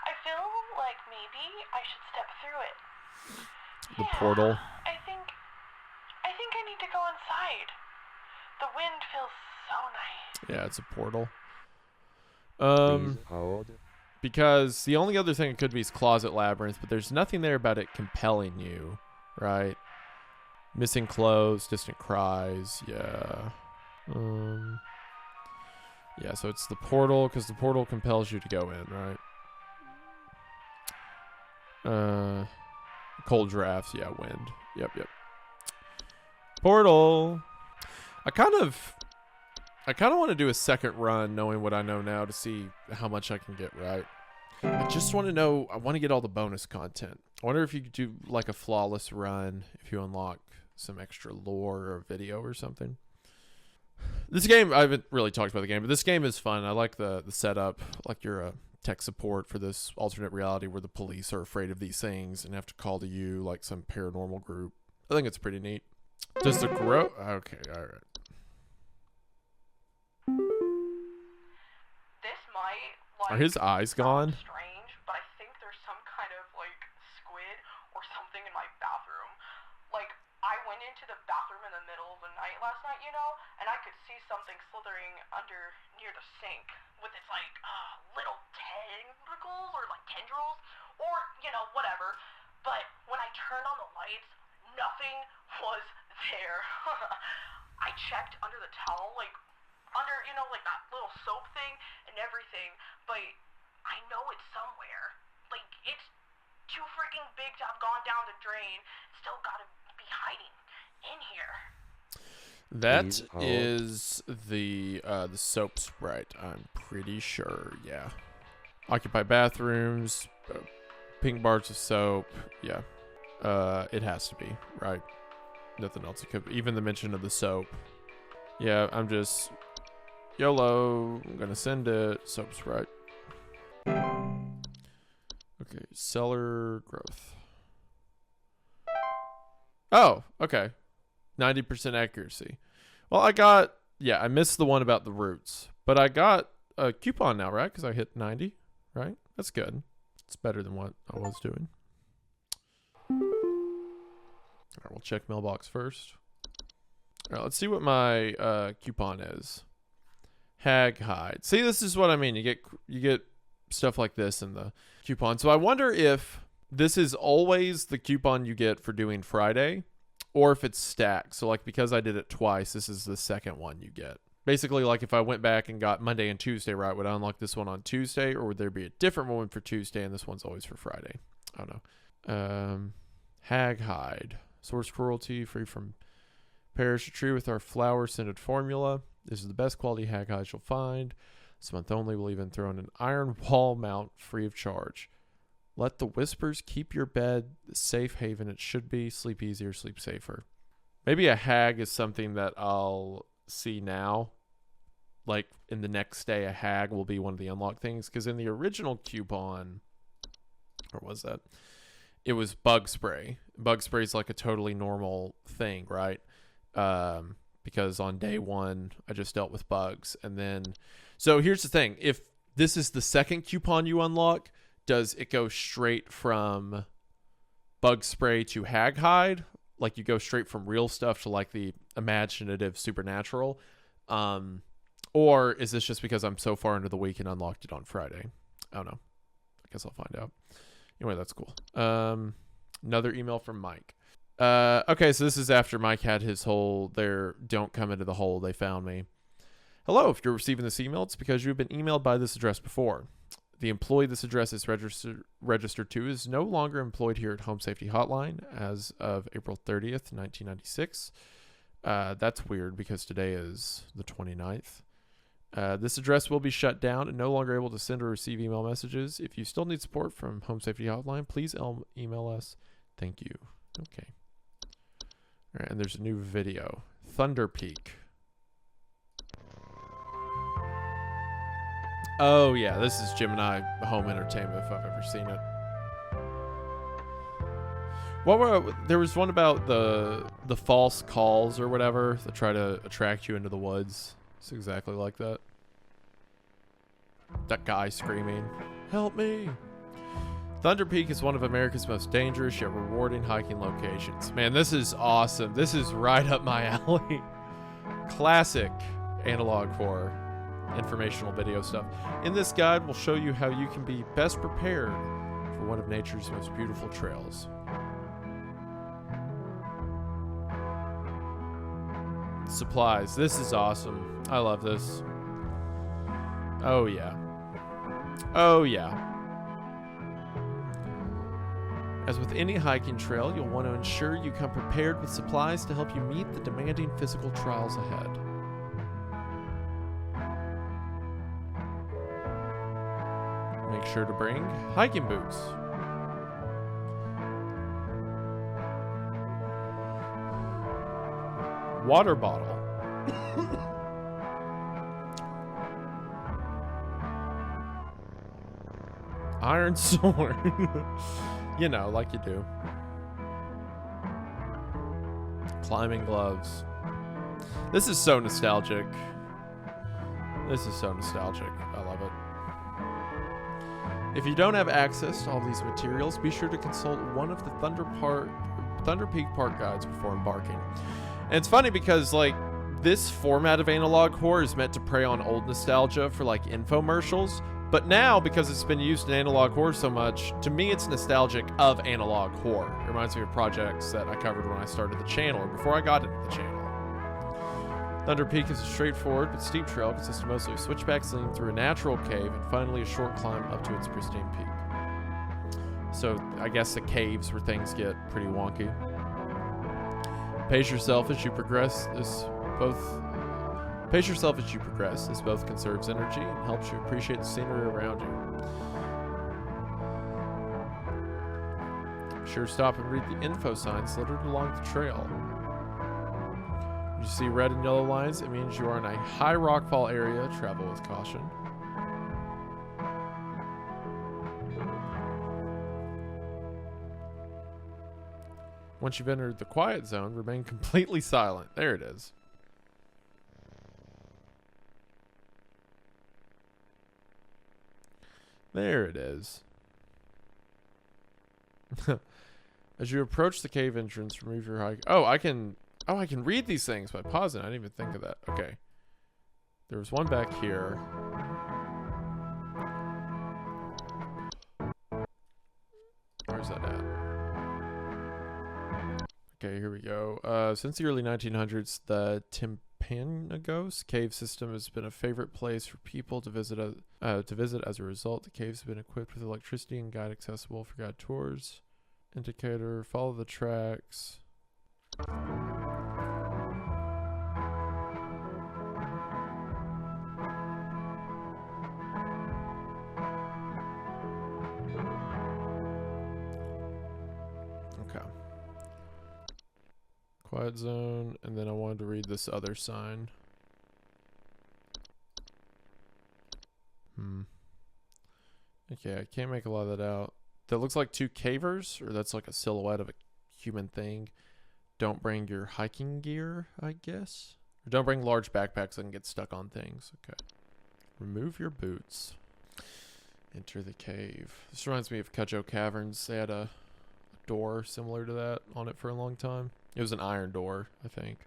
I feel like maybe I should step through it. The portal. I think I need to go inside. The wind feels so nice. Yeah, it's a portal. Please hold. Because the only other thing it could be is Closet Labyrinth, but there's nothing there about it compelling you, right? Missing clothes, distant cries, yeah. Yeah, so it's the portal, because the portal compels you to go in, right? Cold drafts, yeah, wind. Yep. Portal. I kind of want to do a second run, knowing what I know now, to see how much I can get right. I just want to know. I want to get all the bonus content. I wonder if you could do like a flawless run if you unlock some extra lore or video or something. This game, I haven't really talked about the game, but this game is fun. I like the setup. Like you're a tech support for this alternate reality where the police are afraid of these things and have to call to you like some paranormal group. I think it's pretty neat. Does the grow? Okay, all right. This might, like, Are his eyes gone? sound strange, but I think there's some kind of, like, squid or something in my bathroom. Like, I went into the bathroom in the middle of the night last night, you know, and I could see something slithering under near the sink with its, like, little tentacles or, like, tendrils or, you know, whatever. But when I turned on the lights, nothing was there. I checked under the towel, like, under, you know, like that little soap thing and everything, but I know it's somewhere. Like, it's too freaking big to have gone down the drain. Still gotta be hiding in here. That is the soap sprite, I'm pretty sure. Yeah. Occupy bathrooms, pink bars of soap. Yeah. It has to be, right? Nothing else. It could, even the mention of the soap. Yeah, I'm just YOLO. I'm gonna send it. Soap sprite. Okay, cellar growth. Oh, okay. 90% accuracy. Well, I missed the one about the roots, but I got a coupon now, right? Because I hit 90, right? That's good. It's better than what I was doing. All right, we'll check mailbox first. All right, let's see what my coupon is. Hag hide. See, this is what I mean. You get stuff like this in the coupon. So I wonder if this is always the coupon you get for doing Friday, or if it's stacked. So like, because I did it twice, this is the second one you get. Basically, like if I went back and got Monday and Tuesday, right, would I unlock this one on Tuesday, or would there be a different one for Tuesday and this one's always for Friday? I don't know. Hag hide. Source cruelty, free from perish tree with our flower-scented formula. This is the best quality hag hide you'll find. This month only, we'll even throw in an iron wall mount free of charge. Let the whispers keep your bed the safe haven it should be. Sleep easier, sleep safer. Maybe a hag is something that I'll see now. Like in the next day, a hag will be one of the unlock things. Because in the original coupon, or was that? It was bug spray. Bug spray is like a totally normal thing, right? Because on day one, I just dealt with bugs. And then, so here's the thing. If this is the second coupon you unlock, does it go straight from bug spray to hag hide? Like you go straight from real stuff to like the imaginative supernatural? Or is this just because I'm so far into the week and unlocked it on Friday? I don't know. I guess I'll find out. Anyway, that's cool. Another email from Mike. Okay, so this is after Mike had his whole don't come into the hole, they found me. Hello, if you're receiving this email, it's because you've been emailed by this address before. The employee this address is registered to is no longer employed here at Home Safety Hotline as of April 30th, 1996. That's weird because today is the 29th. This address will be shut down and no longer able to send or receive email messages. If you still need support from Home Safety Hotline, please email us. Thank you. Okay. All right, and there's a new video. Thunder Peak. Oh, yeah, this is Gemini Home Entertainment, if I've ever seen it. There was one about the false calls or whatever that try to attract you into the woods. It's exactly like that. That guy screaming, "Help me!" Thunder Peak is one of America's most dangerous yet rewarding hiking locations. Man, this is awesome. This is right up my alley. Classic analog horror. Informational video stuff. In this guide, we'll show you how you can be best prepared for one of nature's most beautiful trails. Supplies. This is awesome. I love this. Oh, yeah. Oh, yeah. As with any hiking trail, you'll want to ensure you come prepared with supplies to help you meet the demanding physical trials ahead. Make sure to bring hiking boots. Water bottle. Iron sword. You know, like you do. Climbing gloves. This is so nostalgic. This is so nostalgic. I love it. If you don't have access to all these materials, be sure to consult one of the Thunder Peak Park guides before embarking. And it's funny because, like, this format of analog horror is meant to prey on old nostalgia for, like, infomercials. But now, because it's been used in analog horror so much, to me it's nostalgic of analog horror. It reminds me of projects that I covered when I started the channel, or before I got into the channel. Thunder Peak is a straightforward but steep trail consisting mostly of switchbacks leading through a natural cave and finally a short climb up to its pristine peak. So I guess the caves where things get pretty wonky. Pace yourself as you progress. This both conserves energy and helps you appreciate the scenery around you. Be sure to stop and read the info signs littered along the trail. When you see red and yellow lines, it means you are in a high rockfall area. Travel with caution. Once you've entered the quiet zone, remain completely silent. There it is. There it is. As you approach the cave entrance, remove your hike. Oh, I can read these things by pausing. I didn't even think of that. Okay. There was one back here. Where's that at? Okay, here we go. Since the early 1900s, the Timpanogos cave system has been a favorite place for people to visit. As a result, the caves have been equipped with electricity and guide accessible for guide tours. Indicator, follow the tracks. Okay. Quiet zone, and then I wanted to read this other sign. Okay, I can't make a lot of that out. That looks like two cavers, or that's like a silhouette of a human thing. Don't bring your hiking gear, I guess. Or don't bring large backpacks that can get stuck on things. Okay. Remove your boots. Enter the cave. This reminds me of Cudjoe Caverns. They had a door similar to that on it for a long time. It was an iron door, I think.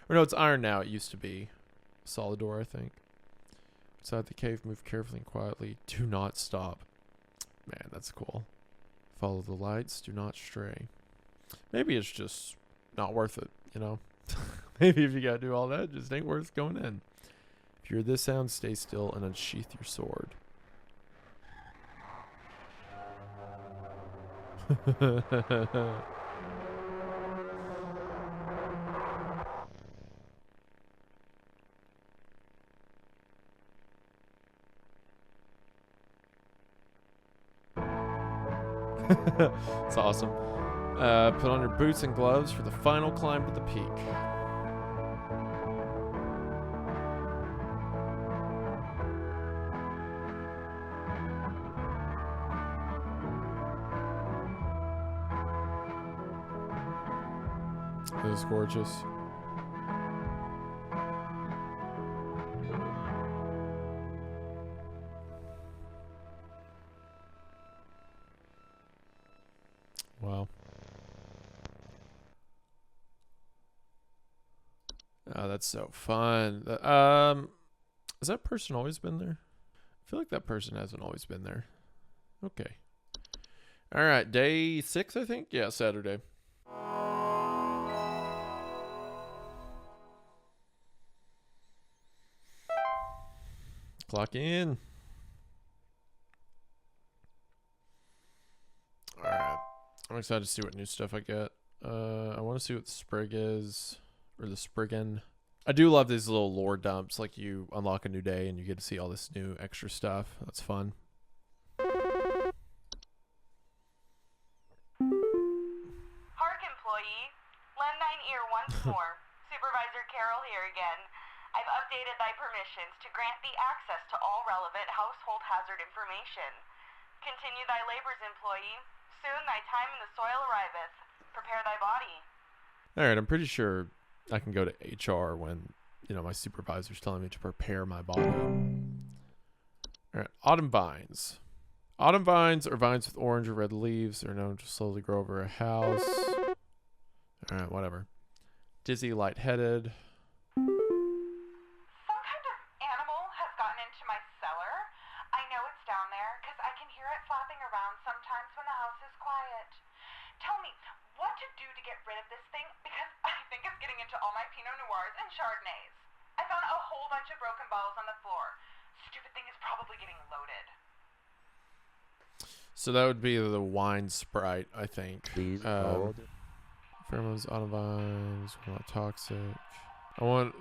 Or no, it's iron now. It used to be a solid door, I think. Inside the cave, move carefully and quietly. Do not stop. Man, that's cool. Follow the lights. Do not stray. Maybe it's just not worth it, you know? Maybe if you gotta do all that, it just ain't worth going in. If you hear this sound, stay still and unsheath your sword. It's awesome. Put on your boots and gloves for the final climb to the peak. It is gorgeous. Wow. Oh, that's so fun. Has that person always been there? I feel like that person hasn't always been there. Okay. All right, day 6, I think. Yeah, Saturday. Clock in. Alright. I'm excited to see what new stuff I get. I want to see what the Sprig is. Or the Spriggan. I do love these little lore dumps. Like you unlock a new day and you get to see all this new extra stuff. That's fun. Hark, employee. Lend thine ear once more. Supervisor Carroll here again. I've updated thy permissions to grant thee access to all relevant household hazard information. Continue thy labors, employee. Soon thy time in the soil arriveth. Prepare thy body. Alright, I'm pretty sure I can go to HR when, you know, my supervisor's telling me to prepare my body. Alright, autumn vines. Autumn vines are vines with orange or red leaves. They're known to slowly grow over a house. Alright, whatever. Dizzy, lightheaded. Some kind of animal has gotten into my cellar. I know it's down there because I can hear it flapping around sometimes when the house is quiet. Tell me, what to do to get rid of this thing, because I think it's getting into all my Pinot Noirs and Chardonnays. I found a whole bunch of broken bottles on the floor. Stupid thing is probably getting loaded. So that would be the wine sprite, I think. Please hold. Pheromones, autumn vines, not toxic.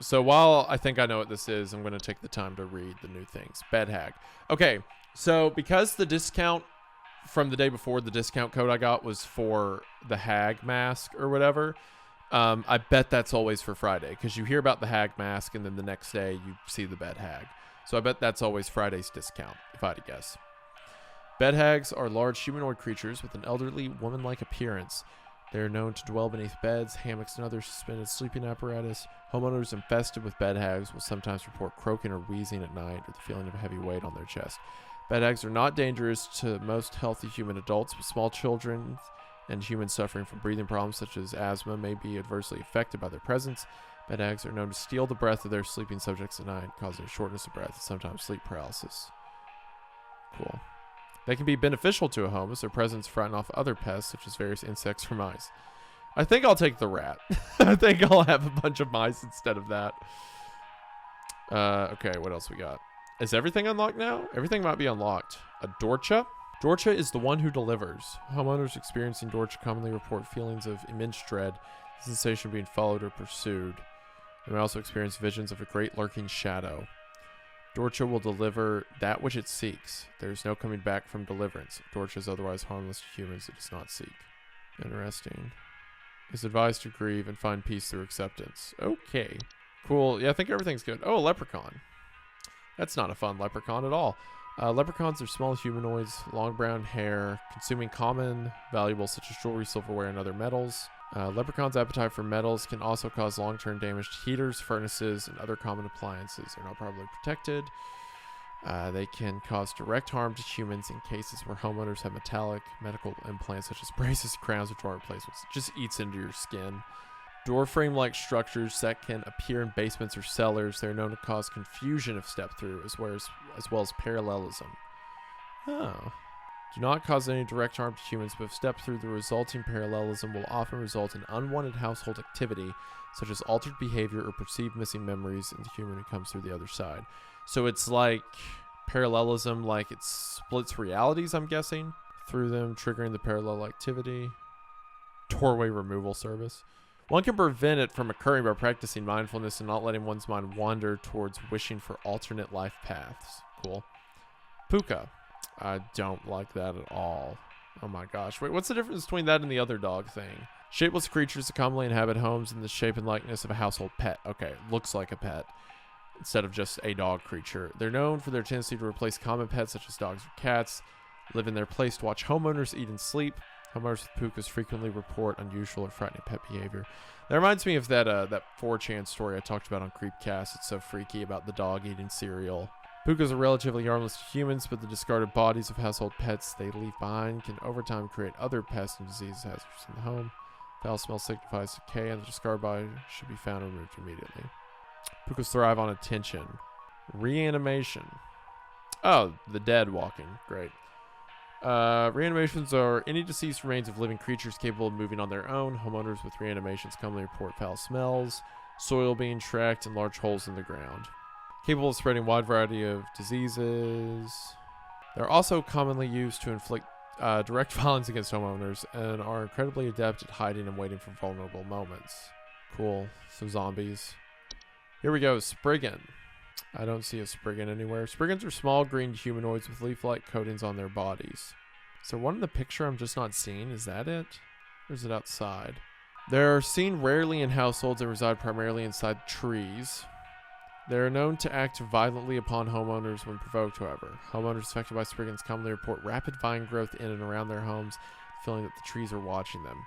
So while I think I know what this is, I'm going to take the time to read the new things. Bed hag. Okay, so because the discount from the day before, the discount code I got was for the hag mask or whatever, I bet that's always for Friday, because you hear about the hag mask and then the next day you see the bed hag. So I bet that's always Friday's discount, if I had to guess. Bed hags are large humanoid creatures with an elderly, woman-like appearance. They are known to dwell beneath beds, hammocks, and other suspended sleeping apparatus. Homeowners infested with bed hags will sometimes report croaking or wheezing at night, or the feeling of a heavy weight on their chest. Bed hags are not dangerous to most healthy human adults, but small children and humans suffering from breathing problems such as asthma may be adversely affected by their presence. Bed hags are known to steal the breath of their sleeping subjects at night, causing shortness of breath and sometimes sleep paralysis. Cool. They can be beneficial to a home as their presence frighten off other pests such as various insects or mice. I think I'll take the rat. I think I'll have a bunch of mice instead of that. Okay, what else we got? Is everything unlocked now? Everything might be unlocked. A Dorcha? Dorcha is the one who delivers. Homeowners experiencing Dorcha commonly report feelings of immense dread, the sensation of being followed or pursued. They may also experience visions of a great lurking shadow. Dorcha will deliver that which it seeks. There is no coming back from deliverance. Dorcha is otherwise harmless to humans it does not seek. Interesting. It's advised to grieve and find peace through acceptance. Okay. Cool. Yeah, I think everything's good. Oh, a leprechaun. That's not a fun leprechaun at all. Leprechauns are small humanoids, long brown hair, consuming common valuables such as jewelry, silverware, and other metals. Leprechauns' appetite for metals can also cause long-term damage to heaters, furnaces, and other common appliances. They're not properly protected. They can cause direct harm to humans in cases where homeowners have metallic medical implants such as braces, crowns, or joint replacements. It just eats into your skin. Door frame-like structures that can appear in basements or cellars. They're known to cause confusion if stepped through, as well as parallelism. Oh. Do not cause any direct harm to humans, but if stepped through, the resulting parallelism will often result in unwanted household activity, such as altered behavior or perceived missing memories in the human who comes through the other side. So it's like parallelism, like it splits realities, I'm guessing, through them, triggering the parallel activity. Doorway removal service. One can prevent it from occurring by practicing mindfulness and not letting one's mind wander towards wishing for alternate life paths. Cool. Puka. I don't like that at all. Oh my gosh. Wait, what's the difference between that and the other dog thing? Shapeless creatures that commonly inhabit homes in the shape and likeness of a household pet. Okay, looks like a pet instead of just a dog creature. They're known for their tendency to replace common pets such as dogs or cats, live in their place to watch homeowners eat and sleep. Homeowners with pukas frequently report unusual or frightening pet behavior. That reminds me of that 4chan story I talked about on Creepcast. It's so freaky about the dog eating cereal. Pukas are relatively harmless to humans, but the discarded bodies of household pets they leave behind can over time create other pests and disease hazards in the home. Foul smell signifies decay, and the discarded body should be found and removed immediately. Pukas thrive on attention. Reanimation. Oh, the dead walking. Great. Reanimations are any deceased remains of living creatures capable of moving on their own. Homeowners with reanimations commonly report foul smells, soil being tracked, and large holes in the ground. Capable of spreading a wide variety of diseases. They're also commonly used to inflict direct violence against homeowners and are incredibly adept at hiding and waiting for vulnerable moments. Cool. So zombies. Here we go. Spriggan. I don't see a Spriggan anywhere. Spriggans are small green humanoids with leaf-like coatings on their bodies. Is there one in the picture I'm just not seeing? Is that it? Or is it outside? They're seen rarely in households and reside primarily inside trees. They're known to act violently upon homeowners when provoked, however. Homeowners affected by Spriggans commonly report rapid vine growth in and around their homes, feeling that the trees are watching them.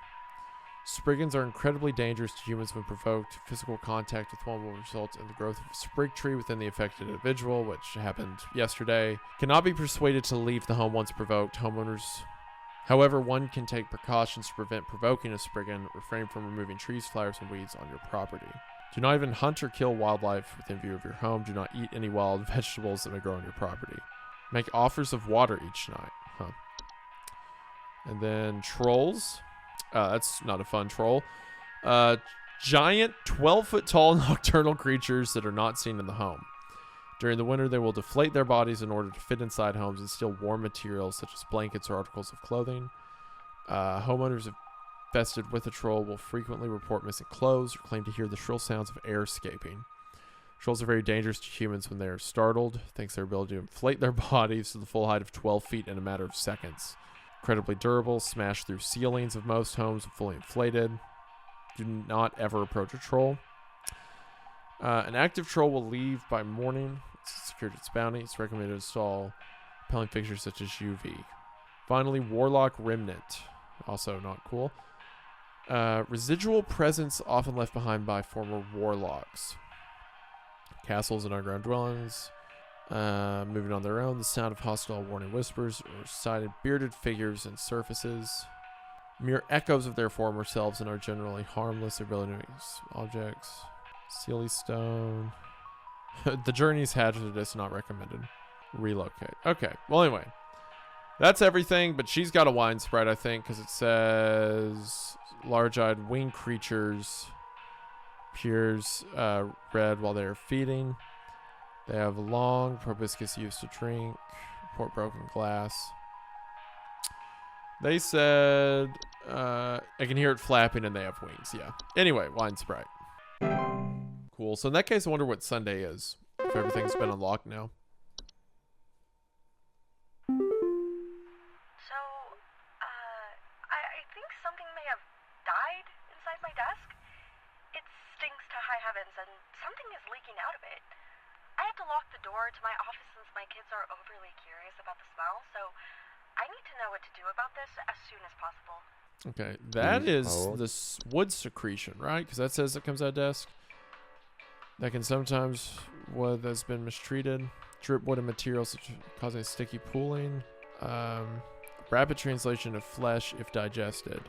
Spriggans are incredibly dangerous to humans when provoked. Physical contact with one will result in the growth of a sprig tree within the affected individual, which happened yesterday. Cannot be persuaded to leave the home once provoked. Homeowners, however, one can take precautions to prevent provoking a Spriggan. Refrain from removing trees, flowers, and weeds on your property. Do not even hunt or kill wildlife within view of your home. Do not eat any wild vegetables that may grow on your property. Make offers of water each night. And then trolls. That's not a fun troll. Giant 12-foot tall nocturnal creatures that are not seen in the home. During the winter, they will deflate their bodies in order to fit inside homes and steal warm materials such as blankets or articles of clothing. Homeowners infested with a troll will frequently report missing clothes or claim to hear the shrill sounds of air escaping. Trolls are very dangerous to humans when they are startled, thanks to their ability to inflate their bodies to the full height of 12 feet in a matter of seconds. Incredibly durable, smash through ceilings of most homes when fully inflated. Do not ever approach a troll. An active troll will leave by morning. It's secured its bounty. It's recommended to install repelling fixtures such as UV. Finally, Warlock Remnant. Also not cool. Residual presence often left behind by former warlocks. Castles and underground dwellings. Moving on their own, the sound of hostile warning whispers or sighted bearded figures and surfaces. Mere echoes of their former selves and are generally harmless. Ability to use objects. Sealy stone. The journey's hazardous, not recommended. Relocate. Okay, well anyway. That's everything, but she's got a wine spread, I think, because it says large-eyed winged creatures appears red while they are feeding. They have long proboscis used to drink. Report broken glass. They said I can hear it flapping and they have wings. Yeah. Anyway, wine sprite. Cool. So in that case, I wonder what Sunday is. If everything's been unlocked now. So, I think something may have died inside my desk. It stinks to high heavens and something is leaking out of it. I have to lock the door to my office since my kids are overly curious about the smell, so I need to know what to do about this as soon as possible. Okay, that is this wood secretion, right? Because that says it comes out of desk. That can sometimes wood that's been mistreated. Drip wood and materials causing sticky pooling. Rapid translation of flesh if digested.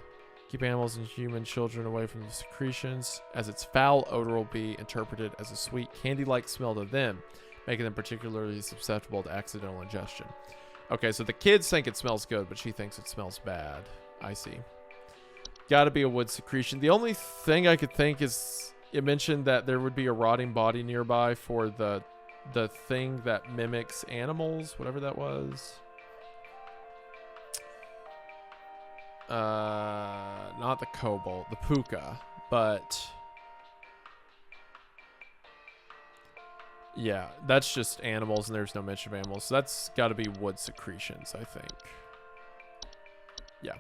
Keep animals and human children away from the secretions, as its foul odor will be interpreted as a sweet candy-like smell to them, making them particularly susceptible to accidental ingestion. Okay, so the kids think it smells good, but she thinks it smells bad. I see. Gotta be a wood secretion. The only thing I could think is it mentioned that there would be a rotting body nearby for the thing that mimics animals, whatever that was. Not the cobalt, the puka, but yeah, that's just animals and there's no mention of animals. So that's got to be wood secretions, I think. Yeah.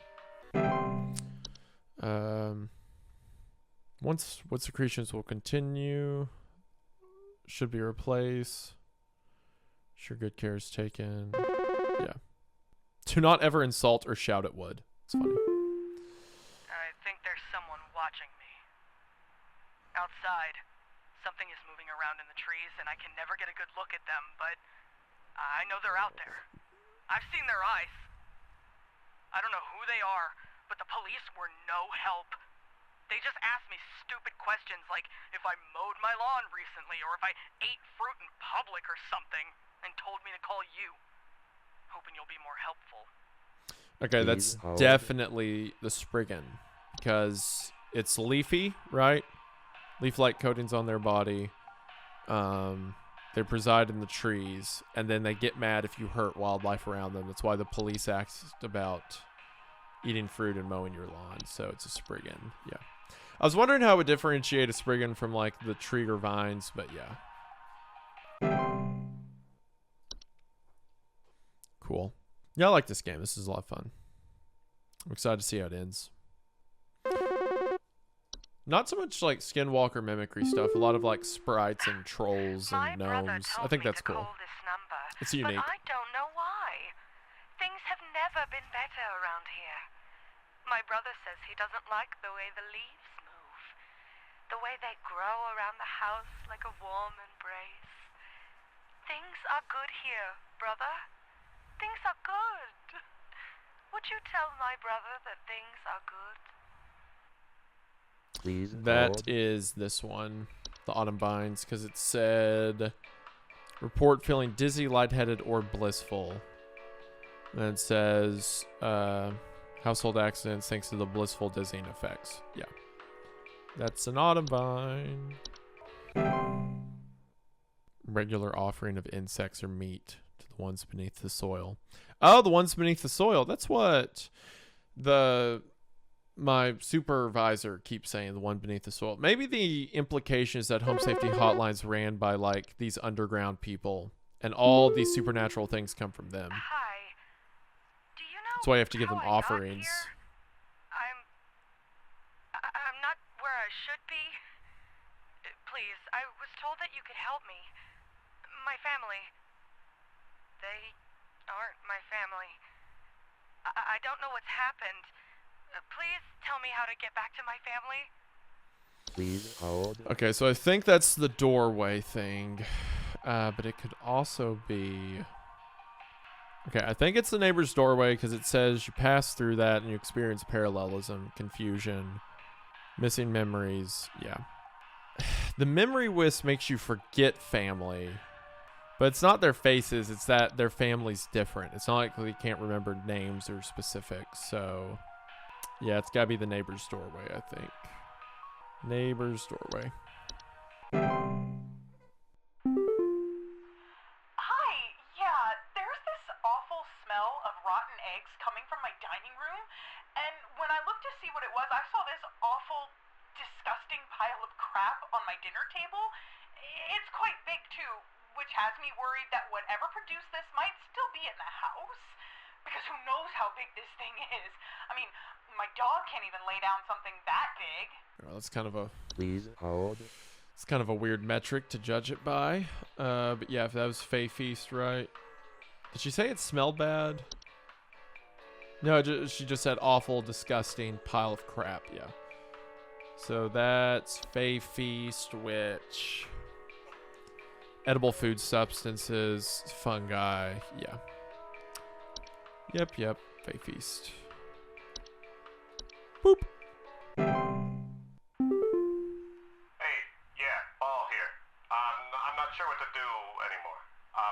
Once wood secretions will continue, should be replaced. Sure, good care is taken. Yeah. Do not ever insult or shout at wood. It's funny. I think there's someone watching me. Outside, something is moving around in the trees, and I can never get a good look at them, but I know they're out there. I've seen their eyes. I don't know who they are, but the police were no help. They just asked me stupid questions like if I mowed my lawn recently or if I ate fruit in public or something, and told me to call you. Hoping you'll be more helpful. Okay, that's definitely the Spriggan, because it's leafy, right? Leaf-like coatings on their body. They preside in the trees, and then they get mad if you hurt wildlife around them. That's why the police asked about eating fruit and mowing your lawn. So it's a Spriggan. Yeah. I was wondering how it would differentiate a Spriggan from like the tree or vines, but yeah. Cool. Yeah, I like this game. This is a lot of fun. I'm excited to see how it ends. Not so much like skinwalker mimicry stuff. A lot of like sprites and trolls and gnomes. I think that's cool. It's unique. But I don't know why. Things have never been better around here. My brother says he doesn't like the way the leaves move. The way they grow around the house like a warm embrace. Things are good here, brother. Things are good. Would you tell my brother that things are good? Please That hold. is this one, the Autumn Binds, because it said report feeling dizzy, lightheaded, or blissful. And it says household accidents thanks to the blissful dizzying effects. Yeah. That's an Autumn Bind. Regular offering of insects or meat to the ones beneath the soil. Oh, the ones beneath the soil. That's what my supervisor keeps saying, the one beneath the soil. Maybe the implication is that Home Safety Hotlines ran by like these underground people, and all these supernatural things come from them. Hi. Do you know That's why you have to give them how I got offerings. here? I'm not where I should be. Please, I was told that you could help me. My family. They aren't my family. I don't know what's happened. Please tell me how to get back to my family. Please hold. Okay, so I think that's the doorway thing. But it could also be... Okay, I think it's the neighbor's doorway because it says you pass through that and you experience parallelism, confusion, missing memories. Yeah. The memory wisp makes you forget family. But it's not their faces, it's that their family's different. It's not like they can't remember names or specifics, so... Yeah, it's gotta be the neighbor's doorway, I think. Neighbor's doorway. Hi, yeah, there's this awful smell of rotten eggs coming from my dining room, and when I looked to see what it was, I saw this awful, disgusting pile of crap on my dinner table. It's quite big, too, which has me worried that whatever produced this might still be in the house. Because who knows how big this thing is. I mean, my dog can't even lay down something that big. Oh, that's kind of a... Please hold. It's kind of a weird metric to judge it by. But yeah, if that was Fae Feast, right? Did she say it smelled bad? No, she just said awful, disgusting pile of crap. Yeah. So that's Fae Feast, which... Edible food substances, fungi. Yeah. Yep. Fae Feast. Boop. Hey, yeah, Ball here. I'm not sure what to do anymore.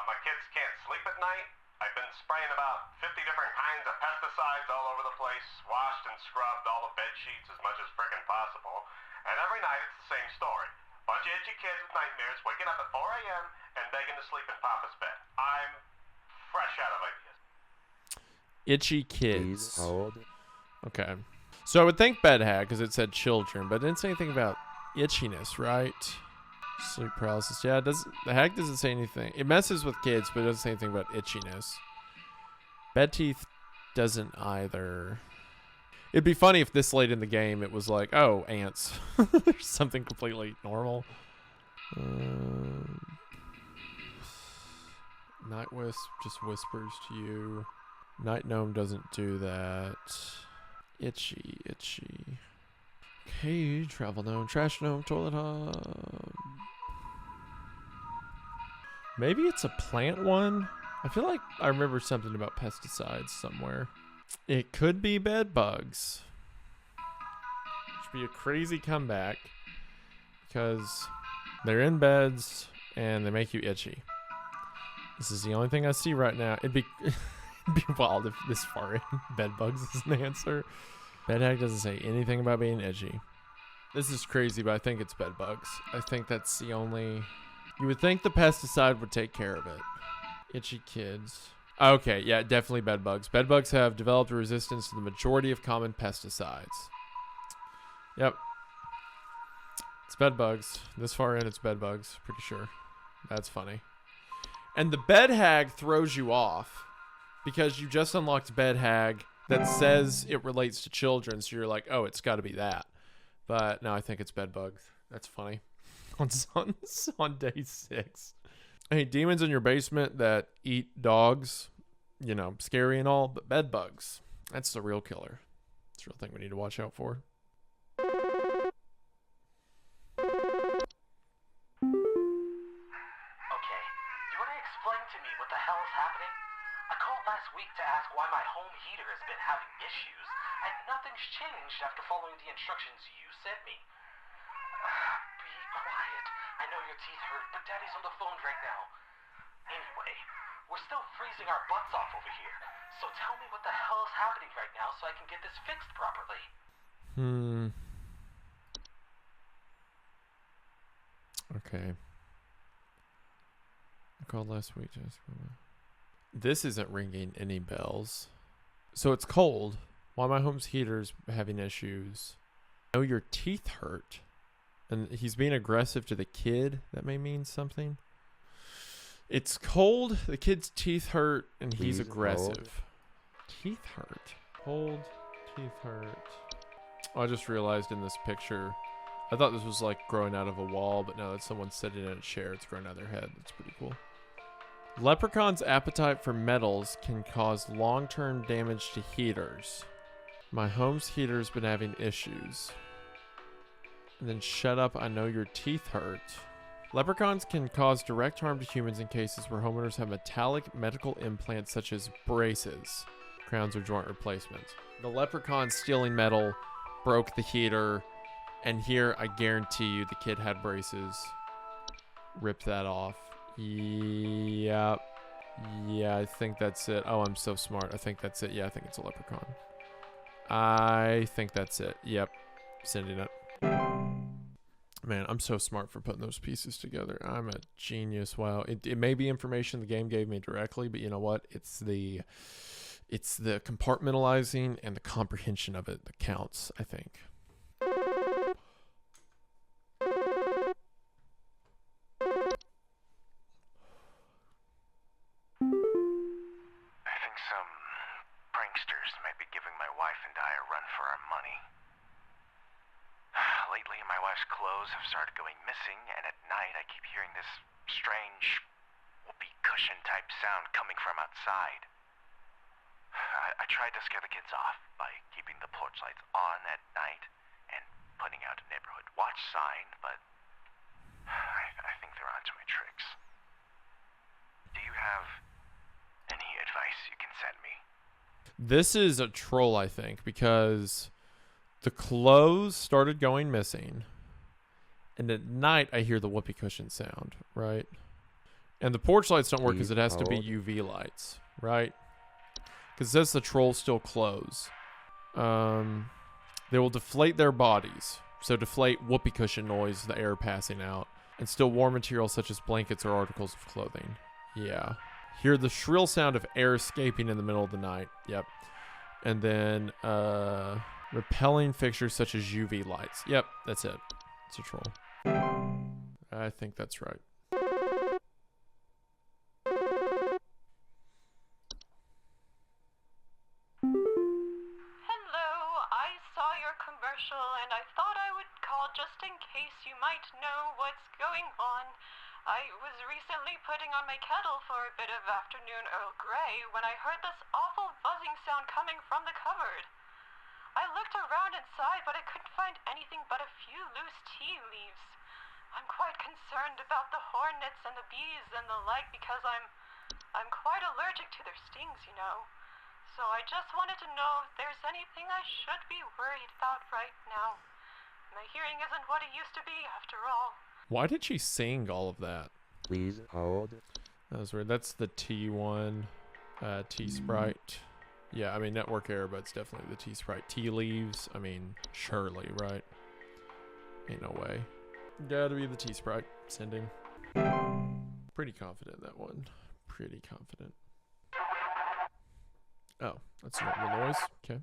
My kids can't sleep at night. I've been spraying about 50 different kinds of pesticides all over the place, washed and scrubbed all the bed sheets as much as frickin' possible, and every night it's the same story. Bunch of itchy kids with nightmares waking up at 4 a.m. and begging to sleep in Papa's bed. I'm fresh out of ideas. Itchy Please kids. hold. Okay. So I would think bed hag because it said children, but it didn't say anything about itchiness, right? Sleep paralysis. Yeah, the hag doesn't say anything. It messes with kids, but it doesn't say anything about itchiness. Bed teeth doesn't either. It'd be funny if this late in the game it was like, oh, ants. Something completely normal. Night Wisp just whispers to you. Night Gnome doesn't do that. Itchy. Okay, Travel Gnome, Trash Gnome, Toilet Hub. Maybe it's a plant one? I feel like I remember something about pesticides somewhere. It could be bed bugs. Which would be a crazy comeback. Because they're in beds and they make you itchy. This is the only thing I see right now. It'd be wild if this far in bed bugs is an answer. Bed hag doesn't say anything about being itchy. This is crazy, but I think it's bed bugs. I think that's the only You would think the pesticide would take care of it. Itchy kids. Okay, yeah, definitely bed bugs. Bed bugs have developed a resistance to the majority of common pesticides. Yep. It's bed bugs. This far in, it's bed bugs. Pretty sure. That's funny. And the bed hag throws you off because you just unlocked bed hag that says it relates to children. So you're like, oh, it's got to be that. But no, I think it's bed bugs. That's funny. On day 6. Hey, demons in your basement that eat dogs, you know, scary and all, but bed bugs. That's the real killer. It's a real thing we need to watch out for. Okay, do you want to explain to me what the hell is happening? I called last week to ask why my home heater has been having issues, and nothing's changed after following the instructions you sent me. Be quiet. I know your teeth hurt, but Daddy's on the phone right now. Anyway, we're still freezing our butts off over here, so tell me what the hell is happening right now so I can get this fixed properly. Okay. I called last week to ask. This isn't ringing any bells. So it's cold. Why my home's heater's having issues. I know your teeth hurt. And he's being aggressive to the kid. That may mean something. It's cold. The kid's teeth hurt. And he's aggressive. Teeth hurt. Cold. Teeth hurt. Oh, I just realized in this picture. I thought this was like growing out of a wall. But no, that's someone sitting in a chair. It's growing out of their head. That's pretty cool. Leprechaun's appetite for metals can cause long-term damage to heaters. My home's heater's been having issues. And then shut up, I know your teeth hurt. Leprechauns can cause direct harm to humans in cases where homeowners have metallic medical implants such as braces, crowns, or joint replacements. The leprechaun stealing metal broke the heater, and here I guarantee you the kid had braces. Rip that off. Yep. Yeah, I think that's it. Oh, I'm so smart. I think that's it. Yeah, I think it's a leprechaun. I think that's it. Yep. Sending it. Man, I'm so smart for putting those pieces together. I'm a genius. Wow. It may be information the game gave me directly, but you know what? It's the compartmentalizing and the comprehension of it that counts, I think. I think some pranksters might be giving my wife and I a run for our money. Lately, my wife's clothes have started going missing, and at night I keep hearing this strange whoopee cushion type sound coming from outside. I tried to scare the kids off by keeping the porch lights on at night and putting out a neighborhood watch sign, but I think they're onto my tricks. Do you have any advice you can send me? This is a troll, I think, because the clothes started going missing, and at night I hear the whoopee cushion sound, right? And the porch lights don't work because it has to be UV lights, right? Because it says the trolls still close. They will deflate their bodies. So deflate whoopee cushion noise, the air passing out. And still warm materials such as blankets or articles of clothing. Yeah. Hear the shrill sound of air escaping in the middle of the night. Yep. And then repelling fixtures such as UV lights. Yep, that's it. It's a troll. I think that's right. Hello, I saw your commercial and I thought I would call just in case you might know what's going on. I was recently putting on my kettle for a bit of afternoon Earl Grey when I heard this awful buzzing sound coming from the cupboard. I looked around inside, but I couldn't find anything but a few loose tea leaves. I'm quite concerned about the hornets and the bees and the like because I'm quite allergic to their stings, you know. So I just wanted to know if there's anything I should be worried about right now. My hearing isn't what it used to be, after all. Why did she sing all of that? Please hold. That was weird. That's the T1 tea sprite. Yeah, I mean, network error, but it's definitely the tea sprite. Tea leaves, I mean, surely, right? Ain't no way. Gotta be the tea sprite. Sending. Pretty confident in that one. Pretty confident. Oh, that's a normal noise. Okay.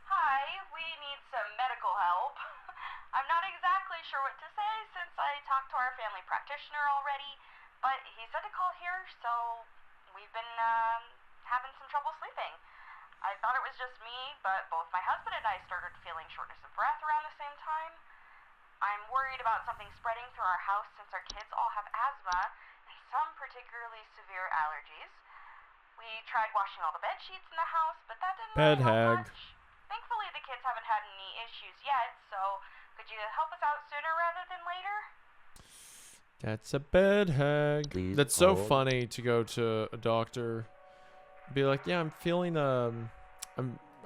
Hi, we need some medical help. I'm not exactly sure what to say since I talked to our family practitioner already, but he said to call here, so we've been having some trouble sleeping. I thought it was just me, but both my husband and I started feeling shortness of breath around the same time. I'm worried about something spreading through our house since our kids all have asthma and some particularly severe allergies. We tried washing all the bed sheets in the house, but that didn't Bed really hag. help much. Thankfully, the kids haven't had any issues yet, so could you help us out sooner rather than later? That's a bed hag. Please That's so hold. funny to go to a doctor, be like, yeah, I'm feeling I'm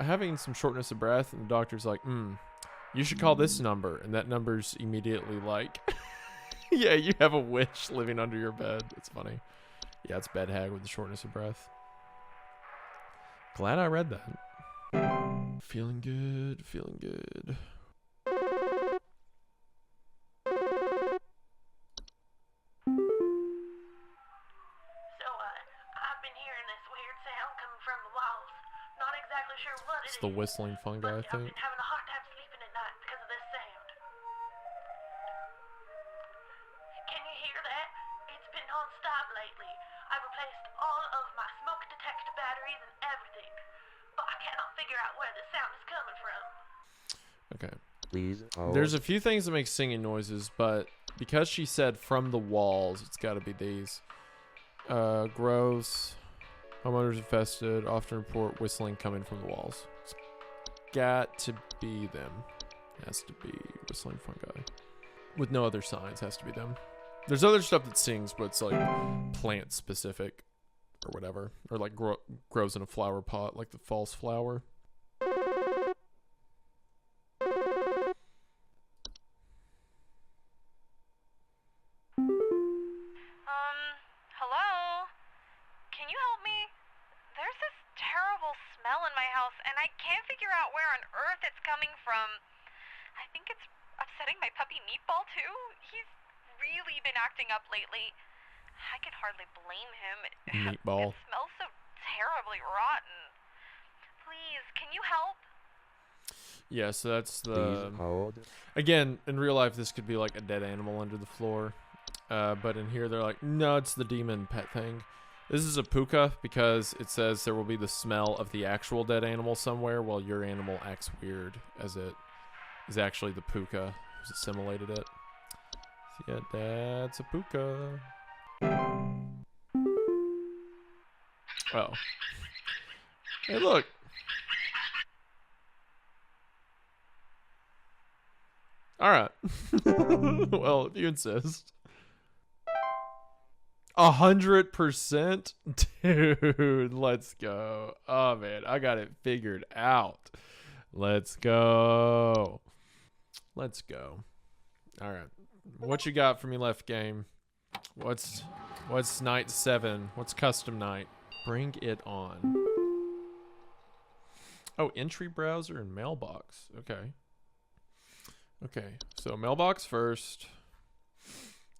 having some shortness of breath, and the doctor's like, you should call this number, and that number's immediately like, yeah, you have a witch living under your bed. It's funny. Yeah, it's bed hag with the shortness of breath. Glad I read that. Feeling good, feeling good. So, I've been hearing this weird sound coming from the walls. Not exactly sure what It's the whistling fungi, I I've think. been having a hard time sleeping at night because of this sound. Can you hear that? It's been non-stop lately. I've replaced all of my smoke detector batteries and everything, but I cannot figure out where the sound is coming from. Okay. Please hold. There's a few things that make singing noises, but because she said from the walls, it's got to be these. Gross. Homeowners infested often report whistling coming from the walls. It's got to be them. Has to be whistling fungi. With no other signs, has to be them. There's other stuff that sings, but it's like plant specific or whatever. Or like grows in a flower pot, like the false flower. Hello? Can you help me? There's this terrible smell in my house, and I can't figure out where on earth it's coming from. I think it's upsetting my puppy Meatball, too. He's really been acting up lately. I can hardly blame him. Meatball. It smells so terribly rotten. Please, can you help? Yeah, so that's Please the... hold. Again, in real life, this could be like a dead animal under the floor. But in here, they're like, no, it's the demon pet thing. This is a puka because it says there will be the smell of the actual dead animal somewhere while your animal acts weird as it is actually the puka who's assimilated it. So yeah, that's a puka. Oh. Hey, look. All right. Well, if you insist. 100%? Dude, let's go. Oh, man, I got it figured out. Let's go. Let's go. All right. What you got for me left, game? What's night 7? What's custom night? Bring it on. Oh, entry browser and mailbox. Okay. Okay, so mailbox first.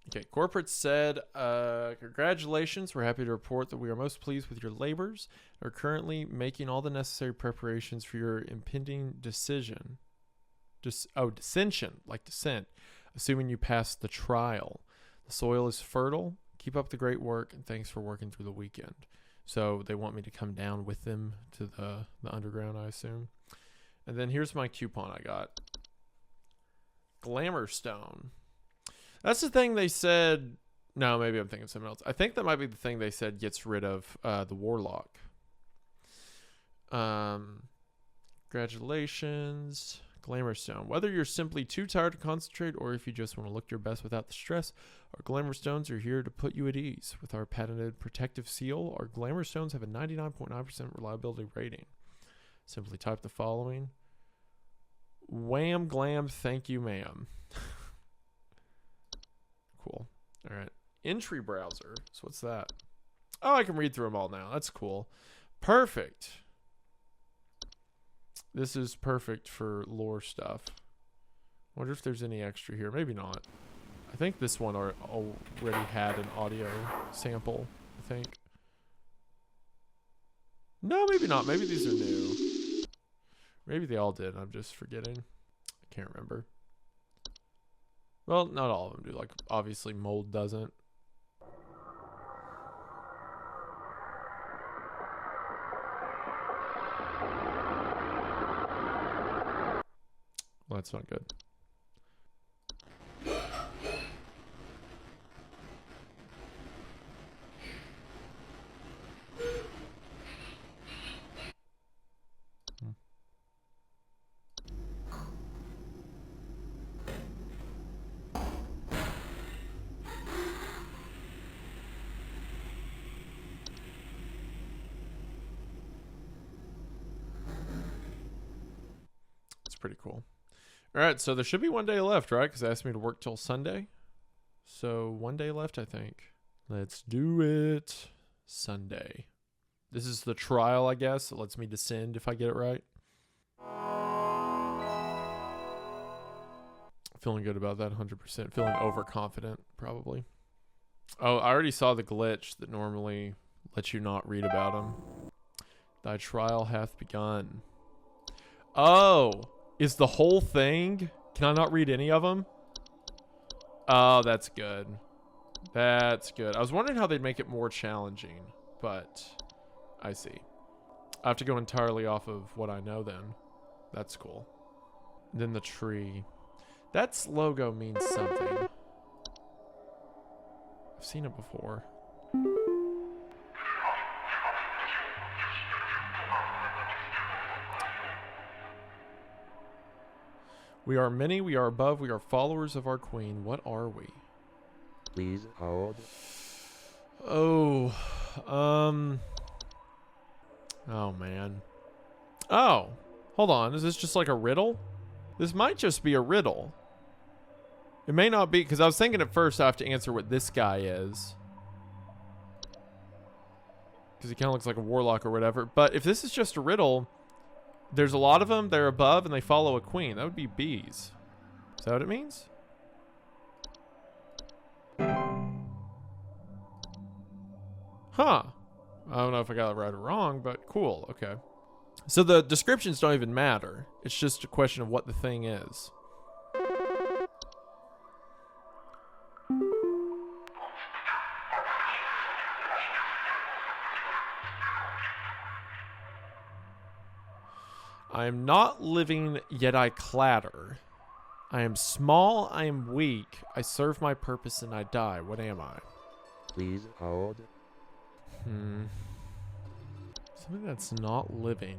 Okay, corporate said, congratulations. We're happy to report that we are most pleased with your labors and are currently making all the necessary preparations for your impending dissension, like dissent, assuming you pass the trial. The soil is fertile. Keep up the great work, and thanks for working through the weekend. So they want me to come down with them to the underground, I assume. And then here's my coupon I got. Glamour Stone. That's the thing they said. No, maybe I'm thinking something else. I think that might be the thing they said gets rid of the Warlock. Congratulations. Glamour Stone. Whether you're simply too tired to concentrate or if you just want to look your best without the stress, our Glamour Stones are here to put you at ease. With our patented protective seal, our Glamour Stones have a 99.9% reliability rating. Simply type the following. Wham glam, thank you, ma'am. Cool. All right. Entry browser. So what's that? Oh, I can read through them all now. That's cool. Perfect. This is perfect for lore stuff. Wonder if there's any extra here. Maybe not. I think this one already had an audio sample, I think. No, maybe not. Maybe these are new. Maybe they all did. I'm just forgetting. I can't remember. Well, not all of them do. Like, obviously, mold doesn't. Well, that's not good. Pretty cool. All right, so there should be 1 day left, right? Because they asked me to work till Sunday. So 1 day left, I think. Let's do it. Sunday. This is the trial, I guess. It lets me descend if I get it right. Feeling good about that 100%. Feeling overconfident, probably. Oh, I already saw the glitch that normally lets you not read about them. Thy trial hath begun. Oh, is the whole thing? Can I not read any of them? Oh, that's good. That's good. I was wondering how they'd make it more challenging, but I see. I have to go entirely off of what I know then. That's cool. Then the tree. That logo means something. I've seen it before. We are many, we are above, we are followers of our queen. What are we? Please hold. Oh, oh man. Oh, hold on. Is this just like a riddle? This might just be a riddle. It may not be, because I was thinking at first I have to answer what this guy is. Because he kind of looks like a warlock or whatever. But if this is just a riddle, there's a lot of them. They're above and they follow a queen. That would be bees. Is that what it means? Huh. I don't know if I got it right or wrong, but cool. Okay. So the descriptions don't even matter. It's just a question of what the thing is. I am not living, yet I clatter. I am small, I am weak. I serve my purpose and I die. What am I? Please hold. Something that's not living.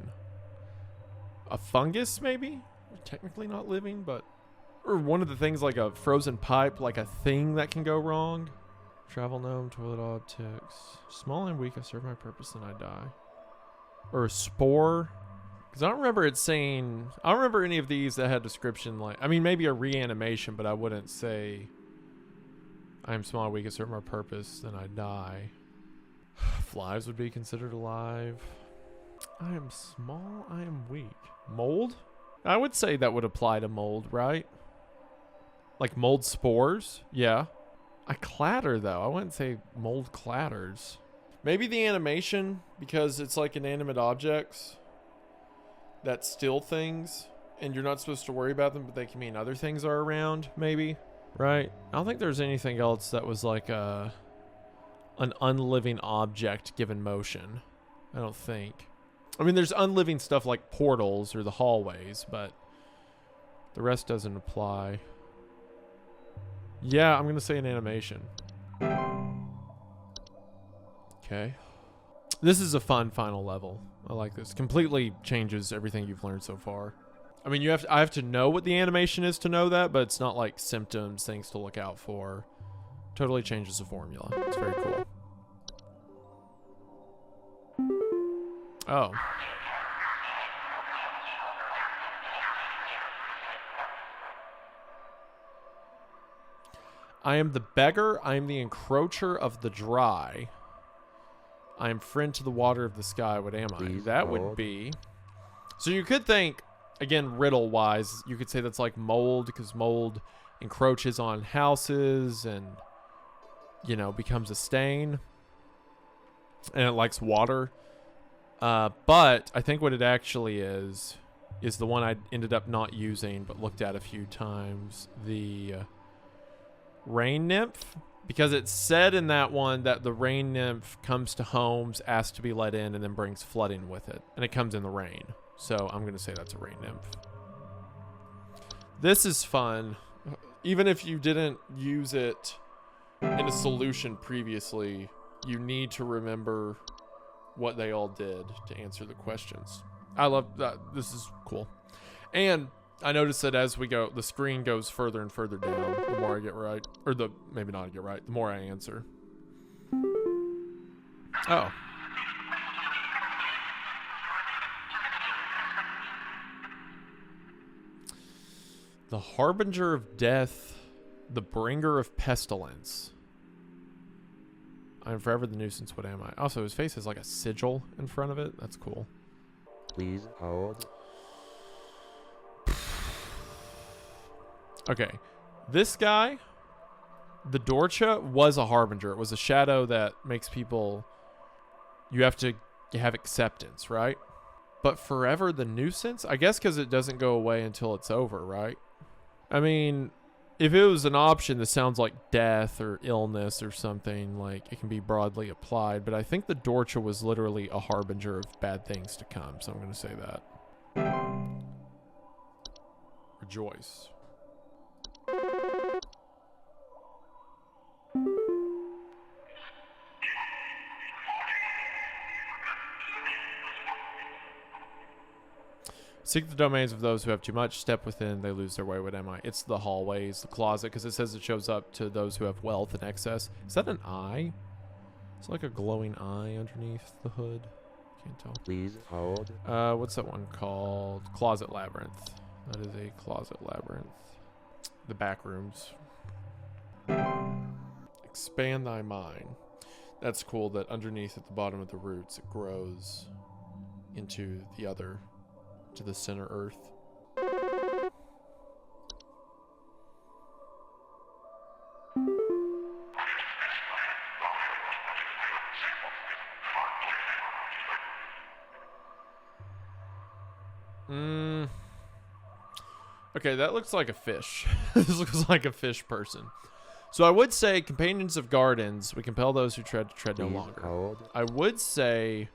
A fungus, maybe? Technically not living, but... Or one of the things like a frozen pipe, like a thing that can go wrong. Travel gnome, toilet objects. Small and weak, I serve my purpose and I die. Or a spore. Because I don't remember it saying... I don't remember any of these that had description like... I mean, maybe a reanimation, but I wouldn't say... I am small and weak, I serve my purpose, then I die. Flies would be considered alive. I am small, I am weak. Mold? I would say that would apply to mold, right? Like mold spores? Yeah. I clatter, though. I wouldn't say mold clatters. Maybe the animation, because it's like inanimate objects that still things, and you're not supposed to worry about them, but they can mean other things are around, maybe. Right? I don't think there's anything else that was like an unliving object given motion. I don't think. I mean, there's unliving stuff like portals or the hallways, but the rest doesn't apply. Yeah, I'm going to say an animation. Okay. This is a fun final level. I like this. Completely changes everything you've learned so far. I mean, I have to know what the animation is to know that, but it's not like symptoms, things to look out for. Totally changes the formula. It's very cool. Oh. I am the beggar. I am the encroacher of the dry. I am friend to the water of the sky. What am I? That would be... So you could think again, riddle wise, you could say that's like mold, because mold encroaches on houses and, you know, becomes a stain, and it likes water. But I think what it actually is the one I ended up not using but looked at a few times, the rain nymph, because it said in that one that the rain nymph comes to homes, asks to be let in, and then brings flooding with it, and it comes in the rain. So I'm gonna say that's a rain nymph. This is fun, even if you didn't use it in a solution previously. You need to remember what they all did to answer the questions. I love that. This is cool. And I noticed that as we go, the screen goes further and further down the more I get right. Or maybe not I get right, the more I answer. Oh. The harbinger of death, the bringer of pestilence. I'm forever the nuisance, what am I? Also, his face has like a sigil in front of it. That's cool. Please hold. Okay. This guy, the Dorcha, was a harbinger. It was a shadow that makes people... You have to have acceptance, right? But forever the nuisance? I guess because it doesn't go away until it's over, right? I mean... If it was an option that sounds like death or illness or something, like it can be broadly applied, but I think the Dorcha was literally a harbinger of bad things to come, so I'm going to say that. Rejoice. Seek the domains of those who have too much. Step within, they lose their way. What am I? It's the hallways, the closet, because it says it shows up to those who have wealth and excess. Is that an eye? It's like a glowing eye underneath the hood. Can't tell. Please hold. What's that one called? Closet labyrinth. That is a closet labyrinth. The back rooms. Expand thy mind. That's cool that underneath at the bottom of the roots, it grows into the other... to the center earth. Okay, that looks like a fish. This looks like a fish person. So I would say companions of gardens, we compel those who tread to tread no longer. Hold. I would say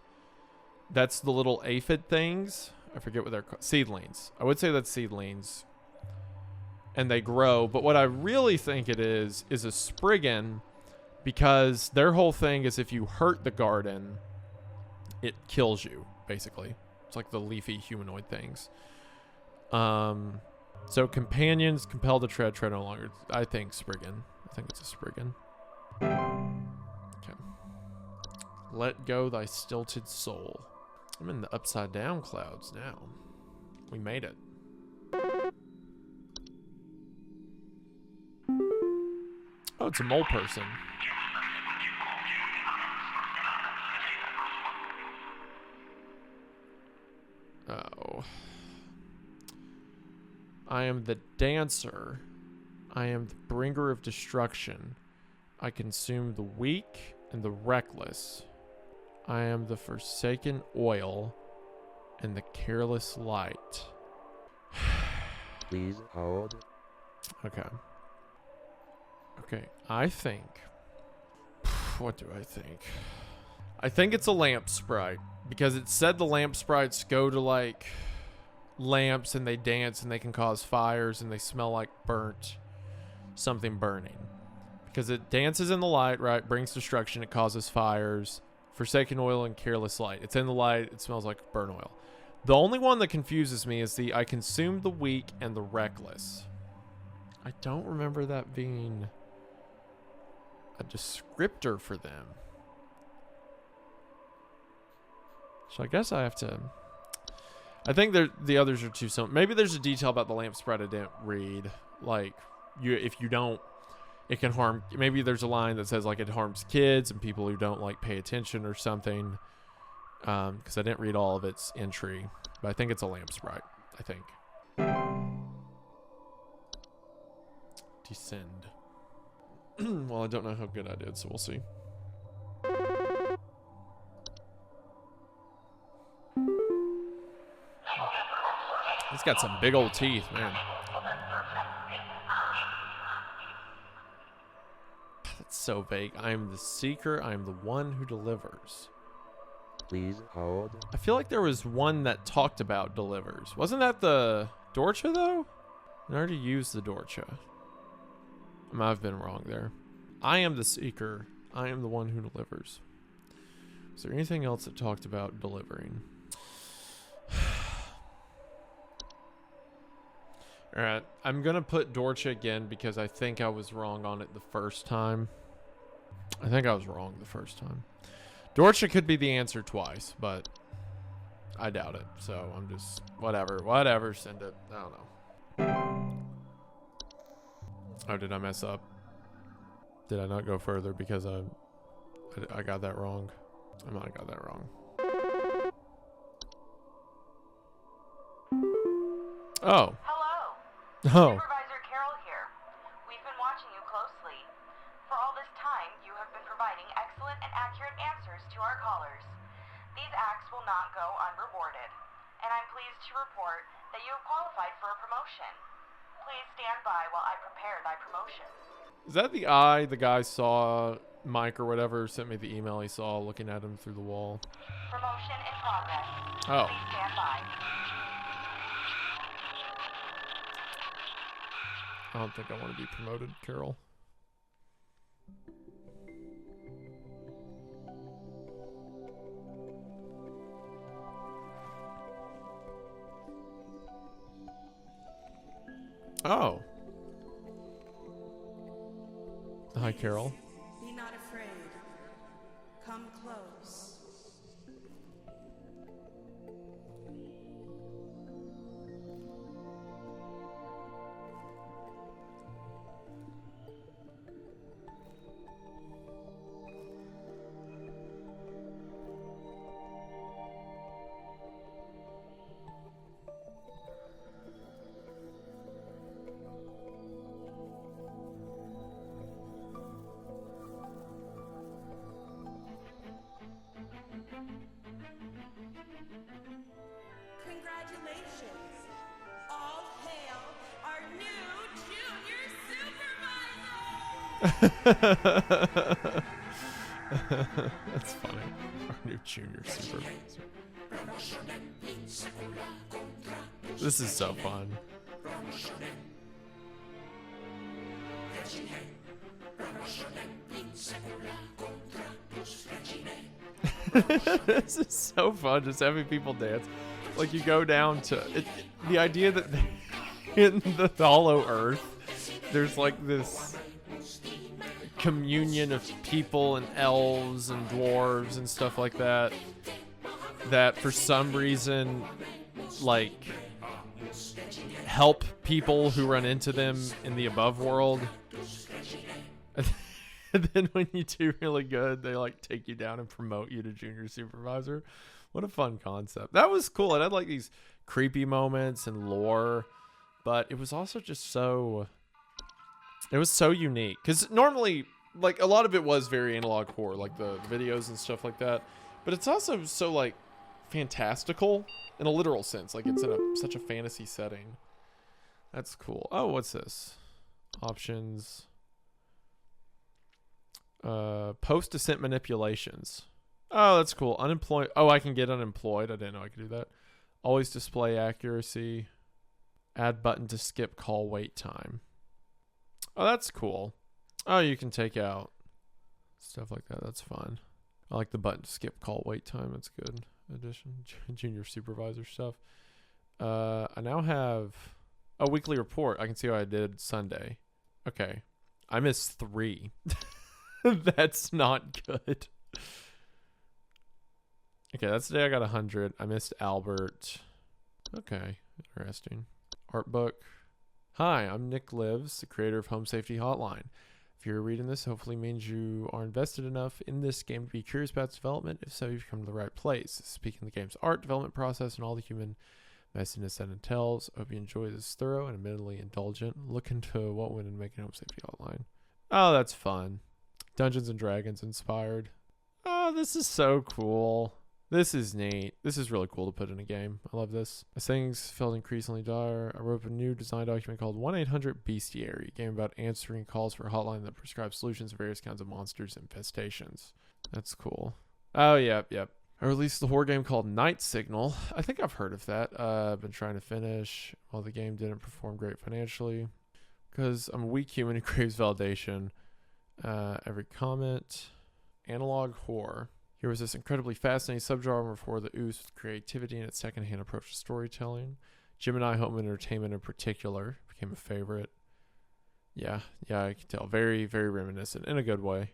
that's the little aphid things. I forget what they're called. Seedlings. I would say that's seedlings. And they grow. But what I really think it is a spriggan, because their whole thing is if you hurt the garden, it kills you, basically. It's like the leafy humanoid things. So companions compelled to tread no longer. I think spriggan. I think it's a spriggan. Okay. Let go thy stilted soul. I'm in the upside down clouds now. We made it. Oh, it's a mole person. Oh. I am the dancer. I am the bringer of destruction. I consume the weak and the reckless. I am the forsaken oil and the careless light. Please hold. Okay. Okay, I think... What do I think? I think it's a lamp sprite, because it said the lamp sprites go to, like, lamps and they dance and they can cause fires and they smell like burnt... something burning. Because it dances in the light, right? Brings destruction, it causes fires... Forsaken oil and careless light. It's in the light. It smells like burnt oil. The only one that confuses me is the I consume the weak and the reckless. I don't remember that being a descriptor for them. So I guess I have to... I think the others are too simple. Maybe there's a detail about the lamp spread I didn't read. Like, if you don't... It can harm... Maybe there's a line that says, like, it harms kids and people who don't, like, pay attention or something. Because I didn't read all of its entry. But I think it's a lamp sprite. I think. Descend. Well, I don't know how good I did, so we'll see. He's got some big old teeth, man. That's so vague. I am the seeker. I am the one who delivers. Please hold. I feel like there was one that talked about delivers. Wasn't that the Dorcha, though? I already used the Dorcha. I might have been wrong there. I am the seeker. I am the one who delivers. Is there anything else that talked about delivering? Alright, I'm gonna put Dorcha again because I think I was wrong on it the first time. I think I was wrong the first time. Dorcha could be the answer twice, but I doubt it. So I'm just, whatever, send it. I don't know. Oh, did I mess up? Did I not go further because I got that wrong? I might have got that wrong. Oh. Oh. Supervisor Carroll here. We've been watching you closely. For all this time, you have been providing excellent and accurate answers to our callers. These acts will not go unrewarded, and I'm pleased to report that you have qualified for a promotion. Please stand by while I prepare thy promotion. Is that the eye the guy saw? Mike or whatever sent me the email he saw looking at him through the wall. Promotion in progress. Oh. Please stand by. I don't think I want to be promoted, Carol. Oh. Hi, Carol. Be not afraid. Come close. Congratulations! All hail our new junior supervisor! That's funny. Our new junior supervisor. This is so fun. This is so fun, just having people dance. Like, you go down to it, the idea that in the hollow earth there's like this communion of people and elves and dwarves and stuff like that, that for some reason like help people who run into them in the above world. And then when you do really good, they like take you down and promote you to junior supervisor. What a fun concept. That was cool. It had like these creepy moments and lore, but it was also just so, it was so unique. Because normally, like, a lot of it was very analog horror, like the videos and stuff like that. But it's also so like fantastical in a literal sense. Like, it's in such a fantasy setting. That's cool. Oh, what's this? Options. Post-descent manipulations. Oh, that's cool. Unemployed. Oh, I can get unemployed. I didn't know I could do that. Always display accuracy. Add button to skip call wait time. Oh, that's cool. Oh, you can take out stuff like that. That's fun. I like the button to skip call wait time. That's good. Addition. Junior supervisor stuff. I now have a weekly report. I can see how I did Sunday. Okay. I missed 3. That's not good. Okay, that's the day I got 100. I missed Albert. Okay, interesting. Art book. Hi, I'm Nick Lives, the creator of Home Safety Hotline. If you're reading this, hopefully means you are invested enough in this game to be curious about its development. If so, you've come to the right place. Speaking of the game's art, development process, and all the human messiness that entails. Hope you enjoy this thorough and admittedly indulgent look into what went into making Home Safety Hotline. Oh, that's fun. Dungeons and Dragons inspired. Oh, this is so cool. This is neat. This is really cool to put in a game. I love this. As things felt increasingly dire, I wrote up a new design document called 1-800-Bestiary, a game about answering calls for a hotline that prescribes solutions to various kinds of monsters and infestations. That's cool. Oh, yep. I released the horror game called Night Signal. I think I've heard of that. I've been trying to finish. While the game didn't perform great financially, because I'm a weak human who craves validation. Every comment. Analog horror. Here was this incredibly fascinating subgenre for the ooze with creativity and its secondhand approach to storytelling. Gemini Home Entertainment in particular became a favorite. Yeah, I can tell. Very, very reminiscent in a good way.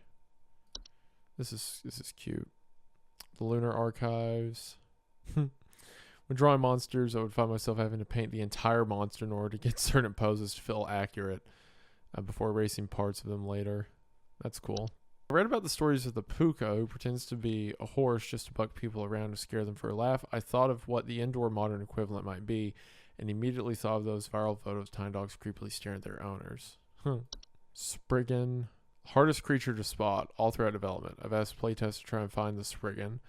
This is cute. The Lunar Archives. When drawing monsters, I would find myself having to paint the entire monster in order to get certain poses to feel accurate before erasing parts of them later. That's cool. I read about the stories of the puka, who pretends to be a horse just to buck people around to scare them for a laugh. I thought of what the indoor modern equivalent might be, and immediately thought of those viral photos of tiny dogs creepily staring at their owners. Spriggan. Hardest creature to spot all throughout development. I've asked playtesters to try and find the Spriggan.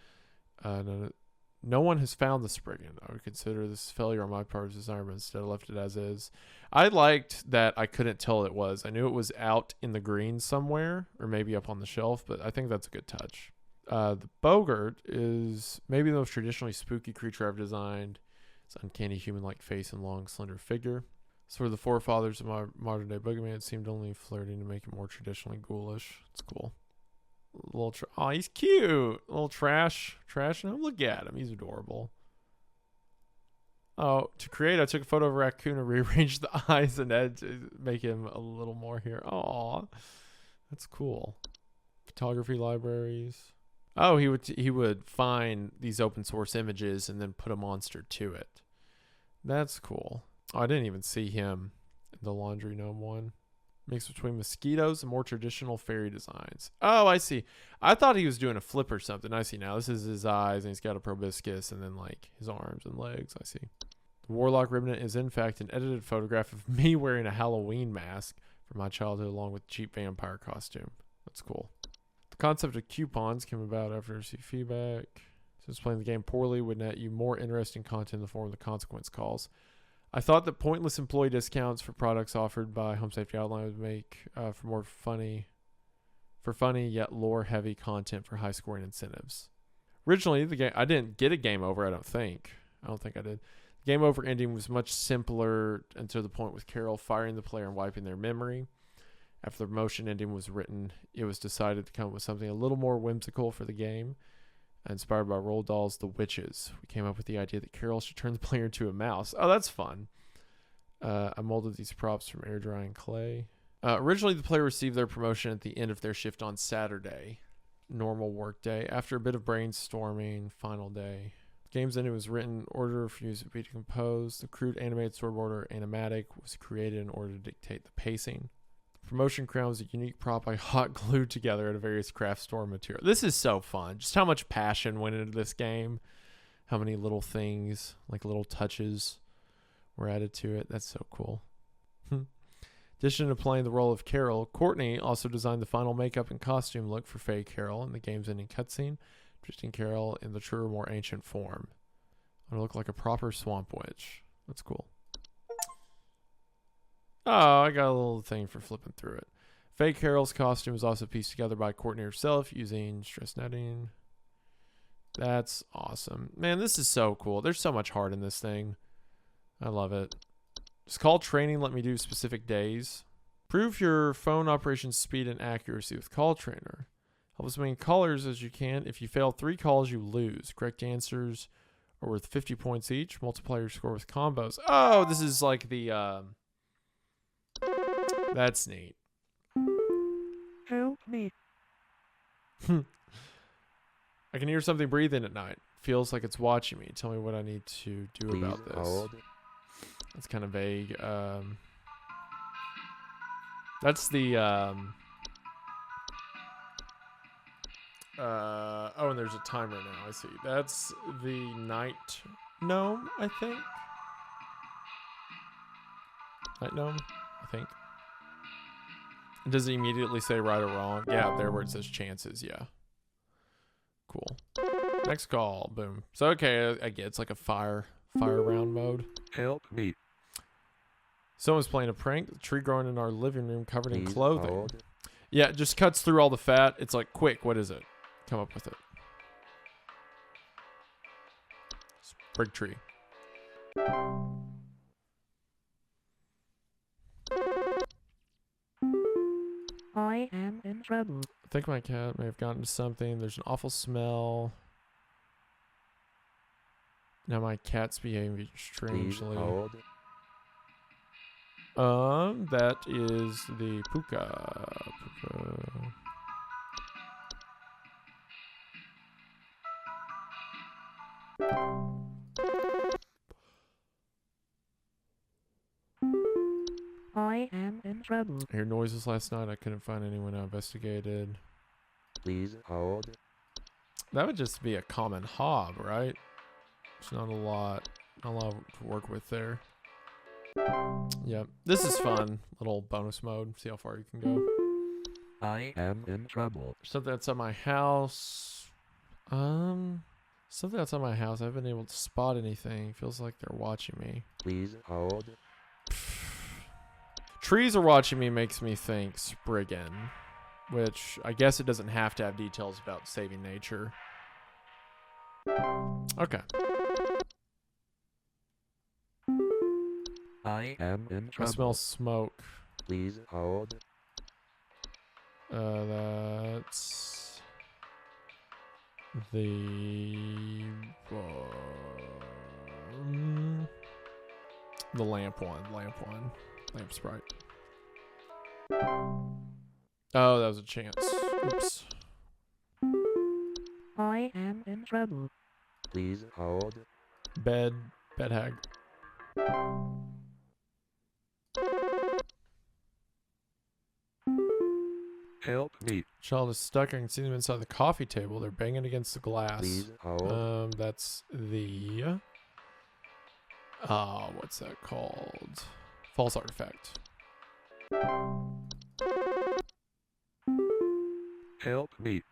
No one has found the Spriggan. I would consider this a failure on my part as designer, but instead I left it as is. I liked that I couldn't tell it was. I knew it was out in the green somewhere, or maybe up on the shelf, but I think that's a good touch. The Bogart is maybe the most traditionally spooky creature I've designed. It's uncanny human-like face and long, slender figure. Sort of the forefathers of my modern-day boogeyman. It seemed only flirting to make it more traditionally ghoulish. It's cool. Oh, he's cute. Little trash him. Look at him. He's adorable. Oh, to create, I took a photo of a raccoon and rearranged the eyes and head to make him a little more here. Aw, that's cool. Photography libraries. Oh, he would find these open source images and then put a monster to it. That's cool. Oh, I didn't even see him in the laundry gnome one. Mix between mosquitoes and more traditional fairy designs. Oh, I see. I thought he was doing a flip or something. I see now. This is his eyes, and he's got a proboscis, and then like his arms and legs. I see. The Warlock Remnant is in fact an edited photograph of me wearing a Halloween mask from my childhood, along with a cheap vampire costume. That's cool. The concept of coupons came about after I received feedback. Since playing the game poorly would net you more interesting content in the form of the consequence calls. I thought that pointless employee discounts for products offered by Home Safety Hotline would make for funny yet lore-heavy content for high-scoring incentives. Originally, the game I didn't get a game over. I don't think I did. The game over ending was much simpler, and to the point with Carol firing the player and wiping their memory. After the promotion ending was written, it was decided to come up with something a little more whimsical for the game. Inspired by Roald Dahl's The Witches, we came up with the idea that Carol should turn the player into a mouse. Oh, that's fun. I molded these props from air drying clay. Originally, the player received their promotion at the end of their shift on Saturday, normal work day. After a bit of brainstorming, final day. Game's ending was written, order for music to be composed. The crude animated storyboard or animatic was created in order to dictate the pacing. Promotion crown was a unique prop I hot glued together at a various craft store material. This is so fun. Just how much passion went into this game. How many little things, like little touches, were added to it. That's so cool. In addition to playing the role of Carol, Courtney also designed the final makeup and costume look for Faye Carol in the game's ending cutscene, depicting Carol in the truer, more ancient form. I'm gonna look like a proper swamp witch. That's cool. Oh, I got a little thing for flipping through it. Faye Carol's costume was also pieced together by Courtney herself using stress netting. That's awesome. Man, this is so cool. There's so much heart in this thing. I love it. Does call training let me do specific days? Prove your phone operation speed and accuracy with Call Trainer. Help as many callers as you can. If you fail 3 calls, you lose. Correct answers are worth 50 points each. Multiply your score with combos. Oh, this is like the... That's neat. Help me. I can hear something breathing at night. Feels like it's watching me. Tell me what I need to do Please about this. hold. That's kind of vague. That's the oh, and there's a timer now. I see. That's the night gnome, I think. Night gnome, I think. Does it immediately say right or wrong? Yeah, there where it says chances, yeah. Cool. Next call, boom. So okay, I get it's like a fire round mode. Help me. Someone's playing a prank. The tree growing in our living room covered in Please clothing. hold. Yeah, it just cuts through all the fat. It's like, quick, what is it? Come up with it. Sprig tree. I am in trouble. I think my cat may have gotten into something. There's an awful smell. Now my cat's behaving Please strangely. hold. That is the puka. Puka. I am in trouble. I heard noises last night. I couldn't find anyone I investigated. Please hold. That would just be a common hob, right? There's not a lot to work with there. Yep. This is fun. Little bonus mode. See how far you can go. I am in trouble. Something outside my house. Something outside my house. I haven't been able to spot anything. Feels like they're watching me. Please hold. Trees are watching me makes me think Spriggan, which I guess it doesn't have to have details about saving nature. Okay. I am in I trouble. smell smoke. Please hold. That's the lamp one. Lamp sprite. Oh, that was a chance. Oops. I am in trouble. Please hold. Bed hag. Help me. Child is stuck. I can see them inside the coffee table. They're banging against the glass. Please hold. That's the what's that called? False artifact. Help me.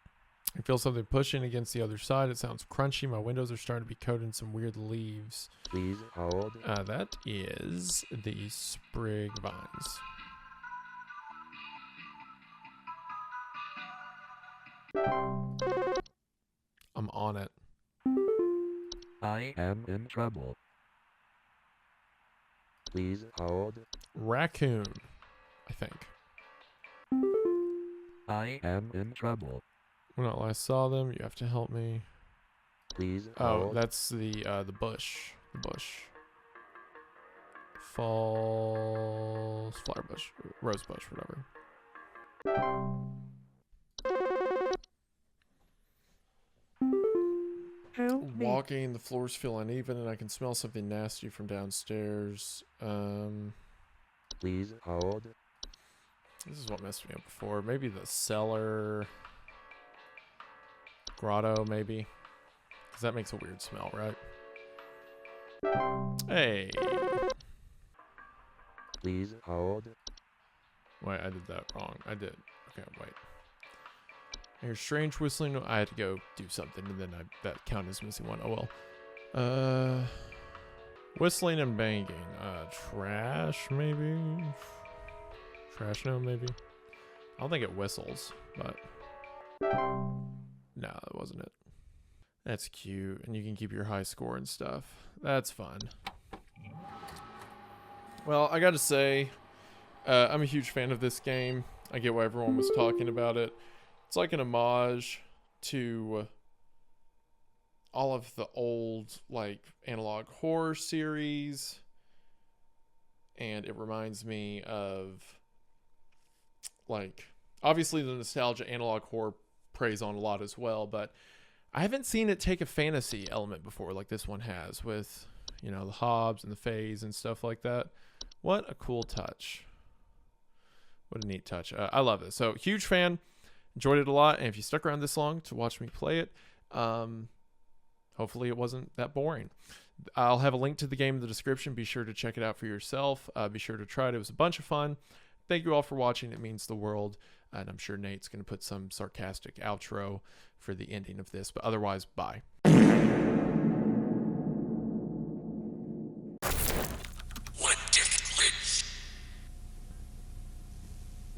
I feel something pushing against the other side. It sounds crunchy. My windows are starting to be coated in some weird leaves. Please hold. That is the sprig vines. I'm on it. I am in trouble. Please hold. Raccoon, I think. I am in trouble. When I last saw them, you have to help me. Please Oh, hold. that's the bush. The bush. False flower bush, rose bush, whatever. Help me. Walking, the floors feel uneven, and I can smell something nasty from downstairs. Please hold. This is what messed me up before. Maybe the cellar, grotto, maybe, because that makes a weird smell, right? Hey. Please hold. Wait, I did that wrong. I did. Okay, wait. I hear strange whistling. I had to go do something, and then that count as missing one. Oh well. Whistling and banging. Trash, maybe? Trash gnome, maybe? I don't think it whistles, but... No, that wasn't it. That's cute, and you can keep your high score and stuff. That's fun. Well, I gotta say, I'm a huge fan of this game. I get why everyone was talking about it. It's like an homage to all of the old, like, analog horror series. And it reminds me of, like, obviously the nostalgia analog horror preys on a lot as well, but I haven't seen it take a fantasy element before like this one has with, you know, the Hobbs and the Fays and stuff like that. What a cool touch. What a neat touch. I love it. So, huge fan. Enjoyed it a lot. And if you stuck around this long to watch me play it, I hopefully it wasn't that boring. I'll have a link to the game in the description. Be sure to check it out for yourself. Be sure to try it. It was a bunch of fun. Thank you all for watching. It means the world. And I'm sure Nate's going to put some sarcastic outro for the ending of this. But otherwise, bye.